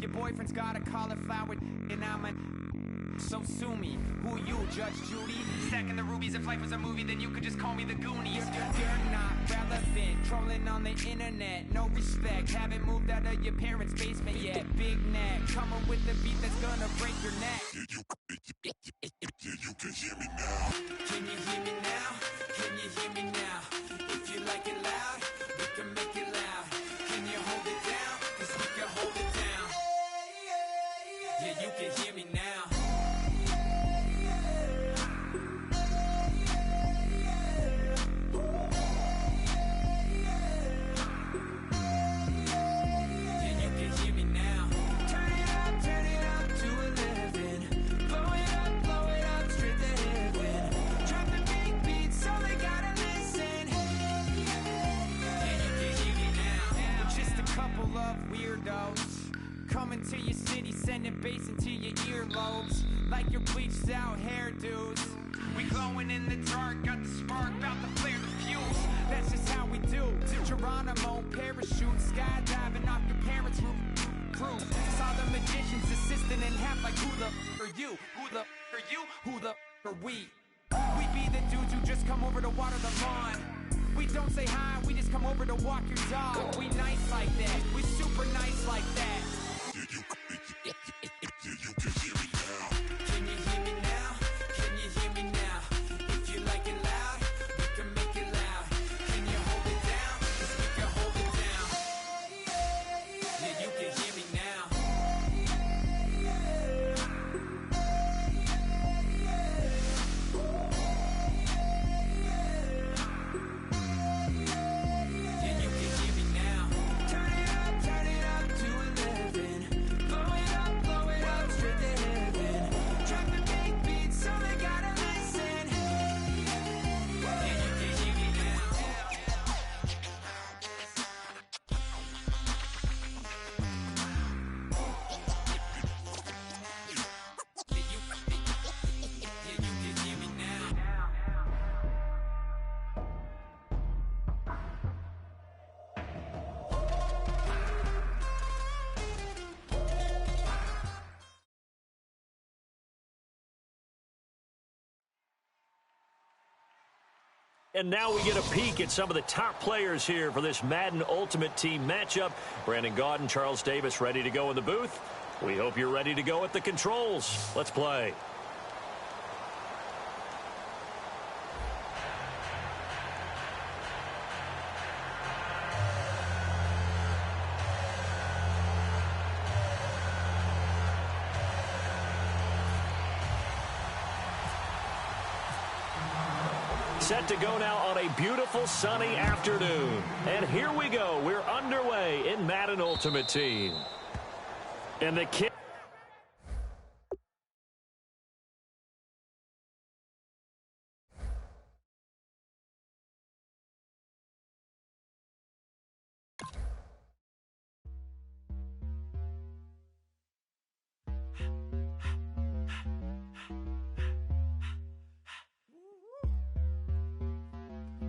Speaker 7: Your boyfriend's got a cauliflower and I'm a... So sue me. Who you, Judge Judy? Stacking the rubies. If life was a movie, then you could just call me the Goonies. You're not relevant. Trolling on the internet. No respect. Haven't moved out of your parents' basement yet. Big neck. Coming with the beat that's gonna break your neck. You can hear me now. Can you hear me now? Can you hear me now? If you like it loud, we can make it loud. Can you hold it down? 'Cause we can hold it down. Yeah, you can hear me now. Yeah, you can hear me now. Turn it up to 11. Blow it up straight to heaven. Drop the big beat so they gotta listen. Yeah, you can hear me now. We're just a couple of weirdos coming to your city, sending bass into your earlobes like your bleached out hairdos. We glowing in the dark, got the spark, about to flare the fuse. That's just how we do. Geronimo, parachute, skydiving off your parents' roof. Crew saw the magician's assistant in half like who the are you? Who the are you? Who the are we? We be the dudes who just come over to water the lawn. We don't say hi, we just come over to walk your dog. We nice like that, we super nice like that. You can hear me now. Can you hear me now? Can you hear me now? If you like it loud, we can make it loud. Can you hold it down? 'Cause we can hold it down. Yeah, you can hear me now. Yeah, you can hear me now. Turn it up to 11. Blow it up straight to heaven. Drop the big beat so they gotta listen. Yeah, you can hear me now. Yeah, you can hear me now.
Speaker 2: And now we get a peek at some of the top players here for this Madden Ultimate Team matchup. Brandon Gaudin, Charles Davis ready to go in the booth. We hope you're ready to go at the controls. Let's play. Set to go now on a beautiful sunny afternoon. And here we go. We're underway in Madden Ultimate Team. And the kick.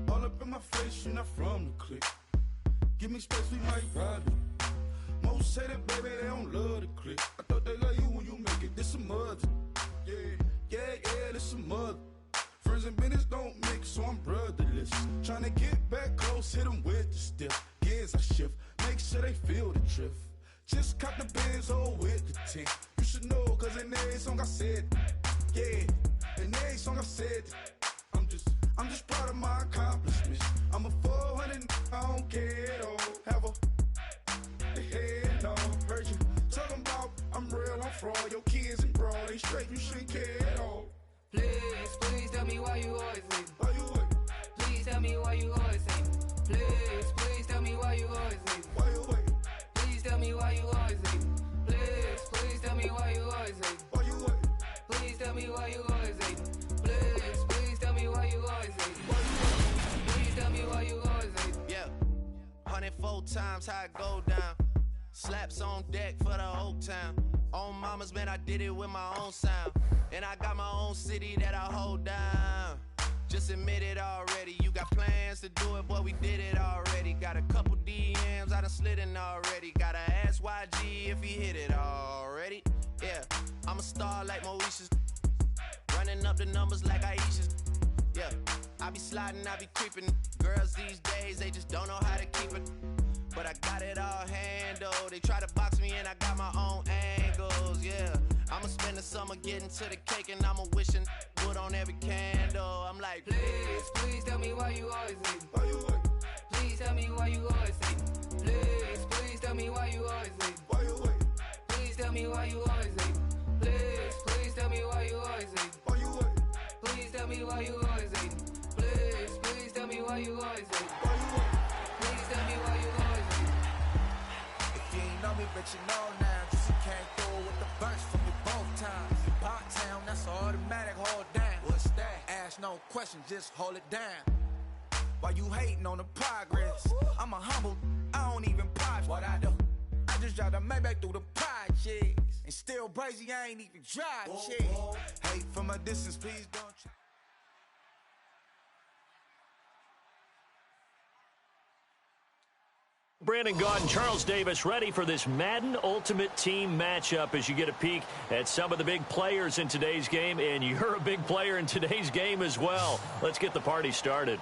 Speaker 8: All up in my face, you're not from the clique. Give me space, we might ride it. Most say that, baby, they don't love the clique. I thought they love you when you make it. This some mother. Yeah, this some mother. Friends and business don't mix, so I'm brotherless. Trying to get back close, hit them with the stiff. Gears I shift, make sure they feel the drift. Just cop the Benz, oh, with the tint. You should know, cause in every song I said, yeah, in every song I said, I'm just proud of my accomplishments. I'm a 400, I don't care at all. Have a head on. Heard you talking about I'm real, I'm fraud. Your kids and broad, they straight, you shouldn't care at all.
Speaker 9: Please tell me why you always leave.
Speaker 8: Why you wait?
Speaker 9: Please tell me why you always leave. Please tell me why you always leave.
Speaker 8: Why you wait?
Speaker 9: Please me why you always hate me. Please tell me why you always hate me.
Speaker 8: Why you wait?
Speaker 9: Please tell me why you always hate me. Please tell me why you always hate me. Please tell me why you always hate me.
Speaker 6: Yeah, 104 times how it go down. Slaps on deck for the whole town. On mamas, man, I did it with my own sound. And I got my own city that I hold down. Just admit it already. You got plans to do it, boy, we did it already. Got a couple DMs, I done slid in already. Gotta ask YG if he hit it already. Yeah, I'm a star like Moesha's. Running up the numbers like Aisha's. Yeah, I be sliding, I be creeping. Girls these days, they just don't know how to keep it. But I got it all handled. They try to box me in, I got my own angles, yeah. I'ma spend the summer getting to the cake and I'ma wishing wood on every candle. I'm like,
Speaker 9: Please tell me why you always hate me.
Speaker 8: Why you wait?
Speaker 9: Please tell me why you always hate me. Please tell me why you always hate me.
Speaker 8: Why you wait?
Speaker 9: Please tell me why you always hate me. Please tell me why you always hate me.
Speaker 8: Why you wait?
Speaker 9: Please tell me why you always hate me. Please tell me why you always hate me.
Speaker 8: Why you wait?
Speaker 9: Please tell me why you always hate me.
Speaker 10: If you ain't know me, but you know now. Just you came through with the burst from me both times. Pop town, that's automatic, hold down. What's that? Ask no questions, just hold it down. Why you hating on the progress? I'm a humble, I don't even pop. What I do? I just drive the Maybach through the projects. And still crazy, I ain't even drive shit. Hate from a distance, please don't you.
Speaker 2: Brandon Gaudin, Charles Davis ready for this Madden Ultimate Team matchup as you get a peek at some of the big players in today's game, and you're a big player in today's game as well. Let's get the party started.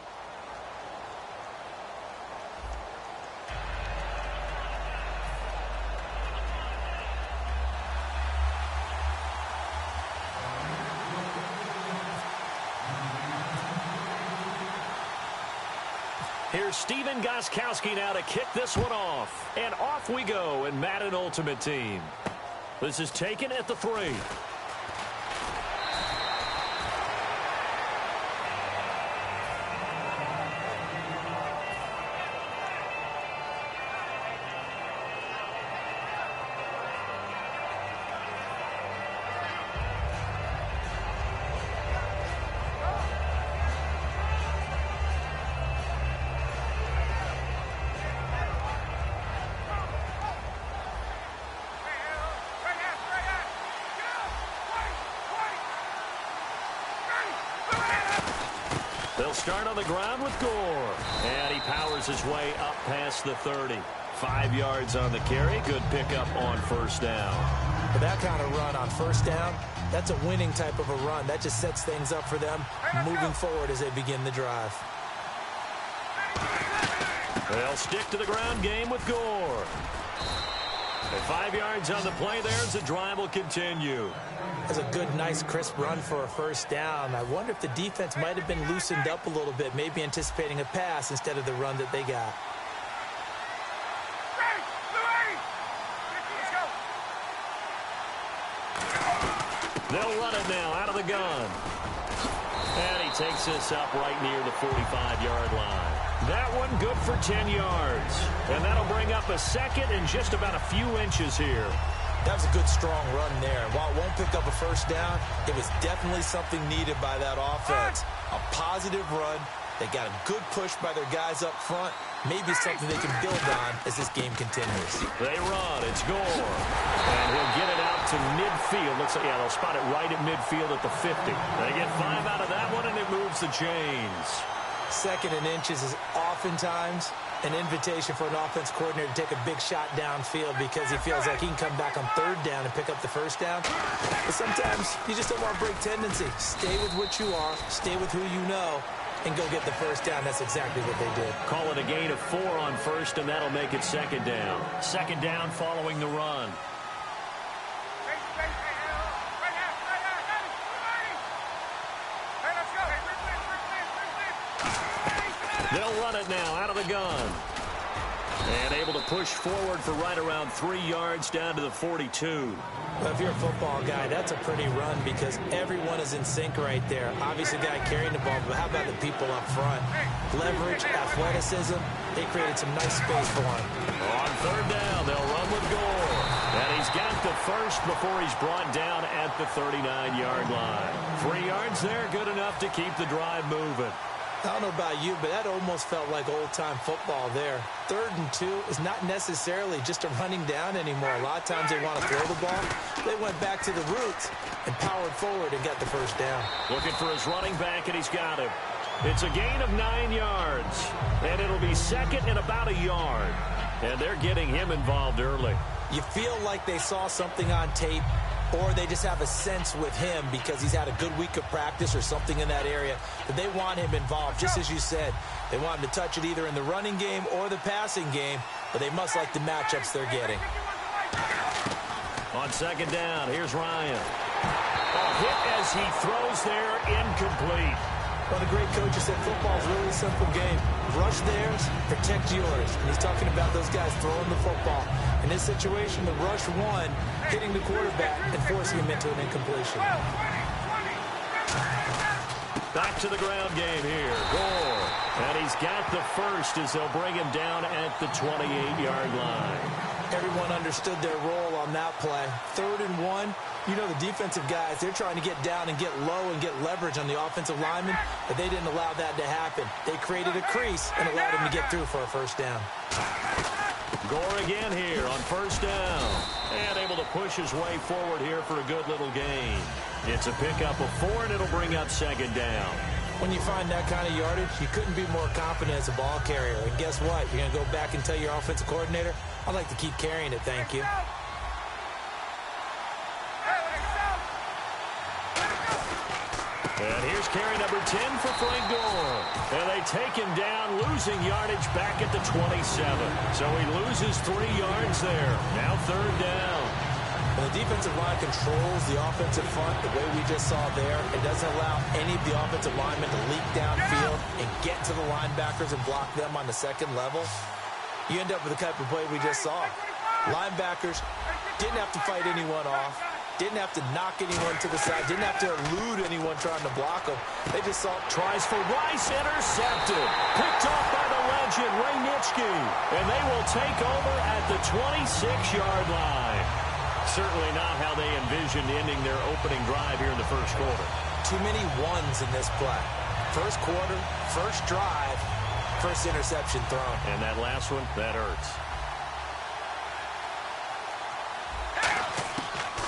Speaker 2: Here's Steven Gostkowski now to kick this one off. And off we go in Madden Ultimate Team. This is taken at the 3. They'll start on the ground with Gore. And he powers his way up past the 30. 5 yards on the carry. Good pickup on first down.
Speaker 1: But that kind of run on first down, that's a winning type of a run. That just sets things up for them moving forward as they begin the drive.
Speaker 2: They'll stick to the ground game with Gore. And 5 yards on the play there as the drive will continue.
Speaker 1: That's a good, nice, crisp run for a first down. I wonder if the defense might have been loosened up a little bit, maybe anticipating a pass instead of the run that they got.
Speaker 2: They'll run it now out of the gun. And he takes this up right near the 45-yard line. That one good for 10 yards. And that'll bring up a second and just about a few inches here.
Speaker 1: That was a good, strong run there. And while it won't pick up a first down, it was definitely something needed by that offense. A positive run. They got a good push by their guys up front. Maybe something they can build on as this game continues.
Speaker 2: They run. It's Gore. And he'll get it out to midfield. Looks like, yeah, they'll spot it right at midfield at the 50. They get 5 out of that one, and it moves the chains.
Speaker 1: Second and inches is oftentimes an invitation for an offense coordinator to take a big shot downfield because he feels like he can come back on third down and pick up the first down. But sometimes you just don't want to break tendency. Stay with what you are, stay with who you know, and go get the first down. That's exactly what they did.
Speaker 2: Call it a gain of 4 on first, and that'll make it second down. Second down following the run. They'll run it now out of the gun. And able to push forward for right around 3 yards down to the 42.
Speaker 1: Well, if you're a football guy, that's a pretty run because everyone is in sync right there. Obviously, the guy carrying the ball, but how about the people up front? Leverage, athleticism, they created some nice space for him.
Speaker 2: On third down, they'll run with Gore. And he's got the first before he's brought down at the 39-yard line. 3 yards there, good enough to keep the drive moving.
Speaker 1: I don't know about you, but that almost felt like old-time football there. 3rd and 2 is not necessarily just a running down anymore. A lot of times they want to throw the ball. They went back to the roots and powered forward and got the first down.
Speaker 2: Looking for his running back, and he's got him. It's a gain of 9 yards, and it'll be second and about a yard. And they're getting him involved early.
Speaker 1: You feel like they saw something on tape, or they just have a sense with him because he's had a good week of practice or something in that area that they want him involved. Just as you said, they want him to touch it either in the running game or the passing game, but they must like the matchups they're getting.
Speaker 2: On second down, here's Ryan. A hit as he throws there, incomplete.
Speaker 1: Well, the great coach said football's really a simple game. Rush theirs, protect yours. And he's talking about those guys throwing the football. In this situation, the rush one, hitting the quarterback and forcing him into an incompletion.
Speaker 2: Back to the ground game here. Gore. And he's got the first as they'll bring him down at the 28-yard line.
Speaker 1: Everyone understood their role on that play. 3rd and 1. You know the defensive guys, they're trying to get down and get low and get leverage on the offensive lineman, but they didn't allow that to happen. They created a crease and allowed him to get through for a first down.
Speaker 2: Gore again here on first down. And able to push his way forward here for a good little gain. It's a pickup of 4, and it'll bring up second down.
Speaker 1: When you find that kind of yardage, you couldn't be more confident as a ball carrier. And guess what? You're going to go back and tell your offensive coordinator, I'd like to keep carrying it, thank you.
Speaker 2: And here's carry number 10 for Frank Gore. And they take him down, losing yardage back at the 27. So he loses 3 yards there. Now third down.
Speaker 1: When the defensive line controls the offensive front the way we just saw there, it doesn't allow any of the offensive linemen to leak downfield and get to the linebackers and block them on the second level. You end up with the type of play we just saw. Linebackers didn't have to fight anyone off. Didn't have to knock anyone to the side. Didn't have to elude anyone trying to block them. They just saw
Speaker 2: tries for Rice, intercepted. Picked off by the legend, Ray Nitschke. And they will take over at the 26-yard line. Certainly not how they envisioned ending their opening drive here in the first quarter.
Speaker 1: Too many ones in this play. First quarter, first drive, first interception thrown.
Speaker 2: And that last one, that hurts.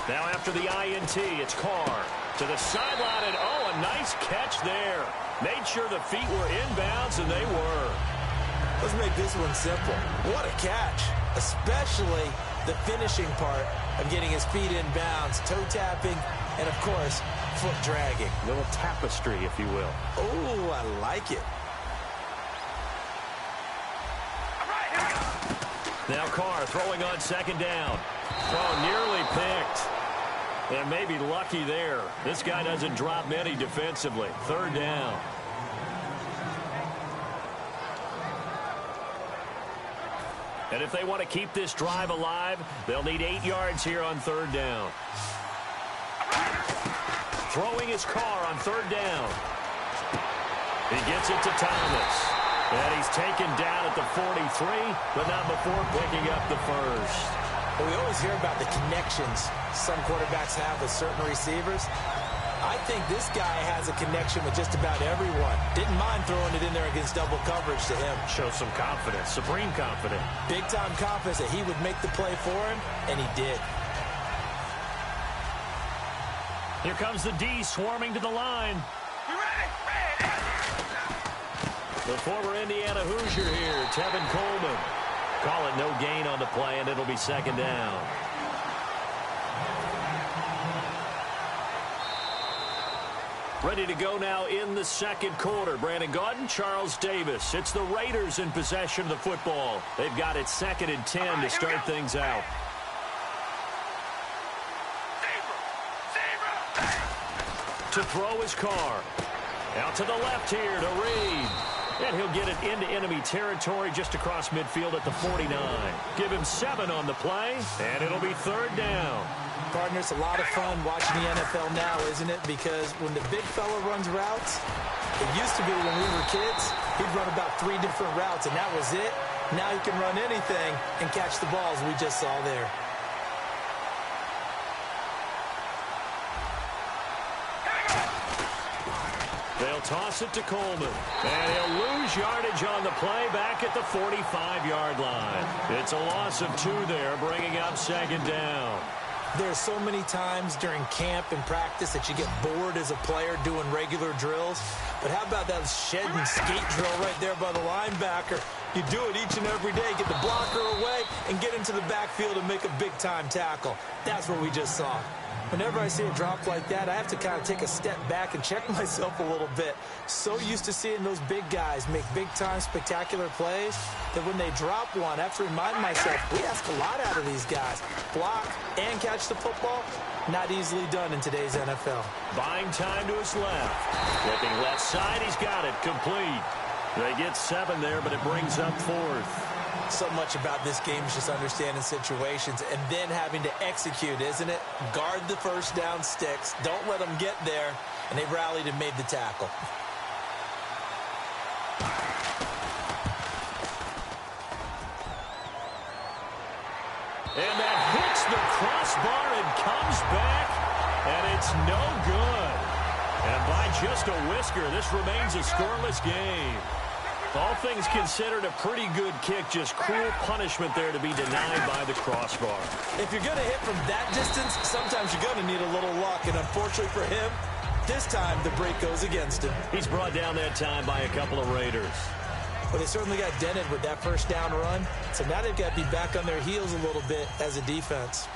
Speaker 2: Now after the INT, it's Carr to the sideline, and oh, a nice catch there. Made sure the feet were inbounds, and they were.
Speaker 1: Let's make this one simple. What a catch, especially the finishing part of getting his feet in bounds, toe tapping, and of course, foot dragging.
Speaker 2: A little tapestry, if you will.
Speaker 1: Oh, I like it.
Speaker 2: Now Carr throwing on second down. Oh, nearly picked. And maybe lucky there. This guy doesn't drop many defensively. Third down. And if they want to keep this drive alive, they'll need 8 yards here on third down. Throwing his Carr on third down. He gets it to Thomas. And he's taken down at the 43, but not before picking up the first.
Speaker 1: Well, we always hear about the connections some quarterbacks have with certain receivers. I think this guy has a connection with just about everyone. Didn't mind throwing it in there against double coverage to him.
Speaker 2: Shows some confidence, supreme confidence.
Speaker 1: Big-time confidence that he would make the play for him, and he did.
Speaker 2: Here comes the D swarming to the line. The former Indiana Hoosier here, Tevin Coleman. Call it no gain on the play, and it'll be second down. Ready to go now in the second quarter. Brandon Gaudin, Charles Davis. It's the Raiders in possession of the football. They've got it 2nd and 10 to start things out. To throw his Carr. Out to the left here to Reed. And he'll get it into enemy territory just across midfield at the 49. Give him 7 on the play, and it'll be 3rd down.
Speaker 1: Partner, it's a lot of fun watching the NFL now, isn't it? Because when the big fella runs routes, it used to be when we were kids, he'd run about 3 different routes, and that was it. Now he can run anything and catch the balls we just saw there.
Speaker 2: They'll toss it to Coleman. And he'll lose yardage on the play back at the 45-yard line. It's a loss of 2 there, bringing up 2nd down.
Speaker 1: There's so many times during camp and practice that you get bored as a player doing regular drills. But how about that shed and skate drill right there by the linebacker? You do it each and every day. Get the blocker away and get into the backfield and make a big-time tackle. That's what we just saw. Whenever I see a drop like that, I have to kind of take a step back and check myself a little bit. So used to seeing those big guys make big-time spectacular plays that when they drop one, I have to remind myself, we ask a lot out of these guys. Block and catch the football, not easily done in today's NFL.
Speaker 2: Buying time to his left. Flipping left side, he's got it. Complete. They get 7 there, but it brings up 4th.
Speaker 1: So much about this game is just understanding situations and then having to execute, isn't it? Guard the first down sticks. Don't let them get there. And they rallied and made the tackle.
Speaker 2: And that hits the crossbar and comes back. And it's no good. And by just a whisker, this remains a scoreless game. All things considered, a pretty good kick. Just cruel punishment there to be denied by the crossbar.
Speaker 1: If you're going to hit from that distance, sometimes you're going to need a little luck. And unfortunately for him, this time the break goes against him.
Speaker 2: He's brought down that time by a couple of Raiders.
Speaker 1: Well, they certainly got dented with that first down run. So now they've got to be back on their heels a little bit as a defense.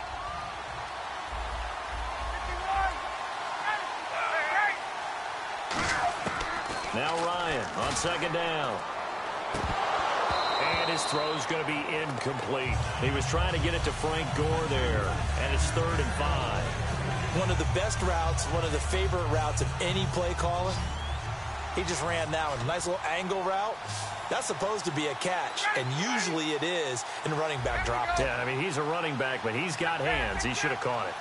Speaker 2: Now Ryan on 2nd down. And his throw's going to be incomplete. He was trying to get it to Frank Gore there. And it's 3rd and 5.
Speaker 1: One of the best routes, one of the favorite routes of any play caller. He just ran that one. Nice little angle route. That's supposed to be a catch, and usually it is, and the running back dropped it.
Speaker 2: Yeah, I mean, he's a running back, but he's got hands. He should have caught it.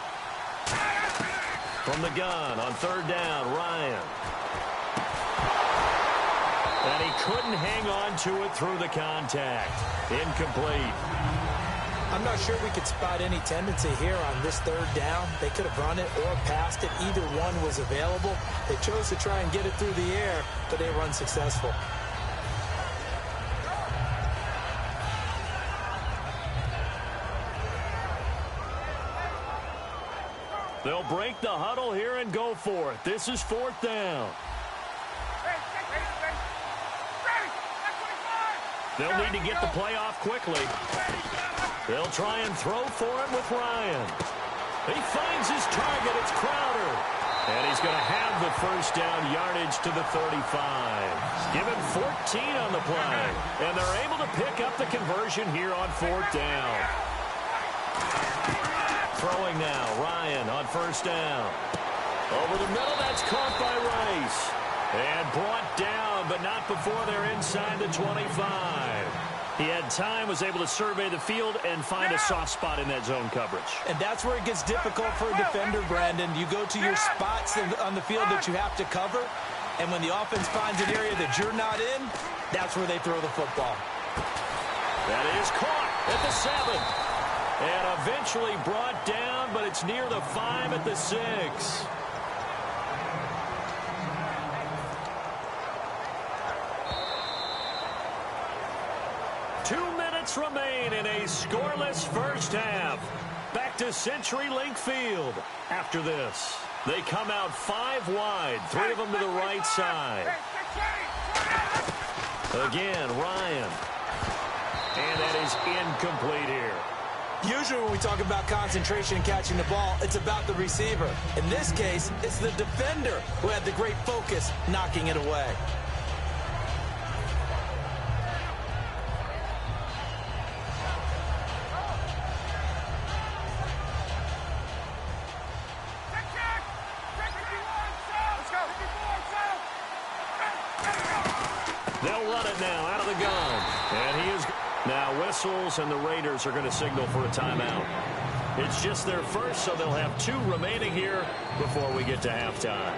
Speaker 2: From the gun on 3rd down, Ryan. And he couldn't hang on to it through the contact. Incomplete.
Speaker 1: I'm not sure we could spot any tendency here on this 3rd down. They could have run it or passed it. Either one was available. They chose to try and get it through the air, but they were unsuccessful.
Speaker 2: They'll break the huddle here and go for it. This is 4th down. They'll need to get the play off quickly. They'll try and throw for it with Ryan. He finds his target. It's Crowder. And he's going to have the first down yardage to the 35. Give him 14 on the play. And they're able to pick up the conversion here on 4th down. Throwing now, Ryan on 1st down. Over the middle, that's caught by Rice. And brought down, but not before they're inside the 25. He had time, was able to survey the field and find a soft spot in that zone coverage.
Speaker 1: And that's where it gets difficult for a defender, Brandon. You go to your spots on the field that you have to cover, and when the offense finds an area that you're not in, that's where they throw the football.
Speaker 2: That is caught at the 7. And eventually brought down, but it's near the 5 at the 6. Remain in a scoreless first half. Back to CenturyLink Field. After this, they come out 5 wide, 3 of them to the right side. Again, Ryan. And that is incomplete here.
Speaker 1: Usually when we talk about concentration and catching the ball, it's about the receiver. In this case, it's the defender who had the great focus knocking it away.
Speaker 2: They'll They'll run it now out of the gun. And he is now whistles, and the Raiders are going to signal for a timeout. It's just their first, so they'll have 2 remaining here before we get to halftime.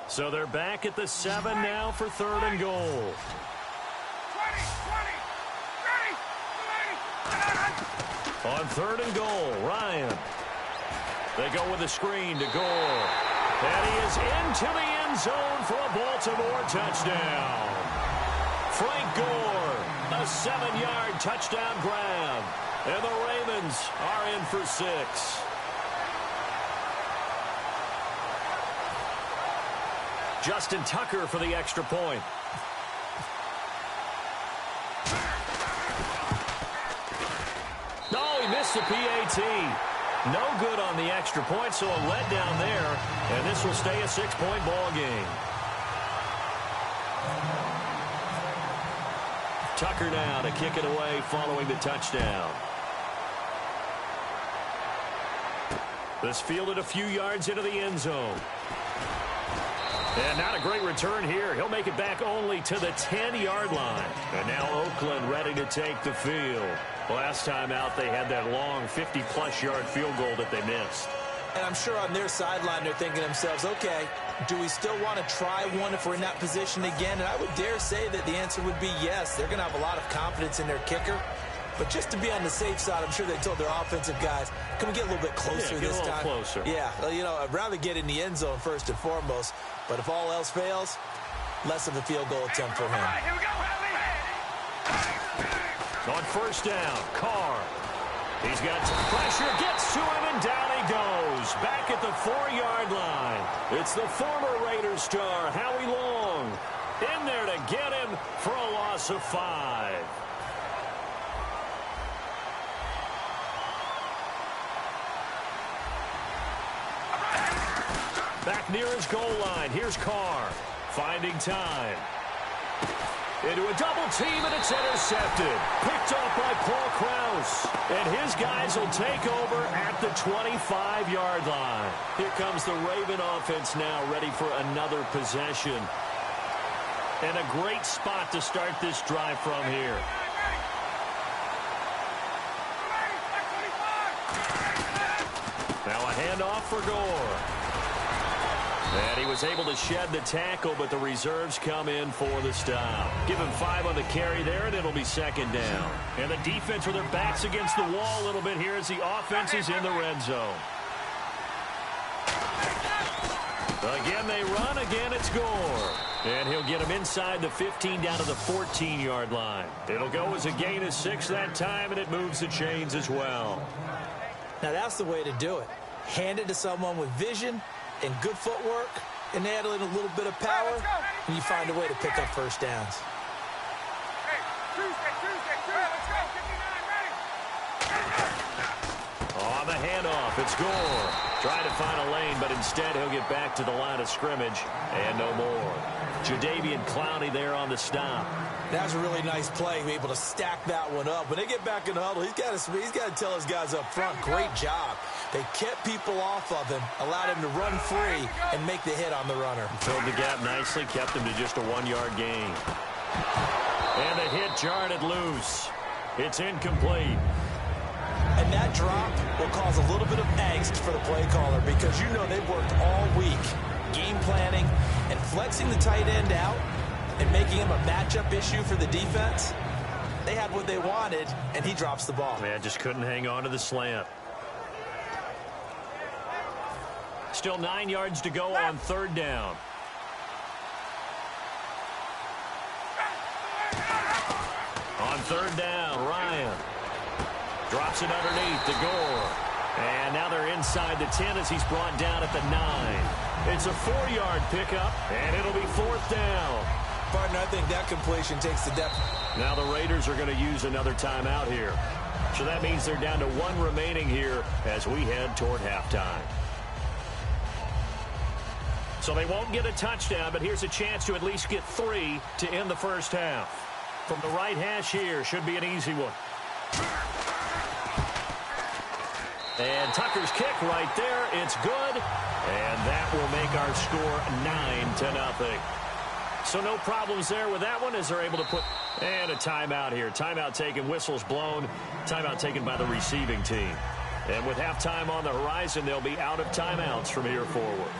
Speaker 2: So they're back at the 7 now for 3rd and goal.
Speaker 5: 20, 20, ready,
Speaker 2: On 3rd and goal, Ryan. They go with a screen to Gore. And he is into the end zone for a Baltimore touchdown. Frank Gore, a 7-yard touchdown grab. And the Ravens are in for 6. Justin Tucker for the extra point. No, he missed the PAT. No good on the extra point, so a letdown there. And this will stay a 6-point ball game. Tucker now to kick it away following the touchdown. This fielded a few yards into the end zone. And not a great return here. He'll make it back only to the 10-yard line. And now Oakland ready to take the field. Last time out, they had that long 50-plus yard field goal that they missed.
Speaker 1: And I'm sure on their sideline, they're thinking to themselves, okay, do we still want to try one if we're in that position again? And I would dare say that the answer would be yes. They're going to have a lot of confidence in their kicker. But just to be on the safe side, I'm sure they told their offensive guys, can we get a little bit closer this time?
Speaker 2: Closer.
Speaker 1: Yeah, well, you know, I'd rather get in the end zone first and foremost. But if all else fails, less of a field goal attempt for him.
Speaker 5: here we go,
Speaker 2: On 1st down, Carr. He's got pressure, gets to him, and down he goes. Back at the 4-yard line. It's the former Raiders star, Howie Long, in there to get him for a loss of 5. Back near his goal line. Here's Carr finding time. Into a double team, and it's intercepted. Picked off by Paul Krause. And his guys will take over at the 25-yard line. Here comes the Raven offense now, ready for another possession. And a great spot to start this drive from here. Now a handoff for Gore. And he was able to shed the tackle, but the reserves come in for the stop. Give him 5 on the carry there, and it'll be 2nd down. And the defense with their backs against the wall a little bit here as the offense is in the red zone. Again, they run. Again, it's Gore. And he'll get him inside the 15 down to the 14-yard line. It'll go as a gain of 6 that time, and it moves the chains as well.
Speaker 1: Now, that's the way to do it. Hand it to someone with vision and good footwork, and add in a little bit of power, and you find a way to pick up first downs.
Speaker 2: On the handoff, it's Gore. Trying to find a lane, but instead he'll get back to the line of scrimmage, and no more. Jadeveon Clowney there on the stop.
Speaker 1: That was a really nice play, able to stack that one up. When they get back in the huddle, he's got to tell his guys up front, great job. They kept people off of him, allowed him to run free, and make the hit on the runner.
Speaker 2: Filled the gap nicely, kept him to just a 1-yard gain. And the hit jarred it loose. It's incomplete.
Speaker 1: And that drop will cause a little bit of angst for the play caller because you know they've worked all week game planning and flexing the tight end out and making him a matchup issue for the defense. They had what they wanted, and he drops the ball.
Speaker 2: Man, just couldn't hang on to the slant. Still 9 yards to go on 3rd down. On 3rd down, Ryan drops it underneath to Gore. And now they're inside the 10 as he's brought down at the 9. It's a 4-yard pickup, and it'll be 4th down.
Speaker 1: Partner, I think that completion takes the depth.
Speaker 2: Now the Raiders are going to use another timeout here. So that means they're down to 1 remaining here as we head toward halftime. So they won't get a touchdown, but here's a chance to at least get 3 to end the first half. From the right hash here, should be an easy one. And Tucker's kick right there. It's good. And that will make our score 9-0. So no problems there with that one as they're able to put... And a timeout here. Timeout taken, whistles blown. Timeout taken by the receiving team. And with halftime on the horizon, they'll be out of timeouts from here forward.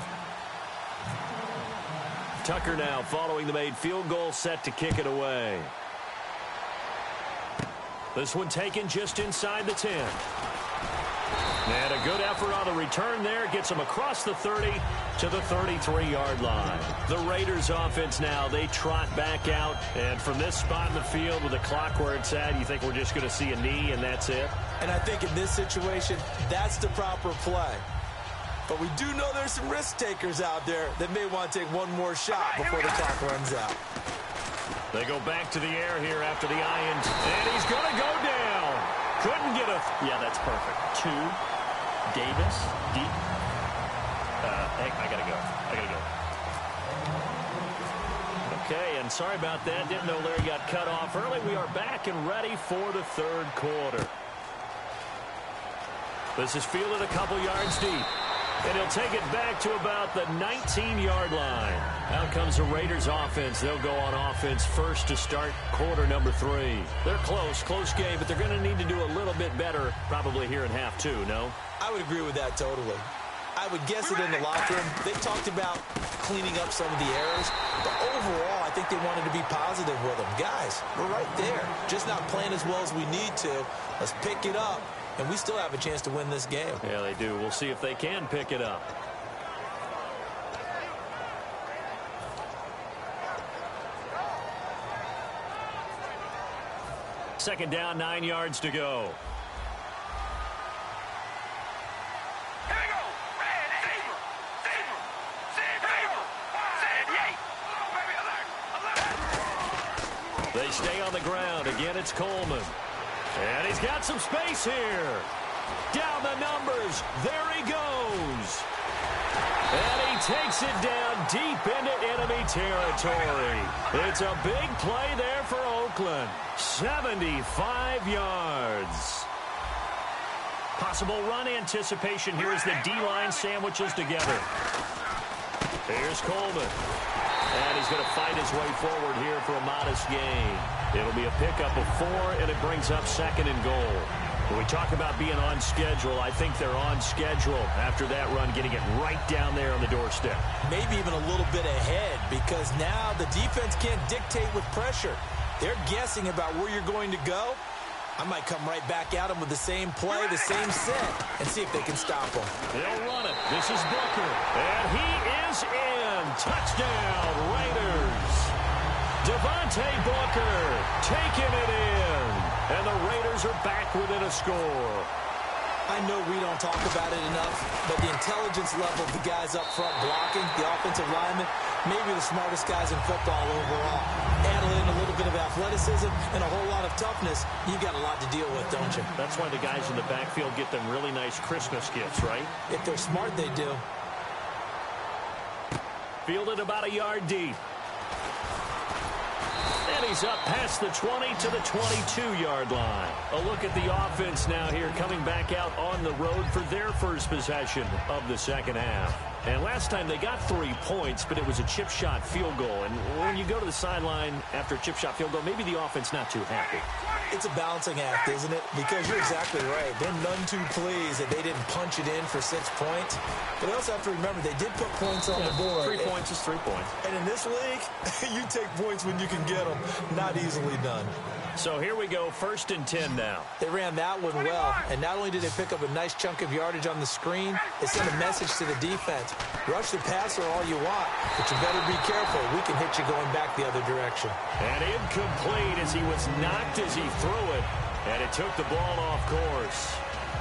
Speaker 2: Tucker now following the made field goal, set to kick it away. This one taken just inside the 10. And a good effort on the return there. Gets them across the 30 to the 33-yard line. The Raiders offense now, they trot back out. And from this spot in the field with the clock where it's at, you think we're just going to see a knee and that's it?
Speaker 1: And I think in this situation, that's the proper play. But we do know there's some risk takers out there that may want to take one more shot before the clock runs out.
Speaker 2: They go back to the air here after the iron. And he's going to go down. Couldn't get a... Yeah, that's perfect. 2. Davis, deep. Hey, I got to go. Okay, and sorry about that. Didn't know Larry got cut off early. We are back and ready for the third quarter. This is fielded a couple yards deep. And he'll take it back to about the 19-yard line. Out comes the Raiders offense. They'll go on offense first to start quarter number 3. They're close game, but they're going to need to do a little bit better probably here in half 2, no?
Speaker 1: I would agree with that totally. I would guess it in the locker room. They talked about cleaning up some of the errors, but overall, I think they wanted to be positive with them. Guys, we're right there. Just not playing as well as we need to. Let's pick it up. And we still have a chance to win this game.
Speaker 2: Yeah, they do. We'll see if they can pick it up. Second down, 9 yards to go.
Speaker 5: Here we go. Red, Zebra.
Speaker 2: They stay on the ground. Again, it's Coleman. And he's got some space here. Down the numbers. There he goes. And he takes it down deep into enemy territory. It's a big play there for Oakland. 75 yards. Possible run anticipation here as the D-line sandwiches together. Here's Coleman. And he's going to fight his way forward here for a modest gain. It'll be a pickup of 4, and it brings up 2nd and goal. When we talk about being on schedule, I think they're on schedule after that run, getting it right down there on the doorstep.
Speaker 1: Maybe even a little bit ahead, because now the defense can't dictate with pressure. They're guessing about where you're going to go. I might come right back at them with the same play, the same set, and see if they can stop them.
Speaker 2: They'll run it. This is Booker. And he is in. Touchdown, Raiders. Devontae Booker taking it in. And the Raiders are back within a score.
Speaker 1: I know we don't talk about it enough, but the intelligence level of the guys up front blocking, the offensive linemen, maybe the smartest guys in football overall. Add in a little bit of athleticism and a whole lot of toughness, you've got a lot to deal with, don't you?
Speaker 2: That's why the guys in the backfield get them really nice Christmas gifts, right?
Speaker 1: If they're smart, they do.
Speaker 2: Fielded about a yard deep. And he's up past the 20 to the 22-yard line. A look at the offense now here, coming back out on the road for their first possession of the second half. And last time they got 3 points, but it was a chip shot field goal. And when you go to the sideline after a chip shot field goal, maybe the offense not too happy.
Speaker 1: It's a balancing act, isn't it? Because you're exactly right. They're none too pleased that they didn't punch it in for 6 points. But they also have to remember they did put points on the board.
Speaker 2: 3 points is 3 points.
Speaker 1: And in this league, you take points when you can get them. Not easily done.
Speaker 2: So here we go, 1st and 10 now.
Speaker 1: They ran that one well, and not only did they pick up a nice chunk of yardage on the screen, they sent a message to the defense. Rush the passer all you want, but you better be careful. We can hit you going back the other direction.
Speaker 2: And incomplete as he was knocked as he threw it, and it took the ball off course.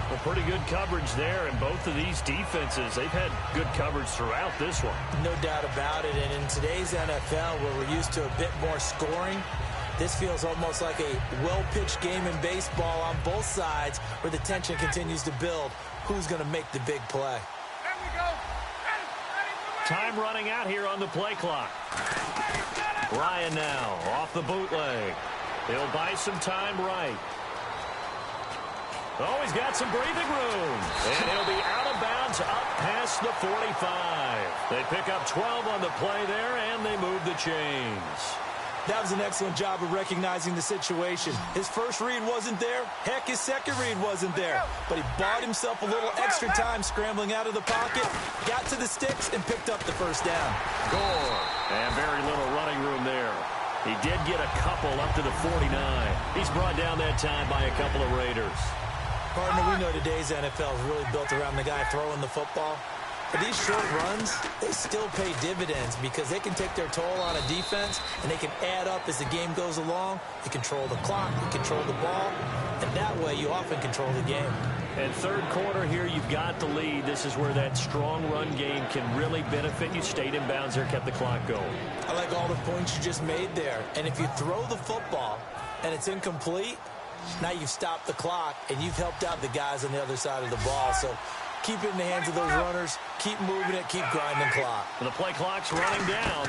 Speaker 2: Well, pretty good coverage there, and both of these defenses, they've had good coverage throughout this one.
Speaker 1: No doubt about it, and in today's NFL, where we're used to a bit more scoring, this feels almost like a well-pitched game in baseball on both sides where the tension continues to build. Who's going to make the big play?
Speaker 5: There we go. Ready, ready,
Speaker 2: Time running out here on the play clock. Ryan now off the bootleg. He'll buy some time right. Oh, he's got some breathing room. And he'll be out of bounds up past the 45. They pick up 12 on the play there, and they move the chains.
Speaker 1: That was an excellent job of recognizing the situation. His first read wasn't there. Heck, his second read wasn't there. But he bought himself a little extra time scrambling out of the pocket, got to the sticks, and picked up the first down.
Speaker 2: Gore. And very little running room there. He did get a couple up to the 49. He's brought down that time by a couple of Raiders.
Speaker 1: Partner, we know today's NFL is really built around the guy throwing the football. But these short runs, they still pay dividends because they can take their toll on a defense, and they can add up as the game goes along. You control the clock, you control the ball, and that way you often control the game.
Speaker 2: And third quarter here, you've got the lead. This is where that strong run game can really benefit you. Stayed in bounds there, kept the clock going.
Speaker 1: I like all the points you just made there. And if you throw the football and it's incomplete, now you've stopped the clock, and you've helped out the guys on the other side of the ball. So keep it in the hands of those runners. Keep moving it. Keep grinding the clock.
Speaker 2: The play clock's running down.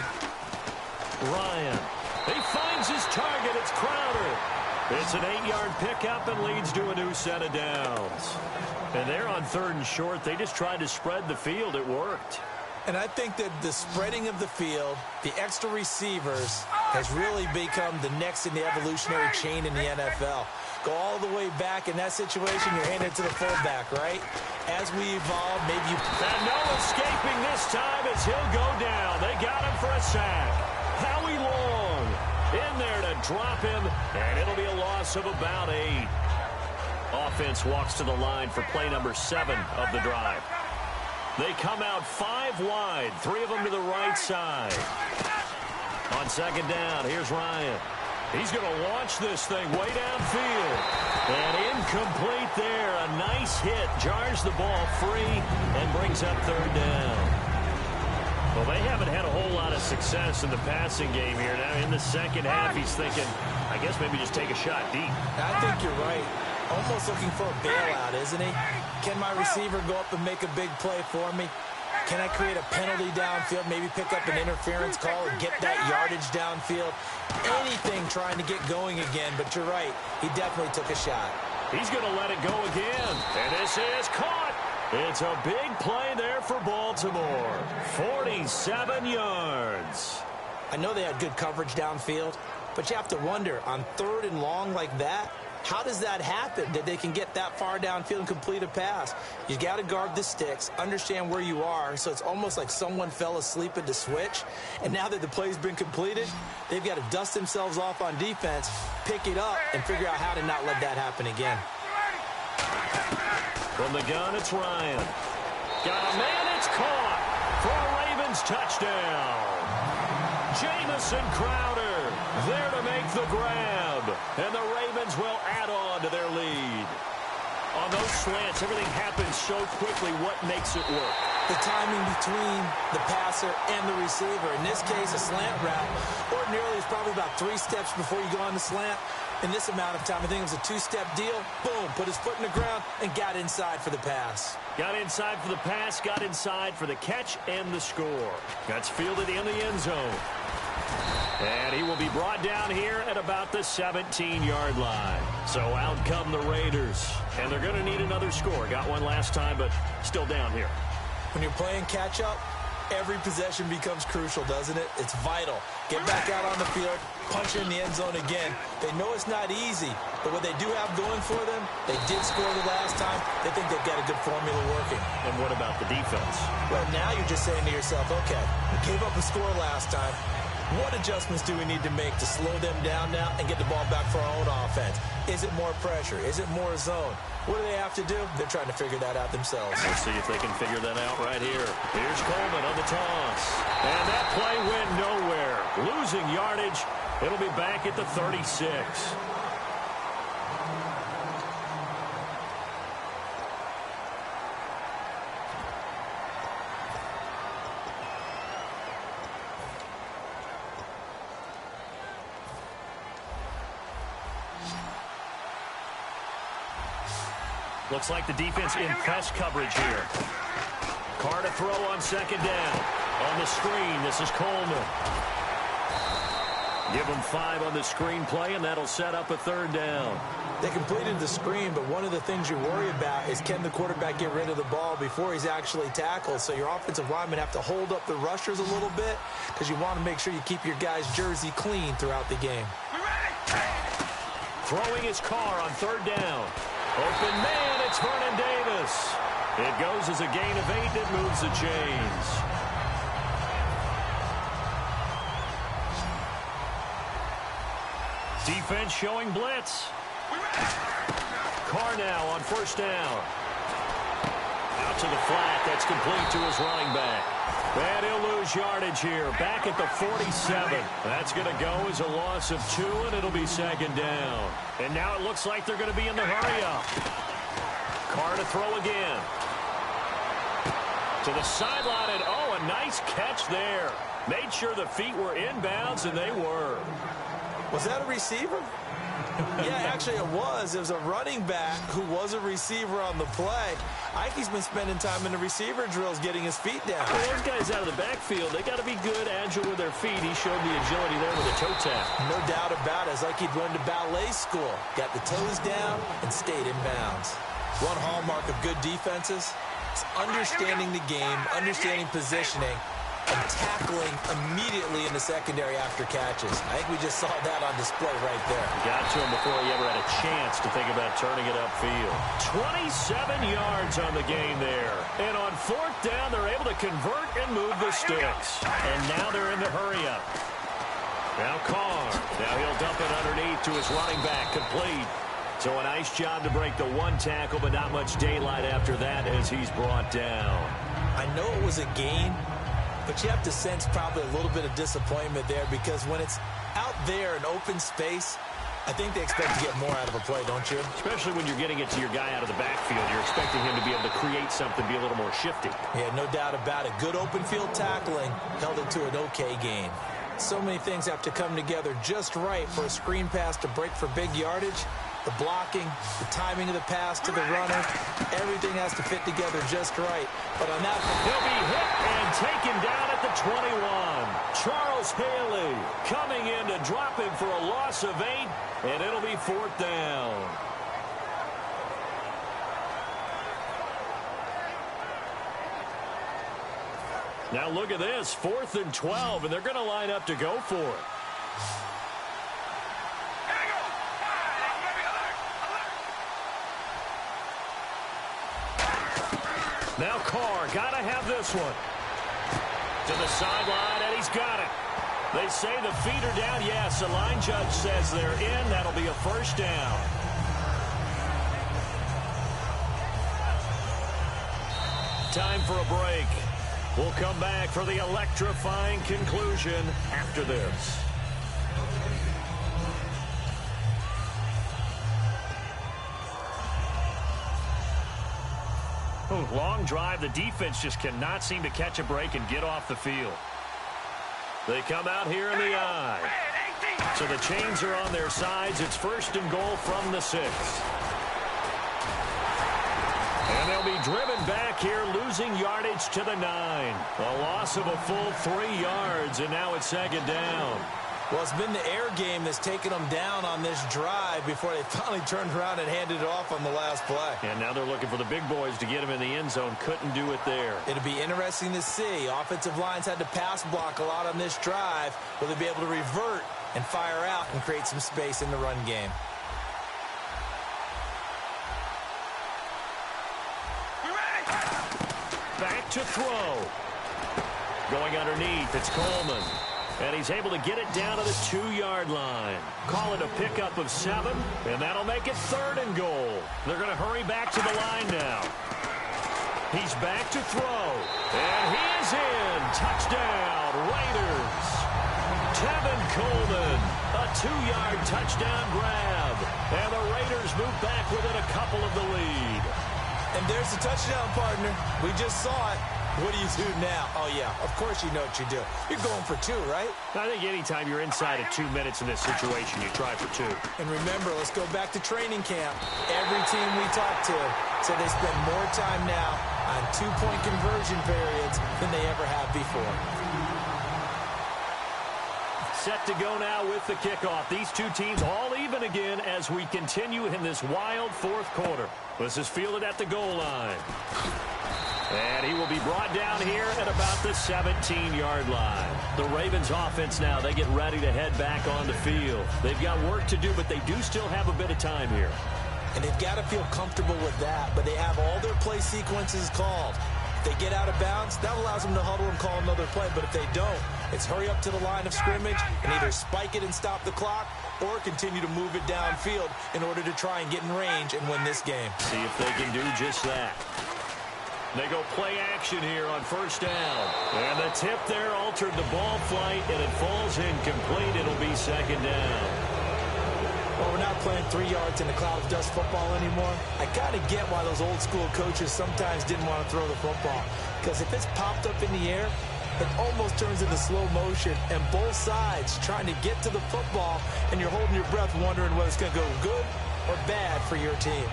Speaker 2: Ryan. He finds his target. It's Crowder. It's an 8-yard pickup and leads to a new set of downs. And they're on 3rd and short. They just tried to spread the field. It worked.
Speaker 1: And I think that the spreading of the field, the extra receivers, has really become the next in the evolutionary chain in the NFL. Go all the way back in that situation, you're handed to the fullback, right? As we evolve, maybe you...
Speaker 2: And no escaping this time as he'll go down. They got him for a sack. Howie Long in there to drop him, and it'll be a loss of about 8. Offense walks to the line for play number 7 of the drive. They come out 5 wide, 3 of them to the right side. On second down, here's Ryan. He's going to launch this thing way downfield. And incomplete there. A nice hit. Jars the ball free and brings up 3rd down. Well, they haven't had a whole lot of success in the passing game here. Now, in the second half, he's thinking, I guess maybe just take a shot deep.
Speaker 1: I think you're right. Almost looking for a bailout, isn't he? Can my receiver go up and make a big play for me? Can I create a penalty downfield, maybe pick up an interference call and get that yardage downfield? Anything trying to get going again, but you're right. He definitely took a shot.
Speaker 2: He's going to let it go again, and this is caught. It's a big play there for Baltimore. 47 yards.
Speaker 1: I know they had good coverage downfield, but you have to wonder, on 3rd and long like that, how does that happen that they can get that far downfield and complete a pass? You got to guard the sticks, understand where you are, so it's almost like someone fell asleep at the switch, and now that the play's been completed, they've got to dust themselves off on defense, pick it up, and figure out how to not let that happen again.
Speaker 2: From the gun, it's Ryan. Got a man, it's caught for a Ravens touchdown. Jamison Crowder there to make the grab, and the Ravens will add on to their lead. On those slants, everything happens so quickly. What makes it work?
Speaker 1: The timing between the passer and the receiver. In this case, a slant route. Ordinarily, it's probably about 3 steps before you go on the slant. In this amount of time, I think it was a 2-step deal. Boom, put his foot in the ground and got inside for the pass.
Speaker 2: Got inside for the pass, got inside for the catch and the score. That's fielded in the end zone. And he will be brought down here at about the 17-yard line. So out come the Raiders. And they're going to need another score. Got one last time, but still down here.
Speaker 1: When you're playing catch-up, every possession becomes crucial, doesn't it? It's vital. Get back out on the field, punch in the end zone again. They know it's not easy, but what they do have going for them, they did score the last time. They think they've got a good formula working.
Speaker 2: And what about the defense?
Speaker 1: Well, now you're just saying to yourself, okay, we gave up a score last time. What adjustments do we need to make to slow them down now and get the ball back for our own offense? Is it more pressure? Is it more zone? What do they have to do? They're trying to figure that out themselves.
Speaker 2: We'll see if they can figure that out right here. Here's Coleman on the toss. And that play went nowhere. Losing yardage. It'll be back at the 36. Looks like the defense in press coverage here. Carr to throw on second down. On the screen, this is Coleman. Give him 5 on the screen play, and that'll set up a 3rd down.
Speaker 1: They completed the screen, but one of the things you worry about is can the quarterback get rid of the ball before he's actually tackled? So your offensive linemen have to hold up the rushers a little bit because you want to make sure you keep your guy's jersey clean throughout the game.
Speaker 2: Throwing his car on 3rd down. Open man, it's Vernon Davis. It goes as a gain of 8. It moves the chains. Defense showing blitz. Carr now on 1st down. Out to the flat. That's complete to his running back. And he'll lose yardage here. Back at the 47. That's going to go as a loss of 2, and it'll be 2nd down. And now it looks like they're going to be in the hurry-up. Carr to throw again. To the sideline, and oh, a nice catch there. Made sure the feet were inbounds, and they were.
Speaker 1: Was that a receiver? Yeah, actually it was. It was a running back who was a receiver on the play. Ike's been spending time in the receiver drills getting his feet down.
Speaker 2: Well, those guys out of the backfield, they got to be good, agile with their feet. He showed the agility there with a toe tap.
Speaker 1: No doubt about it. It's like he'd run to ballet school. Got the toes down and stayed in bounds. One hallmark of good defenses is understanding the game, understanding positioning, and tackling immediately in the secondary after catches. I think we just saw that on display right there.
Speaker 2: Got to him before he ever had a chance to think about turning it upfield. 27 yards on the game there. And on 4th down, they're able to convert and move the sticks. And now they're in the hurry-up. Now Carr. Now he'll dump it underneath to his running back, complete. So a nice job to break the 1 tackle, but not much daylight after that as he's brought down.
Speaker 1: I know it was a gain, but you have to sense probably a little bit of disappointment there because when it's out there in open space, I think they expect to get more out of a play, don't you?
Speaker 2: Especially when you're getting it to your guy out of the backfield. You're expecting him to be able to create something, be a little more shifty.
Speaker 1: Yeah, no doubt about it. Good open field tackling held it to an okay gain. So many things have to come together just right for a screen pass to break for big yardage. The blocking, the timing of the pass to the runner, everything has to fit together just right. But on that,
Speaker 2: he'll be hit and taken down at the 21. Charles Haley coming in to drop him for a loss of 8, and it'll be 4th down. Now look at this, 4th and 12, and they're going to line up to go for it. Now Carr, got to have this one. To the sideline, and he's got it. They say the feet are down. Yes, the line judge says they're in. That'll be a 1st down. Time for a break. We'll come back for the electrifying conclusion after this. Long drive. The defense just cannot seem to catch a break and get off the field. They come out here in the eye. So the chains are on their sides. It's 1st and goal from the 6. And they'll be driven back here, losing yardage to the 9. A loss of a full 3 yards, and now it's 2nd down.
Speaker 1: Well, it's been the air game that's taken them down on this drive before they finally turned around and handed it off on the last play.
Speaker 2: And now they're looking for the big boys to get him in the end zone. Couldn't do it there.
Speaker 1: It'll be interesting to see. Offensive lines had to pass block a lot on this drive. Will they be able to revert and fire out and create some space in the run game?
Speaker 2: Back to throw. Going underneath, it's Coleman. And he's able to get it down to the 2-yard line. Call it a pickup of 7, and that'll make it 3rd and goal. They're going to hurry back to the line now. He's back to throw. And he is in. Touchdown, Raiders. Tevin Coleman, a 2-yard touchdown grab. And the Raiders move back within a couple of the lead.
Speaker 1: And there's the touchdown, partner. We just saw it. What do you do now? Oh, yeah, of course you know what you do. You're going for 2, right?
Speaker 2: I think anytime you're inside of 2 minutes in this situation, you try for 2.
Speaker 1: And remember, let's go back to training camp. Every team we talk to said they spend more time now line, 2-point conversion periods than they ever have before.
Speaker 2: Set to go now with the kickoff. These two teams all even again as we continue in this wild fourth quarter. This is fielded at the goal line. And he will be brought down here at about the 17-yard line. The Ravens offense now, they get ready to head back on the field. They've got work to do, but they do still have a bit of time here.
Speaker 1: And they've got to feel comfortable with that, but they have all their play sequences called. If they get out of bounds, that allows them to huddle and call another play, but if they don't, it's hurry up to the line of scrimmage and either spike it and stop the clock or continue to move it downfield in order to try and get in range and win this game.
Speaker 2: See if they can do just that. They go play action here on first down. And the tip there altered the ball flight, and it falls incomplete. It'll be second down.
Speaker 1: Well, we're not playing 3 yards in a cloud of dust football anymore. I kind of get why those old school coaches sometimes didn't want to throw the football. Because if it's popped up in the air, it almost turns into slow motion, and both sides trying to get to the football, and you're holding your breath wondering whether it's going to go good or bad for your team.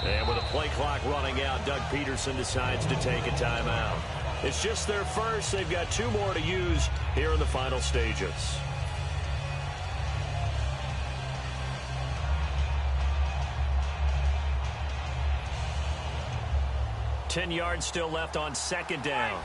Speaker 2: And with a play clock running out, Doug Peterson decides to take a timeout. It's just their first. They've got 2 more to use here in the final stages. Ten yards still left on second down.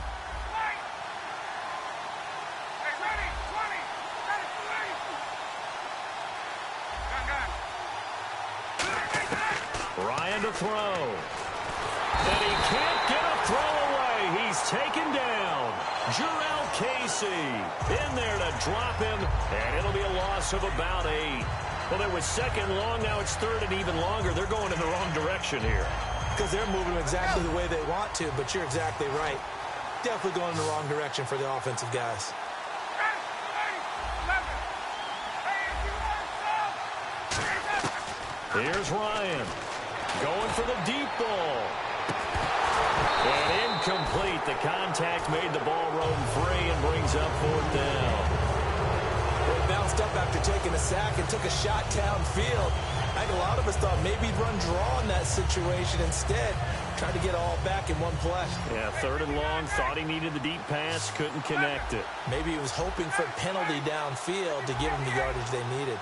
Speaker 2: Ryan to throw. And he can't get a throw away. He's taken down. Jarrell Casey in there to drop him, and it'll be a loss of about 8. Well, there was second long. Now it's third and even longer. They're going in the wrong direction here.
Speaker 1: Because they're moving exactly the way they want to, but you're exactly right. Definitely going in the wrong direction for the offensive guys.
Speaker 2: Here's Ryan. Going for the deep ball. And incomplete. The contact made the ball roam free and brings up fourth down.
Speaker 1: Well, he bounced up after taking a sack and took a shot downfield. I think a lot of us thought maybe he'd run draw in that situation instead. Tried to get all back in one play.
Speaker 2: Yeah, third and long. Thought he needed the deep pass. Couldn't connect it.
Speaker 1: Maybe he was hoping for a penalty downfield to give him the yardage they needed.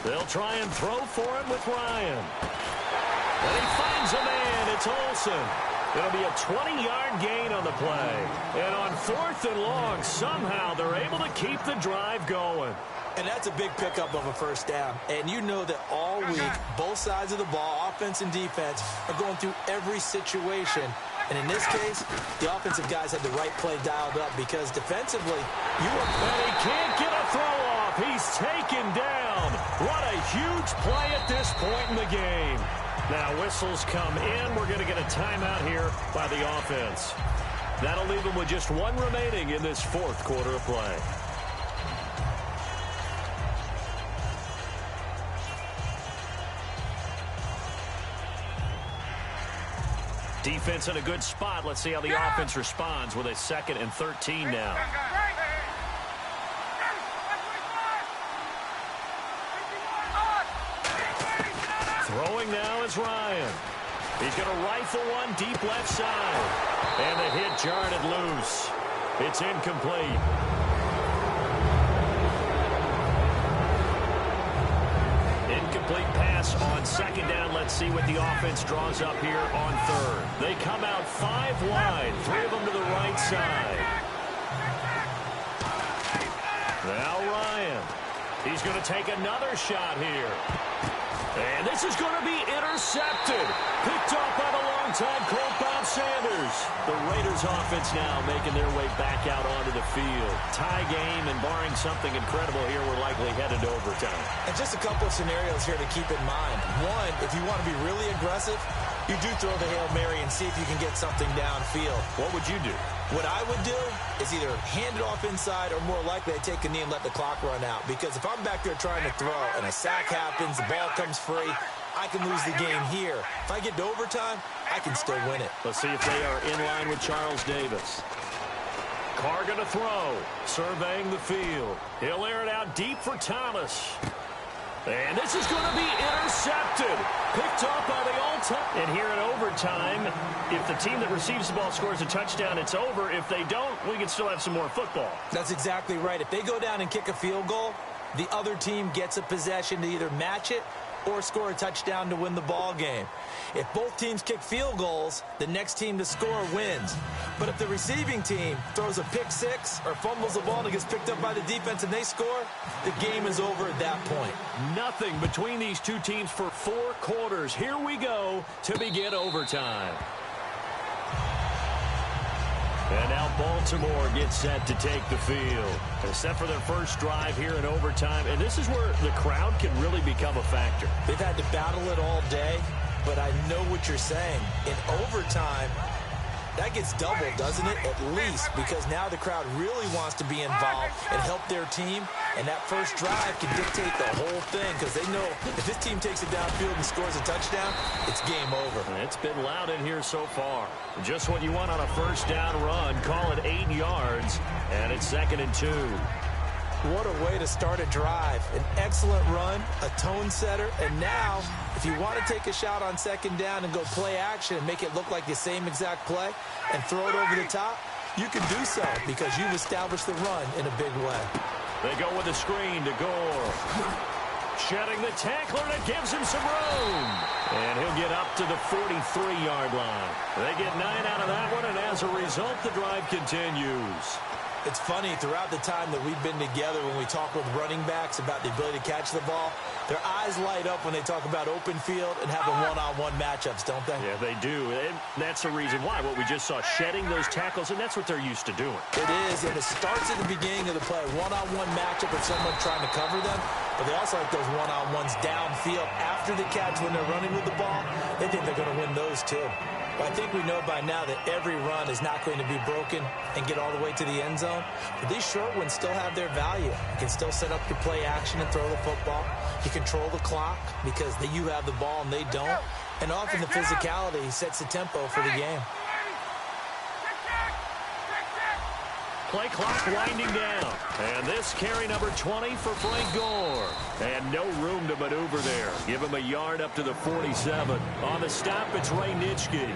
Speaker 2: They'll try and throw for him with Ryan. And he finds a man. It's Olsen. It'll be a 20-yard gain on the play. And on fourth and long, somehow they're able to keep the drive going.
Speaker 1: And that's a big pickup of a first down. And you know that all week, both sides of the ball, offense and defense, are going through every situation. And in this case, the offensive guys had the right play dialed up because defensively, you were...
Speaker 2: And he can't get a throw off. He's taken down. What a huge play at this point in the game. Now whistles come in. We're going to get a timeout here by the offense. That'll leave them with just 1 remaining in this fourth quarter of play. Defense in a good spot. Let's see how the offense responds with a 2nd and 13 now. Throwing now is Ryan. He's going to rifle one deep left side. And the hit jarred it loose. It's incomplete. Incomplete pass on second down. Let's see what the offense draws up here on third. They come out 5 wide, 3 of them to the right side. Now Ryan. He's going to take another shot here. And this is going to be intercepted. Picked off by the longtime Colt Bob Sanders. The Raiders offense now making their way back out onto the field. Tie game, and barring something incredible here, we're likely headed to overtime.
Speaker 1: And just a couple of scenarios here to keep in mind. One, if you want to be really aggressive, you do throw the Hail Mary and see if you can get something downfield.
Speaker 2: What would you do?
Speaker 1: What I would do is either hand it off inside or more likely I take a knee and let the clock run out. Because if I'm back there trying to throw and a sack happens, the ball comes free, I can lose the game here. If I get to overtime, I can still win it.
Speaker 2: Let's see if they are in line with Charles Davis. Carr going to throw. Surveying the field. He'll air it out deep for Thomas. And this is going to be intercepted. Picked off by the all-time. And here in overtime, if the team that receives the ball scores a touchdown, it's over. If they don't, we can still have some more football.
Speaker 1: That's exactly right. If they go down and kick a field goal, the other team gets a possession to either match it or score a touchdown to win the ball game. If both teams kick field goals, the next team to score wins. But if the receiving team throws a pick six or fumbles the ball and it gets picked up by the defense and they score, the game is over at that point.
Speaker 2: Nothing between these two teams for 4 quarters. Here we go to begin overtime. And now Baltimore gets set to take the field. They're set for their first drive here in overtime. And this is where the crowd can really become a factor.
Speaker 1: They've had to battle it all day, but I know what you're saying. In overtime, that gets doubled, doesn't it? At least, because now the crowd really wants to be involved and help their team. And that first drive can dictate the whole thing because they know if this team takes it downfield and scores a touchdown, it's game over.
Speaker 2: It's been loud in here so far. Just what you want on a first down run. Call it 8 yards, and it's 2nd and 2.
Speaker 1: What a way to start a drive. An excellent run, a tone setter, and now if you want to take a shot on 2nd down and go play action and make it look like the same exact play and throw it over the top, you can do so because you've established the run in a big way.
Speaker 2: They go with a screen to Gore. Shedding the tackler, and it gives him some room. And he'll get up to the 43-yard line. They get 9 out of that one, and as a result, the drive continues.
Speaker 1: It's funny, throughout the time that we've been together, when we talk with running backs about the ability to catch the ball, their eyes light up when they talk about open field and having one-on-one matchups, don't they?
Speaker 2: Yeah, they do. And that's the reason why. What we just saw, shedding those tackles, and that's what they're used to doing.
Speaker 1: It is, and it starts at the beginning of the play. One-on-one matchup with someone trying to cover them, but they also like those one-on-ones downfield after the catch when they're running with the ball. They think they're going to win those, too. But I think we know by now that every run is not going to be broken and get all the way to the end zone. But these short ones still have their value. You can still set up your play action and throw the football. You control the clock because you have the ball and they don't. And often the physicality sets the tempo for the game.
Speaker 2: Play clock winding down. And this carry number 20 for Frank Gore. And no room to maneuver there. Give him a yard up to the 47. On the stop, it's Ray Nitschke.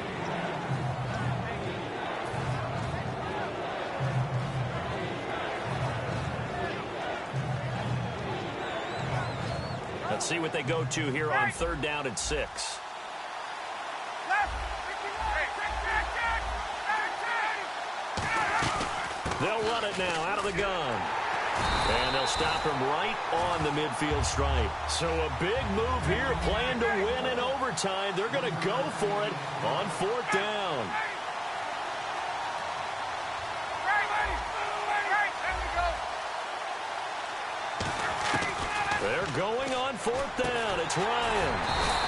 Speaker 2: Let's see what they go to here on 3rd down and 6. They'll run it now out of the gun. And they'll stop him right on the midfield stripe. So a big move here, playing to win in overtime. They're going to go for it on 4th down. They're going on 4th down. It's Ryan.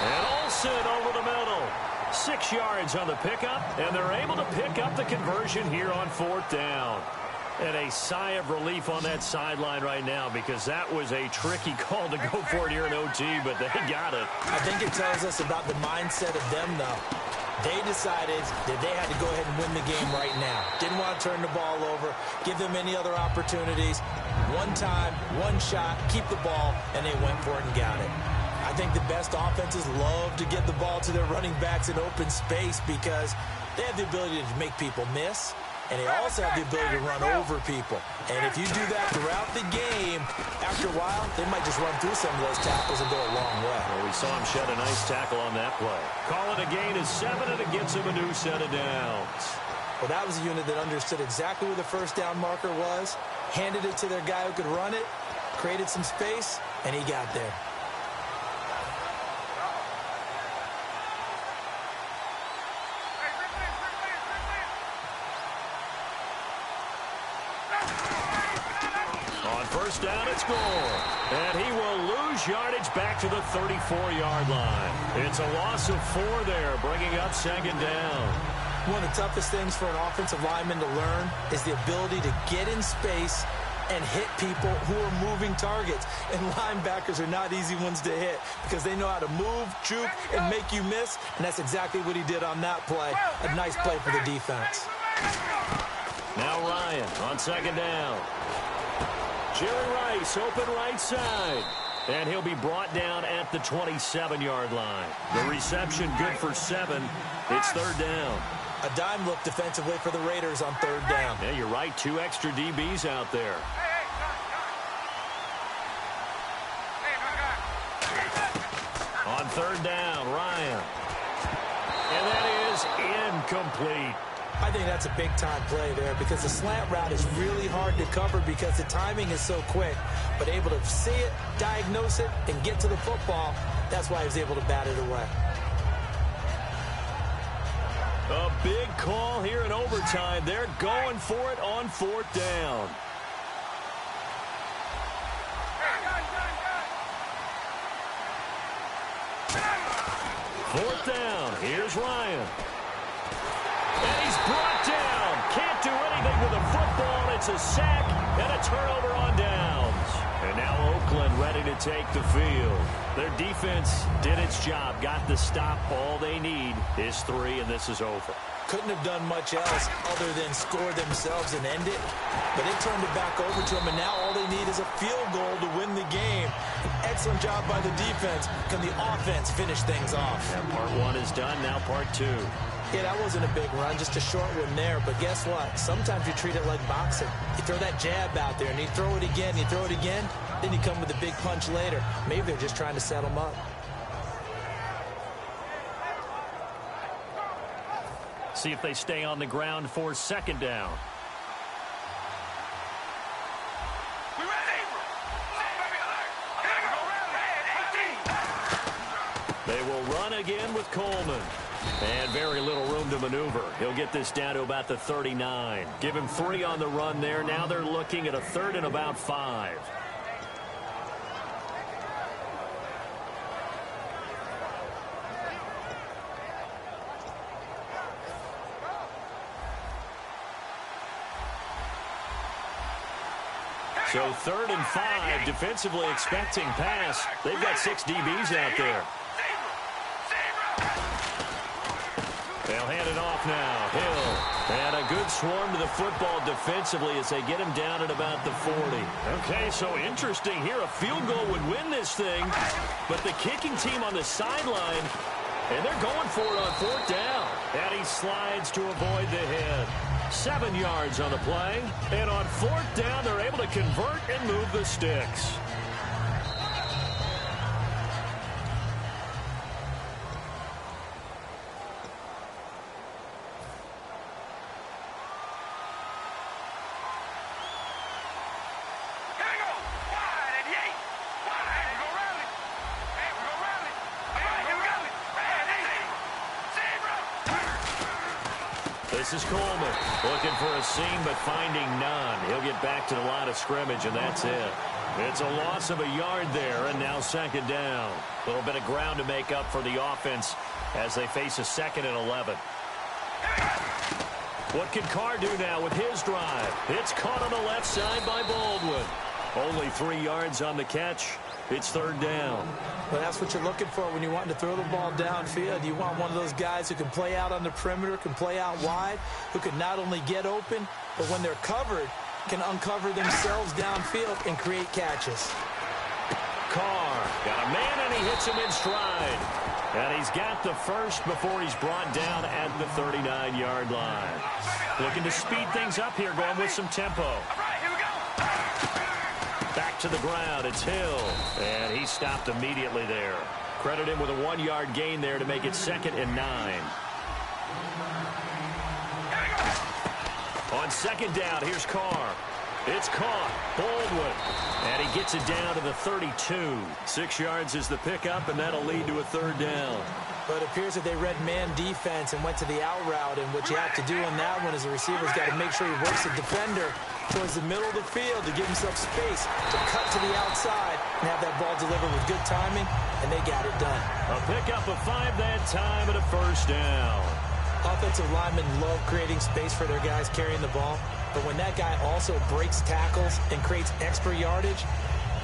Speaker 2: And Olsen over the middle. 6 yards on the pickup, and they're able to pick up the conversion here on 4th down. And a sigh of relief on that sideline right now because that was a tricky call to go for it here in OT, but they got it.
Speaker 1: I think it tells us about the mindset of them, though. They decided that they had to go ahead and win the game right now. Didn't want to turn the ball over, give them any other opportunities. One time, one shot, keep the ball, and they went for it and got it. I think the best offenses love to get the ball to their running backs in open space because they have the ability to make people miss, and they also have the ability to run over people. And if you do that throughout the game, after a while, they might just run through some of those tackles and go a long way.
Speaker 2: Well, we saw him shed a nice tackle on that play. Call it a gain of 7, and it gets him a new set of downs.
Speaker 1: Well, that was a unit that understood exactly where the first down marker was, handed it to their guy who could run it, created some space, and he got there.
Speaker 2: First down, it's Gore. And he will lose yardage back to the 34-yard line. It's a loss of 4 there, bringing up 2nd down.
Speaker 1: One of the toughest things for an offensive lineman to learn is the ability to get in space and hit people who are moving targets. And linebackers are not easy ones to hit because they know how to move, juke, and make you miss. And that's exactly what he did on that play. A nice play for the defense.
Speaker 2: Now Now Ryan on second down. Jerry Rice open right side. And he'll be brought down at the 27-yard line. The reception good for 7. It's third down.
Speaker 1: A dime look defensively for the Raiders on third down.
Speaker 2: Yeah, you're right. 2 extra DBs out there. On third down, Ryan. And that is incomplete.
Speaker 1: I think that's a big-time play there because the slant route is really hard to cover because the timing is so quick. But able to see it, diagnose it, and get to the football, that's why he was able to bat it away.
Speaker 2: A big call here in overtime. They're going for it on fourth down. Fourth down. Here's Ryan. And he's brought down. Can't do anything with the football. It's a sack and a turnover on downs. And now Oakland ready to take the field. Their defense did its job. Got the stop. All they need is 3, and this is over.
Speaker 1: Couldn't have done much else other than score themselves and end it. But they turned it back over to them, and now all they need is a field goal to win the game. An excellent job by the defense. Can the offense finish things off?
Speaker 2: And part 1 is done. Now part 2.
Speaker 1: Yeah, that wasn't a big run, just a short one there. But guess what? Sometimes you treat it like boxing. You throw that jab out there, and you throw it again, you throw it again, then you come with a big punch later. Maybe they're just trying to set them up.
Speaker 2: See if they stay on the ground for second down. They will run again with Coleman. And very little room to maneuver. He'll get this down to about the 39. Give him 3 on the run there. Now they're looking at a 3rd and about 5. So 3rd and 5, defensively expecting pass. They've got 6 DBs out there. They'll hand it off now. Hill. And a good swarm to the football defensively as they get him down at about the 40. Okay, so interesting here. A field goal would win this thing. But the kicking team on the sideline, and they're going for it on 4th down. And he slides to avoid the hit. 7 yards on the play. And on 4th down, they're able to convert and move the sticks. This is Coleman looking for a seam but finding none. He'll get back to the line of scrimmage, and that's it. It's a loss of a yard there, and now second down. A little bit of ground to make up for the offense as they face a 2nd and 11. What can Carr do now with his drive? It's caught on the left side by Baldwin. Only 3 yards on the catch. It's 3rd down.
Speaker 1: Well, that's what you're looking for when you want to throw the ball downfield. You want one of those guys who can play out on the perimeter, can play out wide, who can not only get open, but when they're covered, can uncover themselves downfield and create catches.
Speaker 2: Carr got a man, and he hits him in stride. And he's got the first before he's brought down at the 39-yard line. Looking to speed things up here, going with some tempo. Back to the ground, it's Hill. And he stopped immediately there. Credit him with a 1-yard gain there to make it 2nd and 9. On 2nd down, here's Carr. It's caught. Baldwin. And he gets it down to the 32. 6 yards is the pickup, and that'll lead to a 3rd down.
Speaker 1: But it appears that they read man defense and went to the out route. And what you have to do in that one is the receiver's got to make sure he works the defender towards the middle of the field to give himself space to cut to the outside and have that ball delivered with good timing, and they got it done.
Speaker 2: A pickup of 5 that time and a 1st down.
Speaker 1: Offensive linemen love creating space for their guys carrying the ball, but when that guy also breaks tackles and creates extra yardage,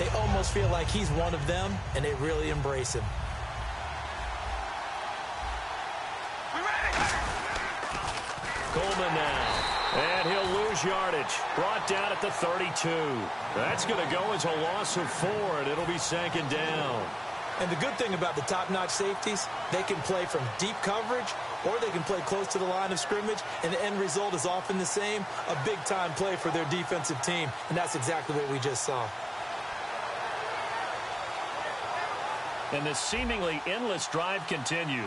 Speaker 1: they almost feel like he's one of them, and they really embrace him. Coleman now.
Speaker 2: And he'll lose yardage. Brought down at the 32. That's going to go as a loss of 4, and it'll be second down.
Speaker 1: And the good thing about the top-notch safeties, they can play from deep coverage or they can play close to the line of scrimmage, and the end result is often the same, a big-time play for their defensive team, and that's exactly what we just saw.
Speaker 2: And this seemingly endless drive continues.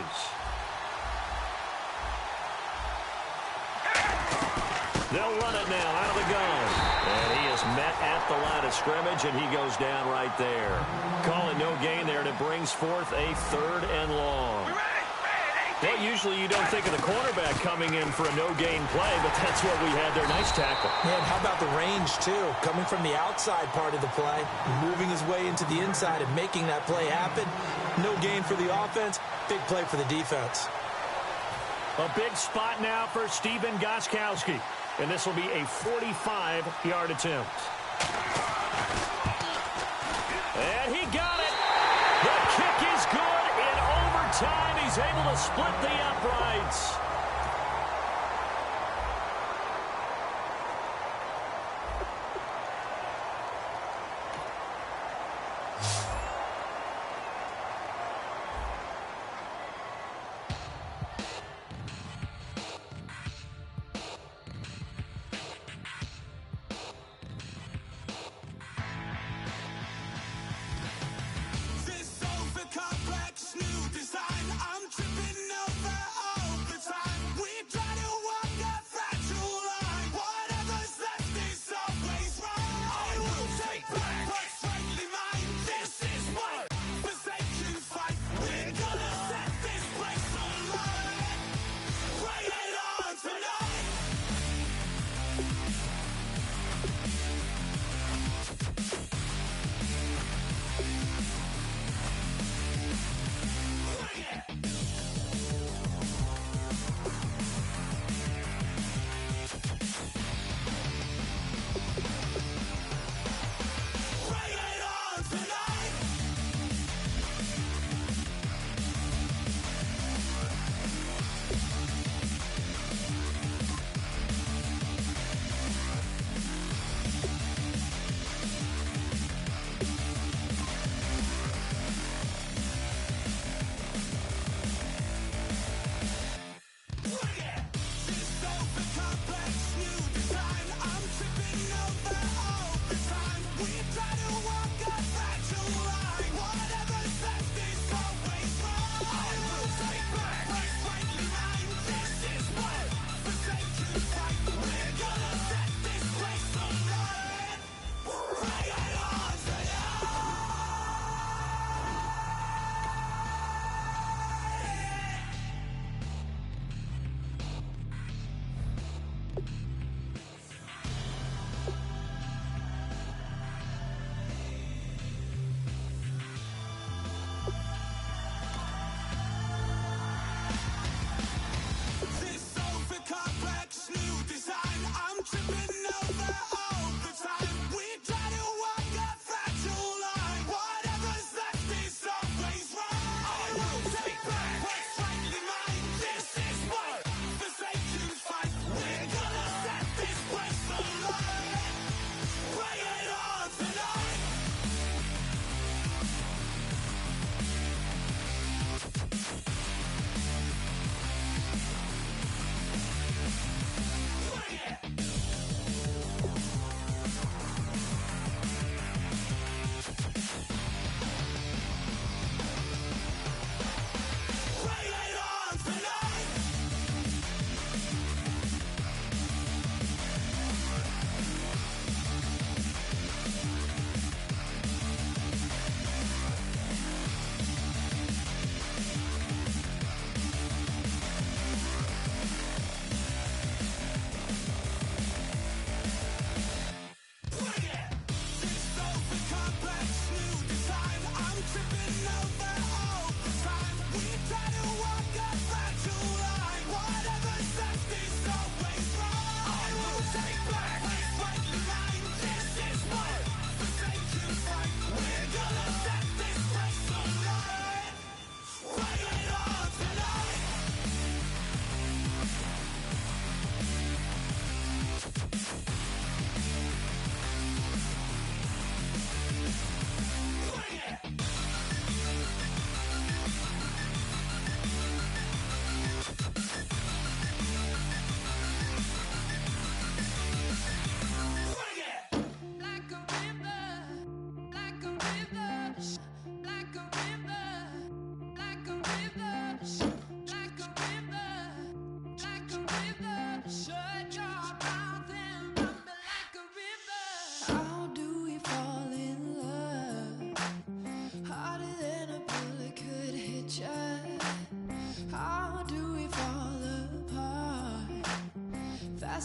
Speaker 2: They'll run it now out of the gun. And he is met at the line of scrimmage, and he goes down right there. Call it no gain there, and it brings forth a 3rd and long. Well, usually you don't think of the cornerback coming in for a no-gain play, but that's what we had there. Nice tackle.
Speaker 1: And how about the range, too? Coming from the outside part of the play, moving his way into the inside and making that play happen. No gain for the offense, big play for the defense.
Speaker 2: A big spot now for Stephen Gostkowski. And this will be a 45-yard attempt. And he got it. The kick is good. In overtime, he's able to split the uprights.
Speaker 7: This over complex new design, I'm tripping over overtime.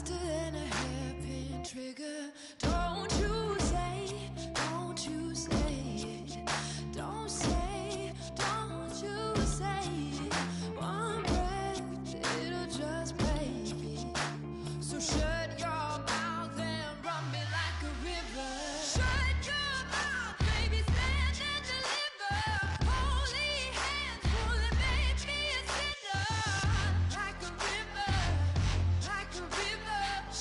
Speaker 3: faster than a hairpin trigger. Don't you say it, don't you say it. Don't say, don't you say it. One breath, it'll just break it. So shut your mouth and run me like a river. Shut your mouth, baby, stand and deliver. Holy hands, pulling, make me a sinner. Like a river, like a river.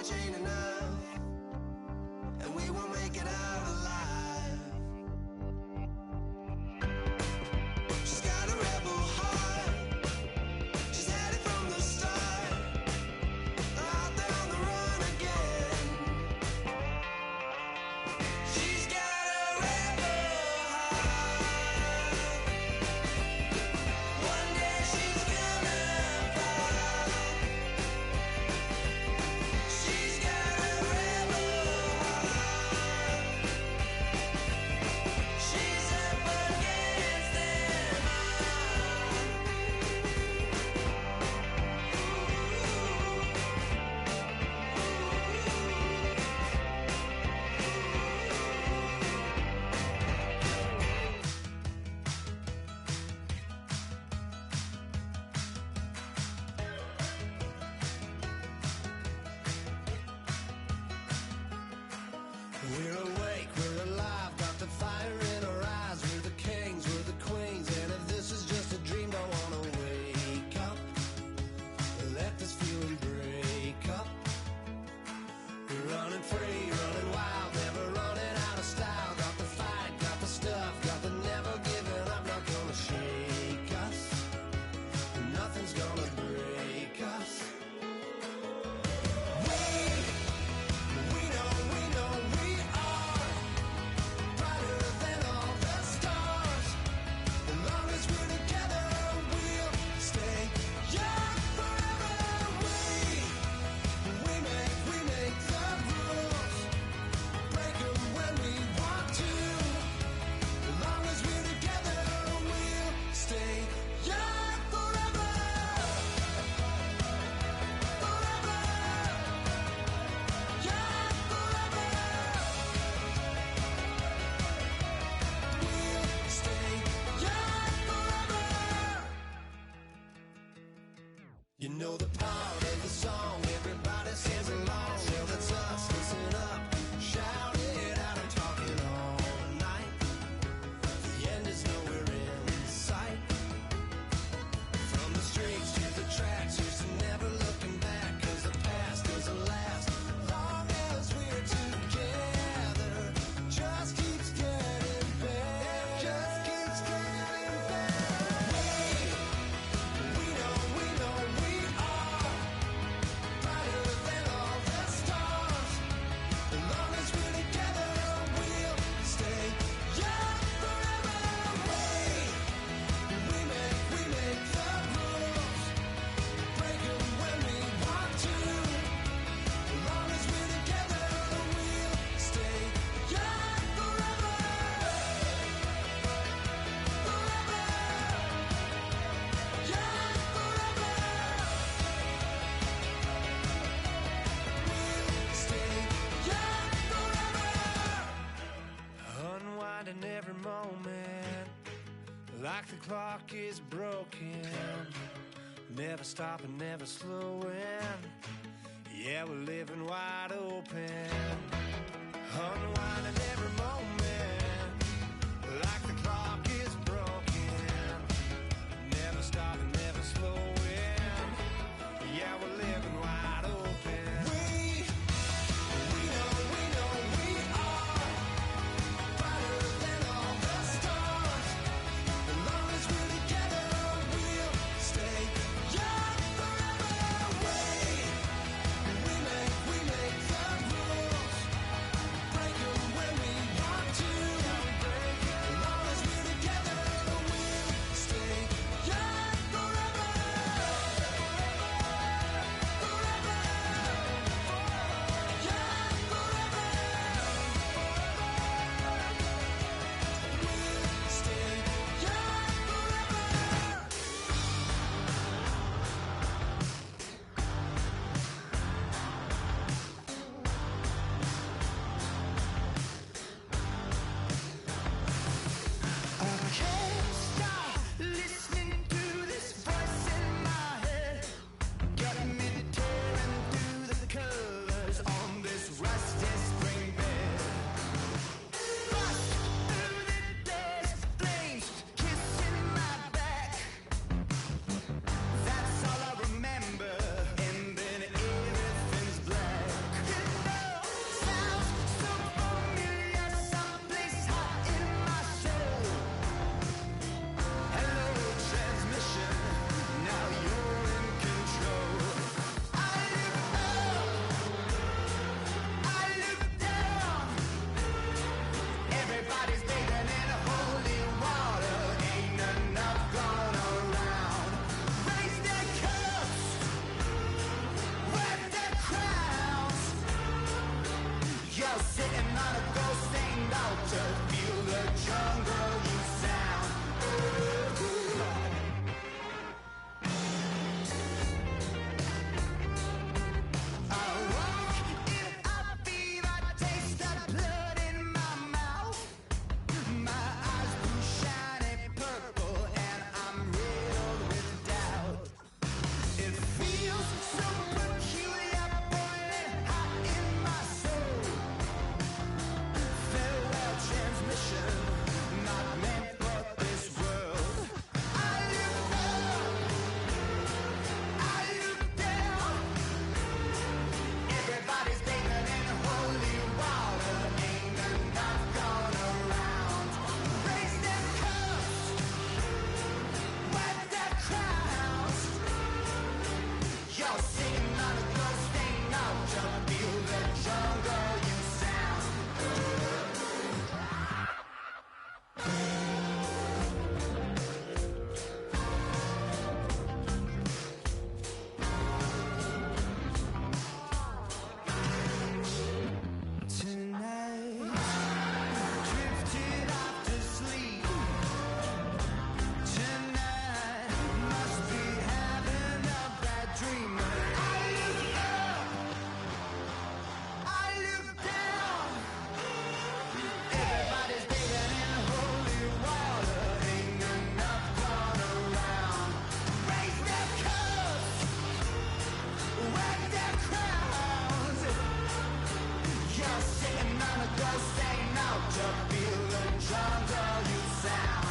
Speaker 11: age ain't enough, and we won't make it out alive. She's got a rebel heart, she's had it from the start, out there on the run again. She's got a rebel heart, one day she's gonna fall. She's got a rebel heart, she's up against them all.
Speaker 6: We're awake, we're alive, got the fire in our eyes. We're the kings, we're the queens, and if this is just a dream, don't wanna wake up. Let this feeling break up. We're running free, running wild, never running out of style. Got the fight, got the stuff, got the never giving up. Not gonna shake us, nothing's gonna break us. We know we are brighter than all the stars. As long as we're together, we'll stay young forever. We make the rules, break 'em when we want to. As long as we're together, we'll stay young forever. Forever. Young forever. We'll stay young forever. You know the part of the song, everybody sings along. Well, that's us, listen up, shout it out, I'm talking all night. The end is nowhere in sight. From the streets to the tracks, here's to never looking back, 'cause the past doesn't last. Long as we're together, just keeps getting better. Just keeps getting better. We know we are brighter than all the stars. As long as we're together, we'll stay young forever. We make the rules, break 'em when we want to. As long as we're together, we'll stay young forever. Forever. Young forever. We'll stay young forever. Unwinding every moment, like the clock is broken. Never stopping, never slowing. Yeah, we're living wide open. Unwinding every moment, like the clock is broken. Never stopping, never slowing. Yeah, we're living wide open. We know we are brighter than all the stars. As long as we're together, we'll stay young forever. We make the
Speaker 11: just ain't no to feeling drums all you sound.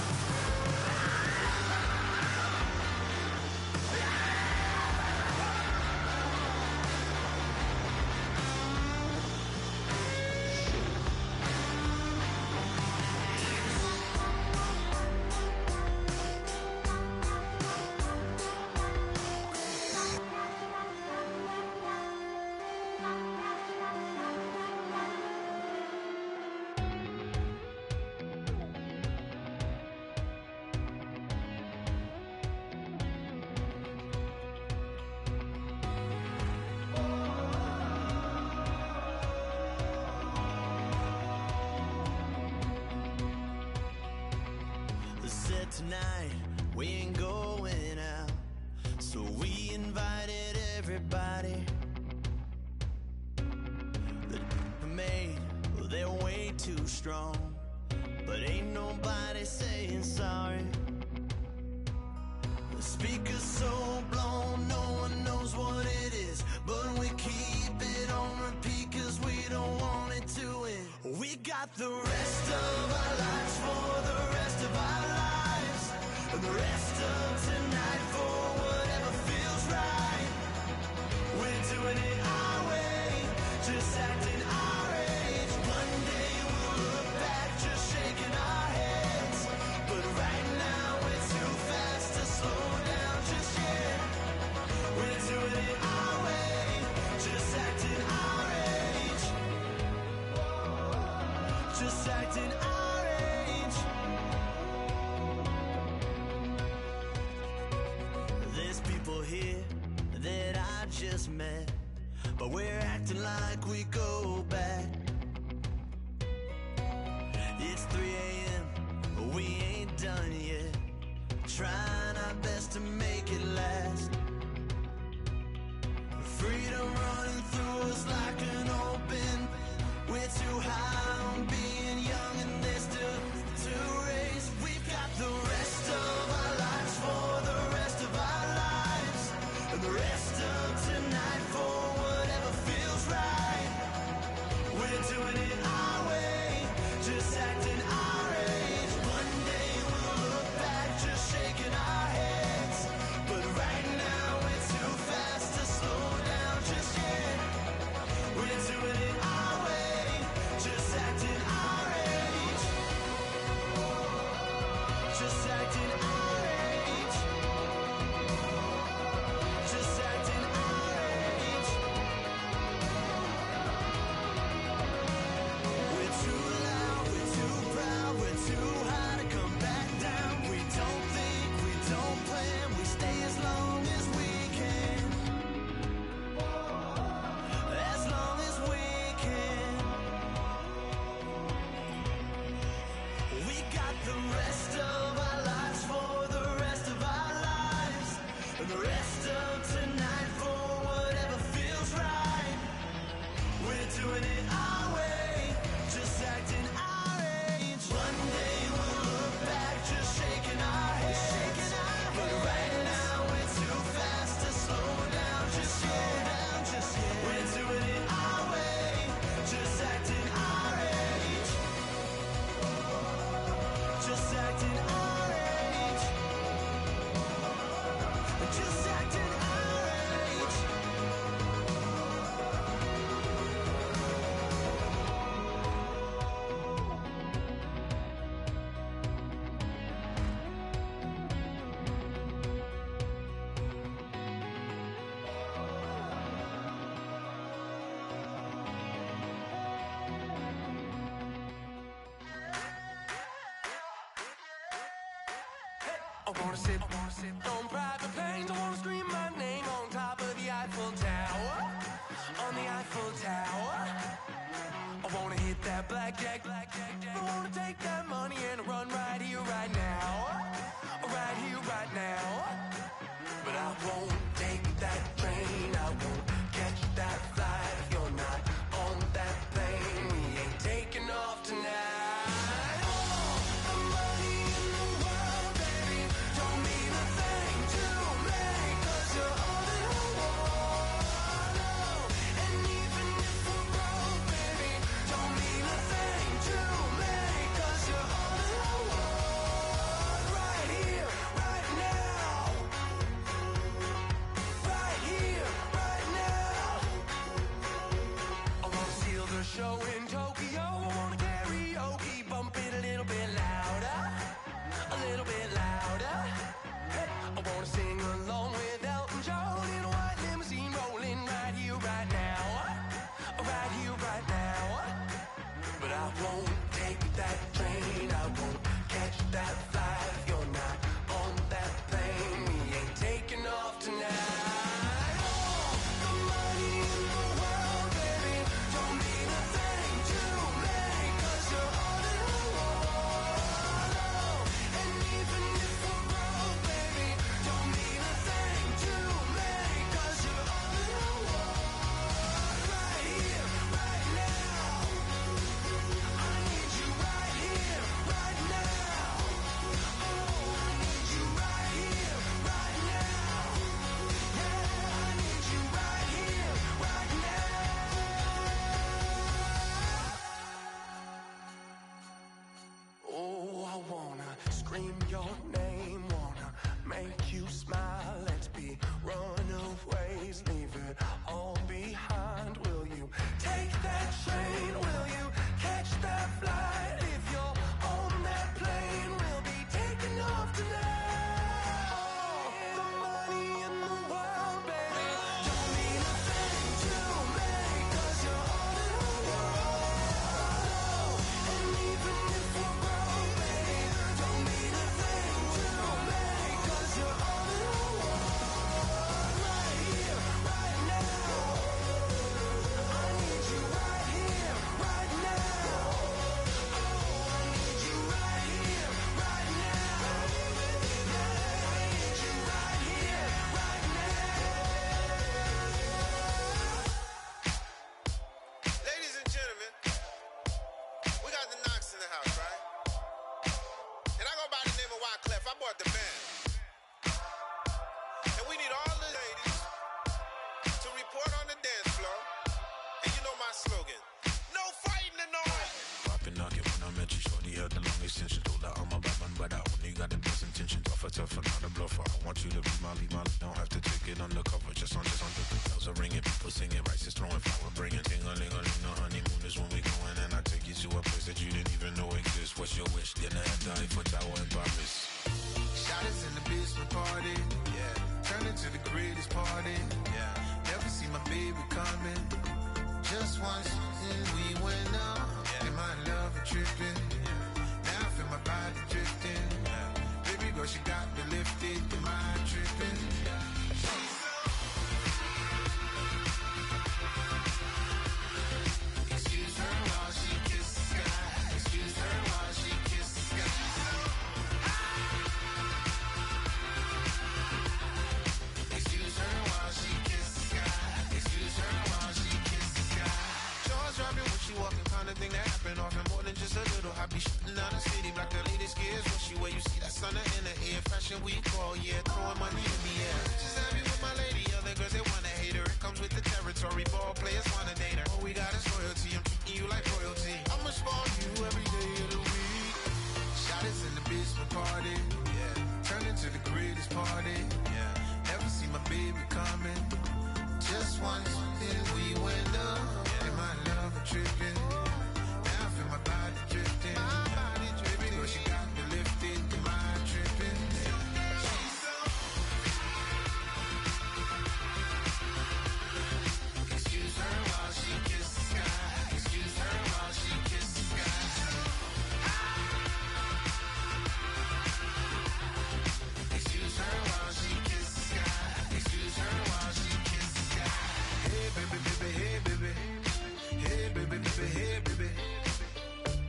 Speaker 6: Said tonight we ain't going out, so we invited everybody. The made, well, they're way too strong, but ain't nobody saying sorry. The speaker's so blown, no one knows what it is, but we keep it on repeat 'cause we don't want it to end. We got the rest of our lives for the rest of our lives, and the rest of tonight for whatever feels right. We're doing it our way, just acting our age. One day we'll look back just shaking our heads, but right now we're too fast to slow down just yet. We're doing it our way, just acting our age. Just acting our age. There's people here that I just met, but we're acting like we go back. It's 3 a.m., but we ain't done yet, trying our best to make it last. Freedom running through us like an open. We're too high on being young and there's still to race. We've got the rest of our lives for the rest of our lives, and the rest of tonight for whatever feels right. We're doing it our way, just acting our age. One day we'll look back just shaking our heads, but right now we're too fast to slow down just yet. We're doing it our way, just acting our age. Just acting our age. Just acting our age. We're too loud, we're too proud, we're too high to come back down. We don't think, we don't plan, we stay as long as we can. As long as we can. We got the rest of our lives for the rest of our lives, and the rest of tonight for whatever feels right. We're doing it our way, just acting our age. One day we'll look back just shaking our heads, but right now we're too fast to slow down just yet. We're doing it our way, just acting our age. Just acting our age. Just acting our age.
Speaker 11: I wanna sit on private planes. I wanna scream my name on top of the Eiffel Tower. On the Eiffel Tower. I wanna hit that blackjack. I wanna take that money and run right here, right now. Right here, right now. But I won't take that train. I won't catch that flight if you're not on that plane. We ain't taking off tonight. All the money in the world, baby, don't mean a thing to me, 'cause you're all that I want. And even if we're broke, baby, don't mean a thing. show in Tokyo. I wanna karaoke, bump it a little bit louder, a little bit louder. Hey, I wanna sing along with Elton John in a white limousine rolling right here, right now, right here, right now. But I won't take that train, I won't catch that flight. If you're not on that plane, we ain't taking off tonight.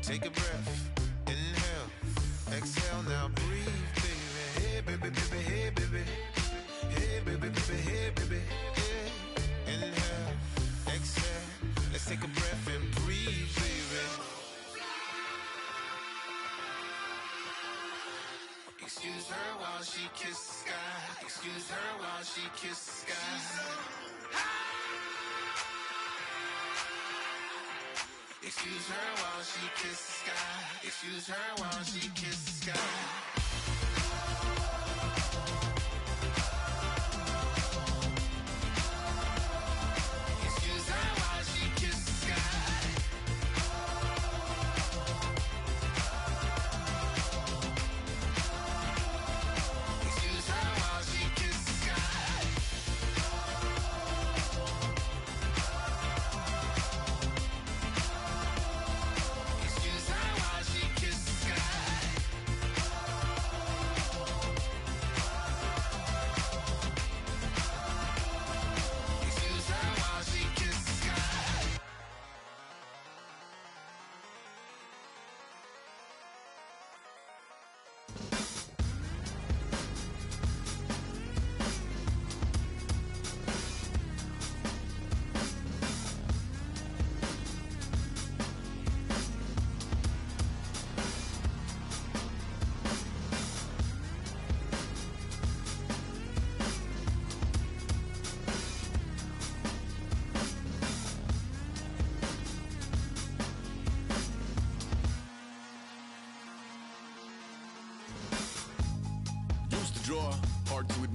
Speaker 12: Take a breath, inhale, exhale, now breathe, baby. Hey, baby, baby, hey, baby. Hey, baby, baby, hey, baby. Hey. Inhale, exhale, let's take a breath and breathe, baby. Excuse her while she kisses the sky. Excuse her while she kisses the sky. She's so high. Excuse her while she kisses the sky. Excuse her while she kisses the sky. Excuse her while she kisses the sky.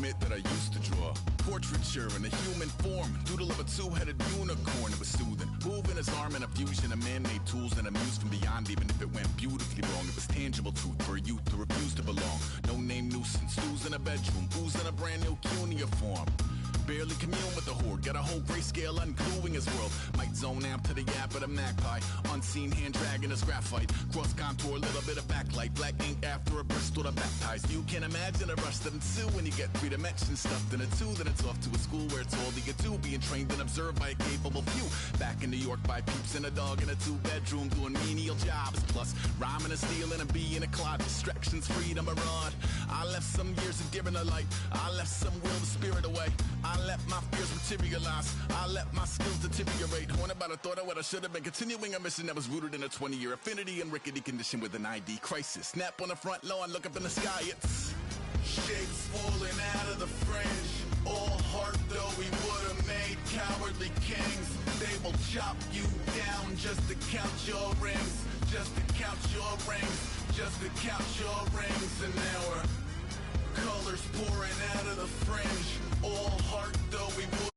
Speaker 8: admit that I used to draw portraiture in a human form, doodle of a two-headed unicorn. It was soothing, moving his arm in a fusion of man-made tools and a muse from beyond. Even if it went beautifully wrong, it was tangible truth for a youth to refuse to belong. No name nuisance, who's in a bedroom, who's in a brand new cuneiform. Barely commune with the horde, got a whole grayscale ungluing his world. Might zone amp to the yap of the magpie, unseen hand dragging his graphite. Cross contour, little bit of backlight, black ink after a Bristol to baptize. You can imagine a rush that ensue when you get three dimensions stuffed in a two. Then it's off to a school where it's all you get to, being trained and observed by a capable few. Back in New York by peeps and a dog in a two-bedroom doing menial jobs. Plus rhyming and stealing and being a clod, distractions, freedom, a rod. I left some years of giving a light, I left some will to spirit away. I let my fears materialize, I let my skills deteriorate. Haunted by the thought of what I should have been, continuing a mission that was rooted in a 20-year affinity and rickety condition with an ID crisis. Snap on the front lawn, look up in the sky, it's shapes falling out of the fringe. All heart though we would have made cowardly kings. They will chop you down just to count your rings, just to count your rings, just to count your rings. And now we're colors pouring out of the fringe. All heart though we would